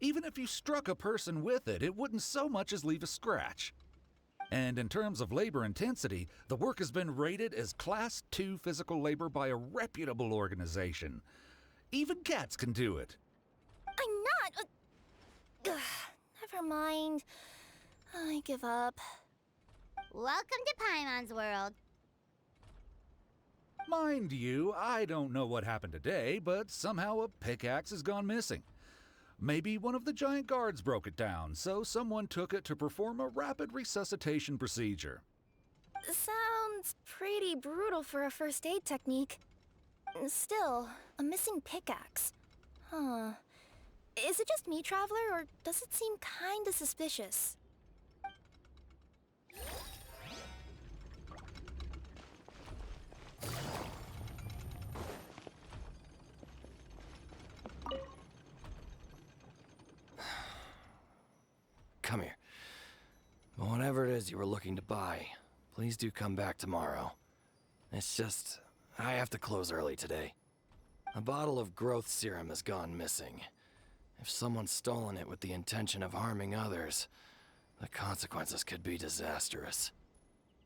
Even if you struck a person with it, it wouldn't so much as leave a scratch. And in terms of labor intensity, the work has been rated as Class 2 physical labor by a reputable organization. Even cats can do it. I'm not. Never mind. I give up. Welcome to Paimon's world. Mind you, I don't know what happened today, but somehow a pickaxe has gone missing. Maybe one of the giant guards broke it down, so someone took it to perform a rapid resuscitation procedure. Sounds pretty brutal for a first aid technique. Still, a missing pickaxe. Huh. Is it just me, Traveler, or does it seem kinda suspicious? Come here. Whatever it is you were looking to buy, please do come back tomorrow. It's just, I have to close early today. A bottle of growth serum has gone missing. If someone's stolen it with the intention of harming others, the consequences could be disastrous.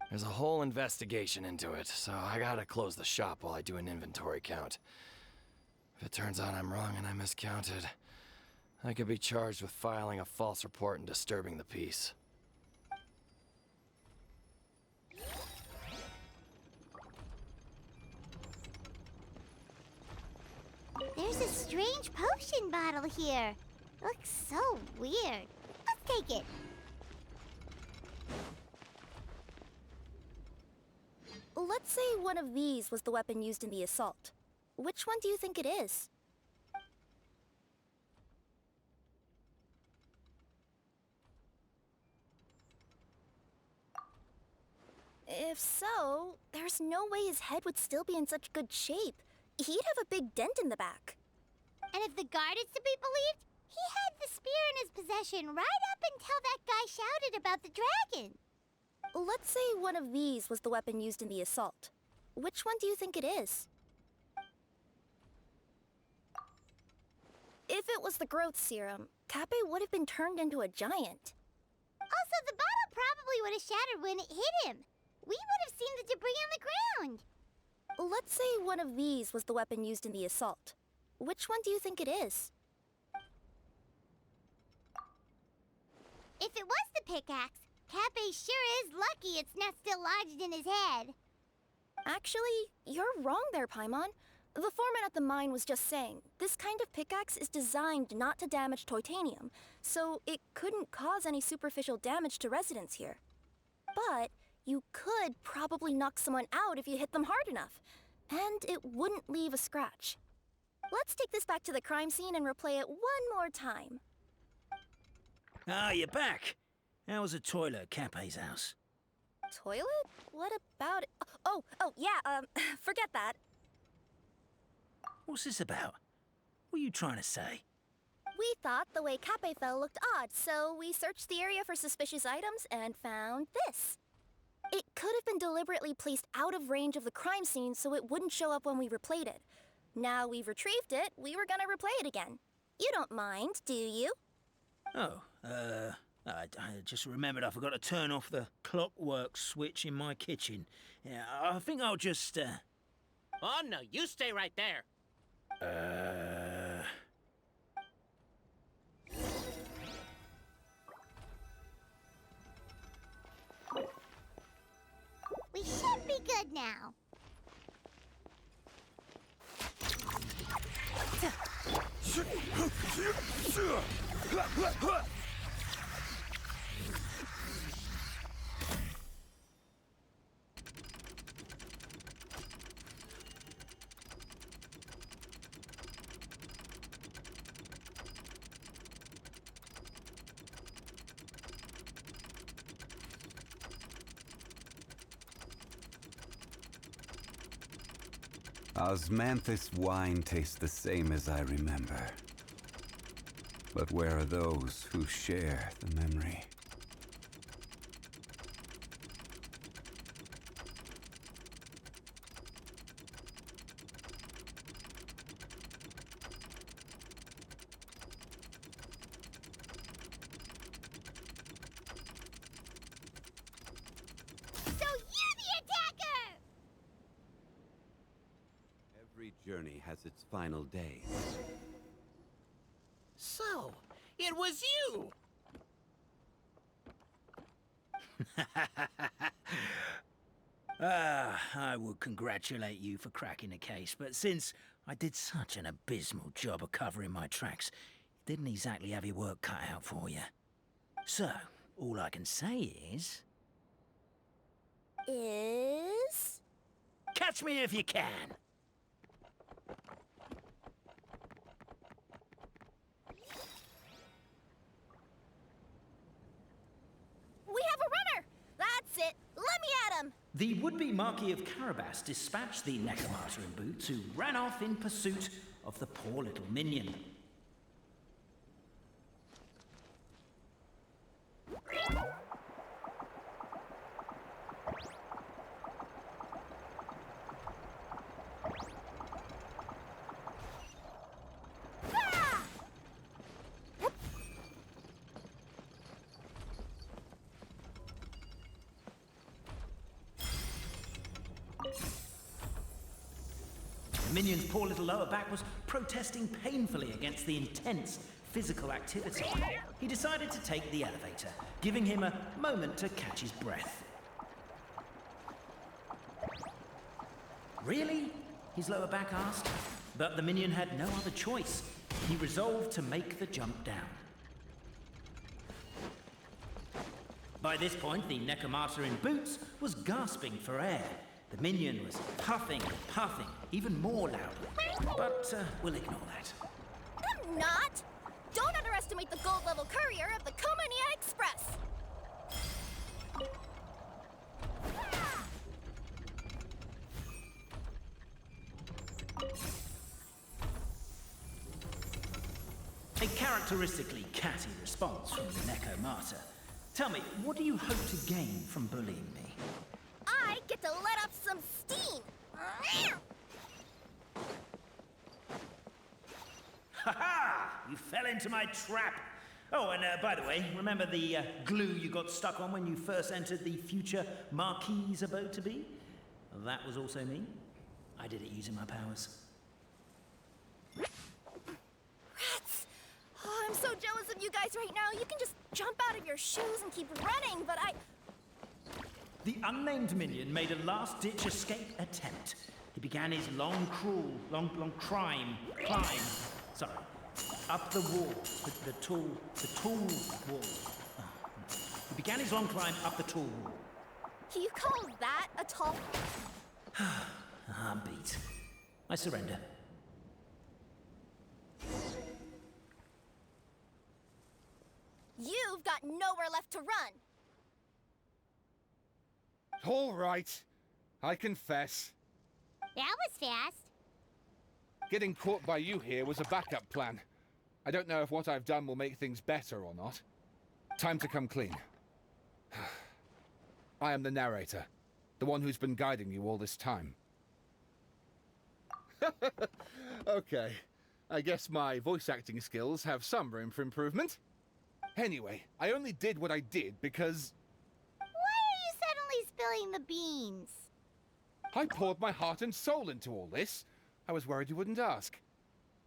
There's a whole investigation into it, so I gotta close the shop while I do an inventory count. If it turns out I'm wrong and I miscounted, I could be charged with filing a false report and disturbing the peace. There's a strange potion bottle here. Looks so weird. Let's take it. Let's say one of these was the weapon used in the assault. Which one do you think it is? If so, there's no way his head would still be in such good shape. He'd have a big dent in the back. And if the guard is to be believed, he had the spear in his possession right up until that guy shouted about the dragon. Let's say one of these was the weapon used in the assault. Which one do you think it is? If it was the growth serum, Kappe would have been turned into a giant. Also, the bottle probably would have shattered when it hit him. We would have seen the debris on the ground. Let's say one of these was the weapon used in the assault. Which one do you think it is? If it was the pickaxe, Kappe sure is lucky it's not still lodged in his head. Actually, you're wrong there, Paimon. The foreman at the mine was just saying, this kind of pickaxe is designed not to damage titanium, so it couldn't cause any superficial damage to residents here. But you could probably knock someone out if you hit them hard enough, and it wouldn't leave a scratch. Let's take this back to the crime scene and replay it one more time. Ah, you're back. How was the toilet at Kappe's house? Toilet? What about it? Oh, yeah, forget that. What's this about? What are you trying to say? We thought the way Kappe fell looked odd, so we searched the area for suspicious items and found this. It could have been deliberately placed out of range of the crime scene so it wouldn't show up when we replayed it. Now we've retrieved it, we were gonna replay it again. You don't mind, do you? Oh, I just remembered I forgot to turn off the clockwork switch in my kitchen. Yeah, I think I'll just, Oh, no, you stay right there. We should be good now. Osmanthus wine tastes the same as I remember. But where are those who share the memory? Every journey has its final day. So, it was you! I would congratulate you for cracking the case, but since I did such an abysmal job of covering my tracks, it didn't exactly have your work cut out for you. So, all I can say is... Catch me if you can! We have a runner! That's it! Let me at him! The would-be Marquis of Carabas dispatched the Necromata in boots, who ran off in pursuit of the poor little minion. The minion's poor little lower back was protesting painfully against the intense physical activity. He decided to take the elevator, giving him a moment to catch his breath. Really? His lower back asked. But the minion had no other choice. He resolved to make the jump down. By this point, the Necromata in boots was gasping for air. The minion was puffing and puffing, even more loudly. But we'll ignore that. I'm not! Don't underestimate the gold-level courier of the Komania Express! A characteristically catty response from the Necromata. Tell me, what do you hope to gain from bullying me? I get to let off some steam! Ha-ha! You fell into my trap! Oh, and by the way, remember the glue you got stuck on when you first entered the future Marquis' abode-to-be? That was also me. I did it using my powers. Rats! Oh, I'm so jealous of you guys right now. You can just jump out of your shoes and keep running, but I... The unnamed minion made a last-ditch escape attempt. He began his long climb, up the wall, the tall wall. Oh. He began his long climb up the tall wall. You call that a tall... I'm beat. I surrender. You've got nowhere left to run. All right. I confess. That was fast. Getting caught by you here was a backup plan. I don't know if what I've done will make things better or not. Time to come clean. I am the narrator, the one who's been guiding you all this time. Okay, I guess my voice acting skills have some room for improvement. Anyway, I only did what I did because... Why are you suddenly spilling the beans? I poured my heart and soul into all this. I was worried you wouldn't ask.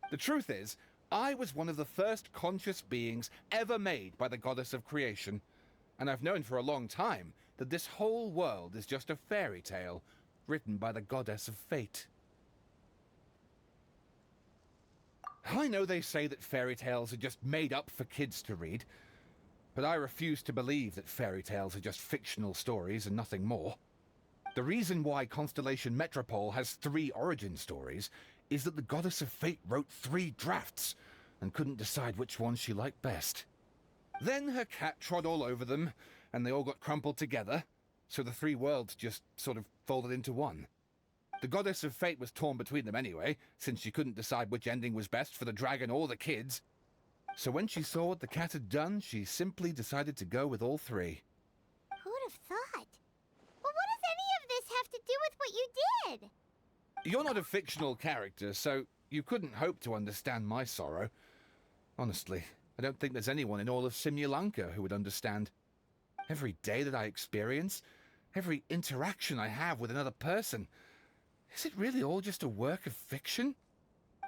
The truth is, I was one of the first conscious beings ever made by the goddess of creation. And I've known for a long time that this whole world is just a fairy tale written by the goddess of fate. I know they say that fairy tales are just made up for kids to read, but I refuse to believe that fairy tales are just fictional stories and nothing more. The reason why Constellation Metropole has 3 origin stories is that the Goddess of Fate wrote 3 drafts and couldn't decide which one she liked best. Then her cat trod all over them, and they all got crumpled together, so the 3 worlds just sort of folded into one. The Goddess of Fate was torn between them anyway, since she couldn't decide which ending was best for the dragon or the kids. So when she saw what the cat had done, she simply decided to go with all three. Who'd have thought? Well, what does any of this have to do with what you did? You're not a fictional character, so you couldn't hope to understand my sorrow. Honestly, I don't think there's anyone in all of Simulanka who would understand. Every day that I experience, every interaction I have with another person, is it really all just a work of fiction?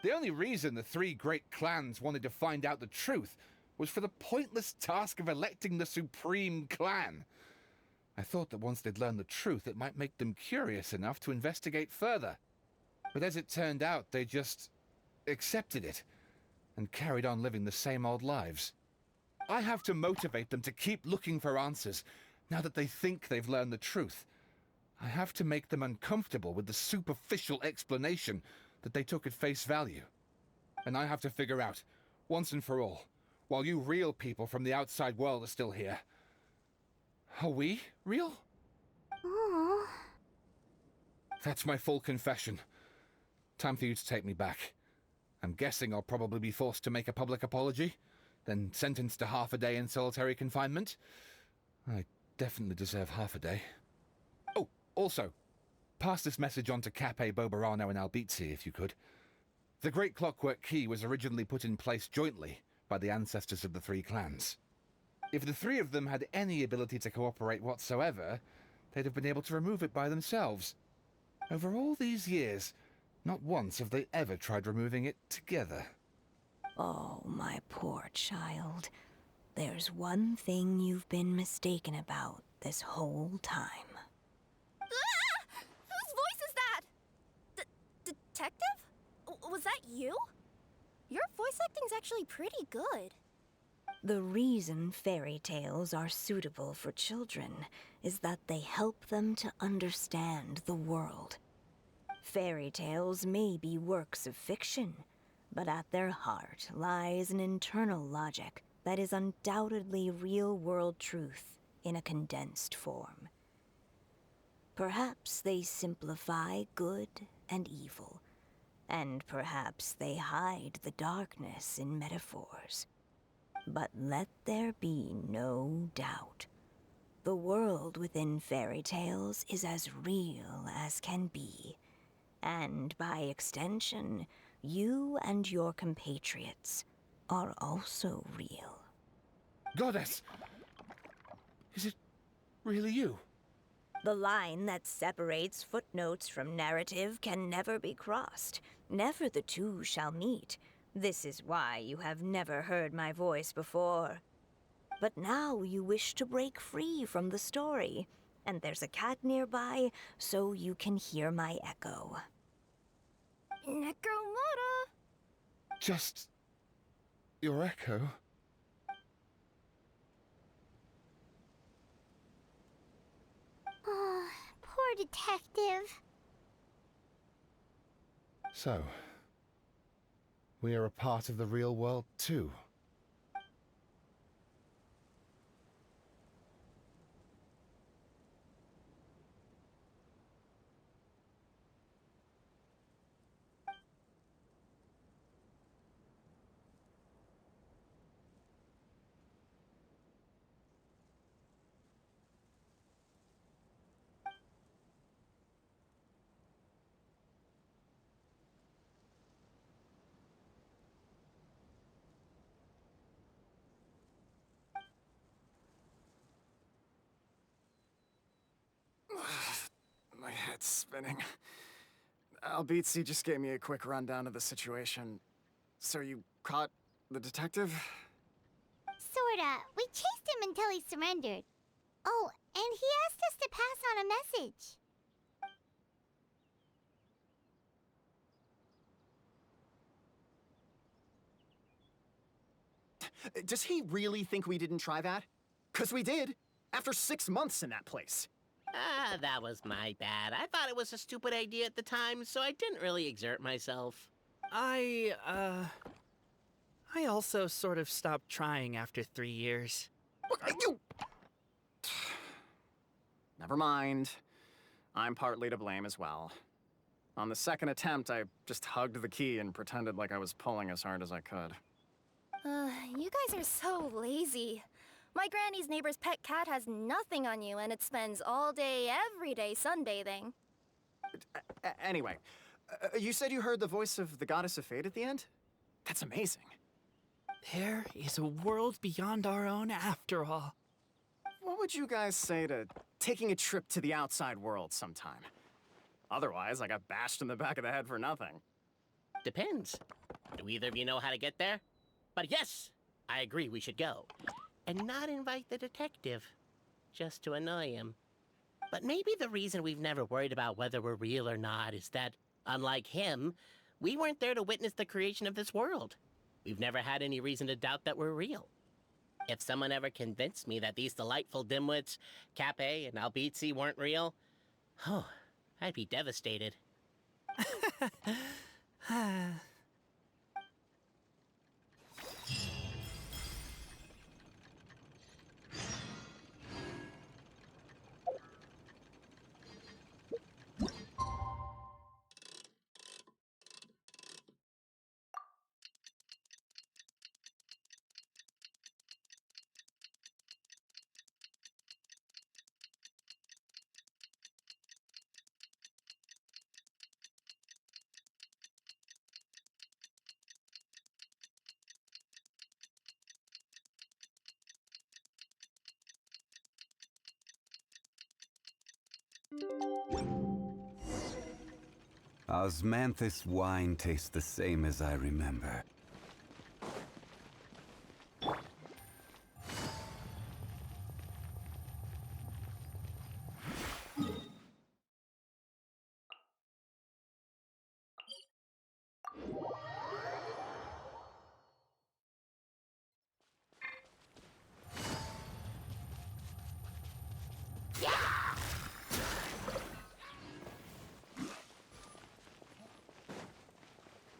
The only reason the three great clans wanted to find out the truth was for the pointless task of electing the supreme clan. I thought that once they'd learned the truth, it might make them curious enough to investigate further. But as it turned out, they just accepted it and carried on living the same old lives. I have to motivate them to keep looking for answers now that they think they've learned the truth. I have to make them uncomfortable with the superficial explanation that they took at face value. And I have to figure out, once and for all, while you real people from the outside world are still here, are we real? Aww. That's my full confession. Time for you to take me back. I'm guessing I'll probably be forced to make a public apology, then sentenced to half a day in solitary confinement. I definitely deserve half a day. Oh, also, pass this message on to Cape, Bobarano, and Albizzi, if you could. The Great Clockwork Key was originally put in place jointly by the ancestors of the three clans. If the three of them had any ability to cooperate whatsoever, they'd have been able to remove it by themselves. Over all these years, not once have they ever tried removing it together. Oh, my poor child. There's one thing you've been mistaken about this whole time. Ah! Whose voice is that? Detective? Was that you? Your voice acting's actually pretty good. The reason fairy tales are suitable for children is that they help them to understand the world. Fairy tales may be works of fiction, but at their heart lies an internal logic that is undoubtedly real-world truth in a condensed form. Perhaps they simplify good and evil, and perhaps they hide the darkness in metaphors. But let there be no doubt. The world within fairy tales is as real as can be. And by extension, you and your compatriots are also real. Goddess! Is it really you? The line that separates footnotes from narrative can never be crossed. Never the two shall meet. This is why you have never heard my voice before. But now you wish to break free from the story, and there's a cat nearby, so you can hear my echo. Necromora! Just your echo? Oh, poor detective. So, we are a part of the real world too. My head's spinning. Albizzi just gave me a quick rundown of the situation. So you caught the detective? Sorta. We chased him until he surrendered. Oh, and he asked us to pass on a message. Does he really think we didn't try that? 'Cause we did, after 6 months in that place. Ah, that was my bad. I thought it was a stupid idea at the time, so I didn't really exert myself. I also sort of stopped trying after 3 years. You... Never mind. I'm partly to blame as well. On the second attempt, I just hugged the key and pretended like I was pulling as hard as I could. You guys are so lazy. My granny's neighbor's pet cat has nothing on you, and it spends all day, every day sunbathing. Anyway, you said you heard the voice of the Goddess of Fate at the end? That's amazing. There is a world beyond our own after all. What would you guys say to taking a trip to the outside world sometime? Otherwise, I got bashed in the back of the head for nothing. Depends. Do either of you know how to get there? But yes, I agree we should go. And not invite the detective, just to annoy him. But maybe the reason we've never worried about whether we're real or not is that, unlike him, we weren't there to witness the creation of this world. We've never had any reason to doubt that we're real. If someone ever convinced me that these delightful dimwits, Cape and Albizzi, weren't real, oh, I'd be devastated. Osmanthus wine tastes the same as I remember.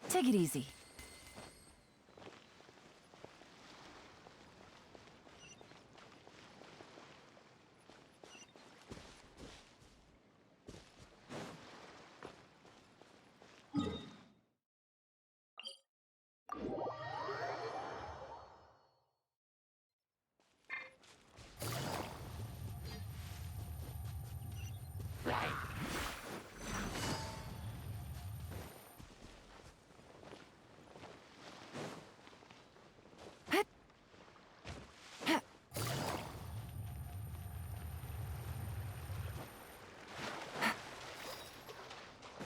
Take it easy.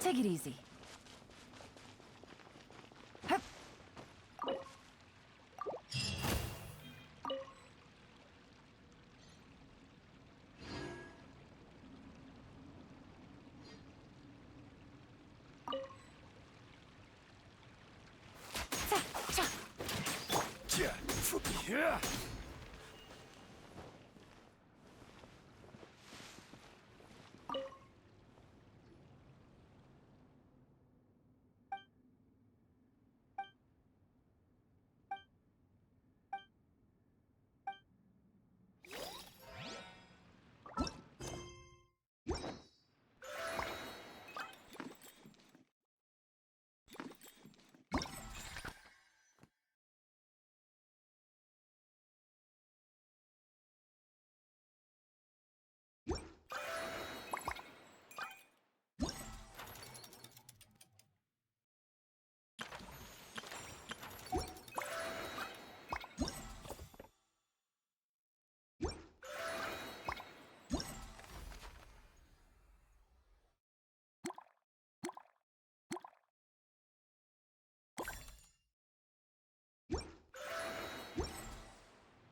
Take it easy. Yeah.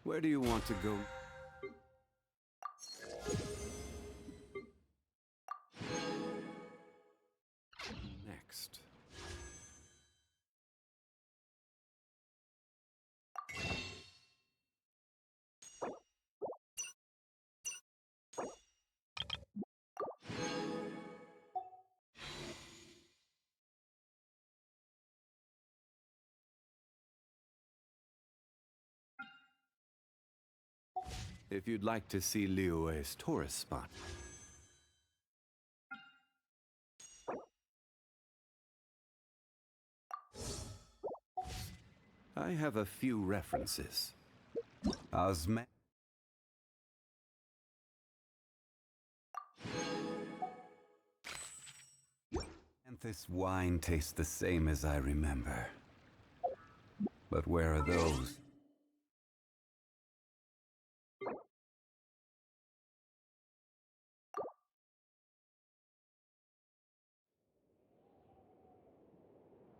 Where do you want to go? Next. If you'd like to see Liyue's tourist spot. I have a few references. Osma... And this wine tastes the same as I remember. But where are those?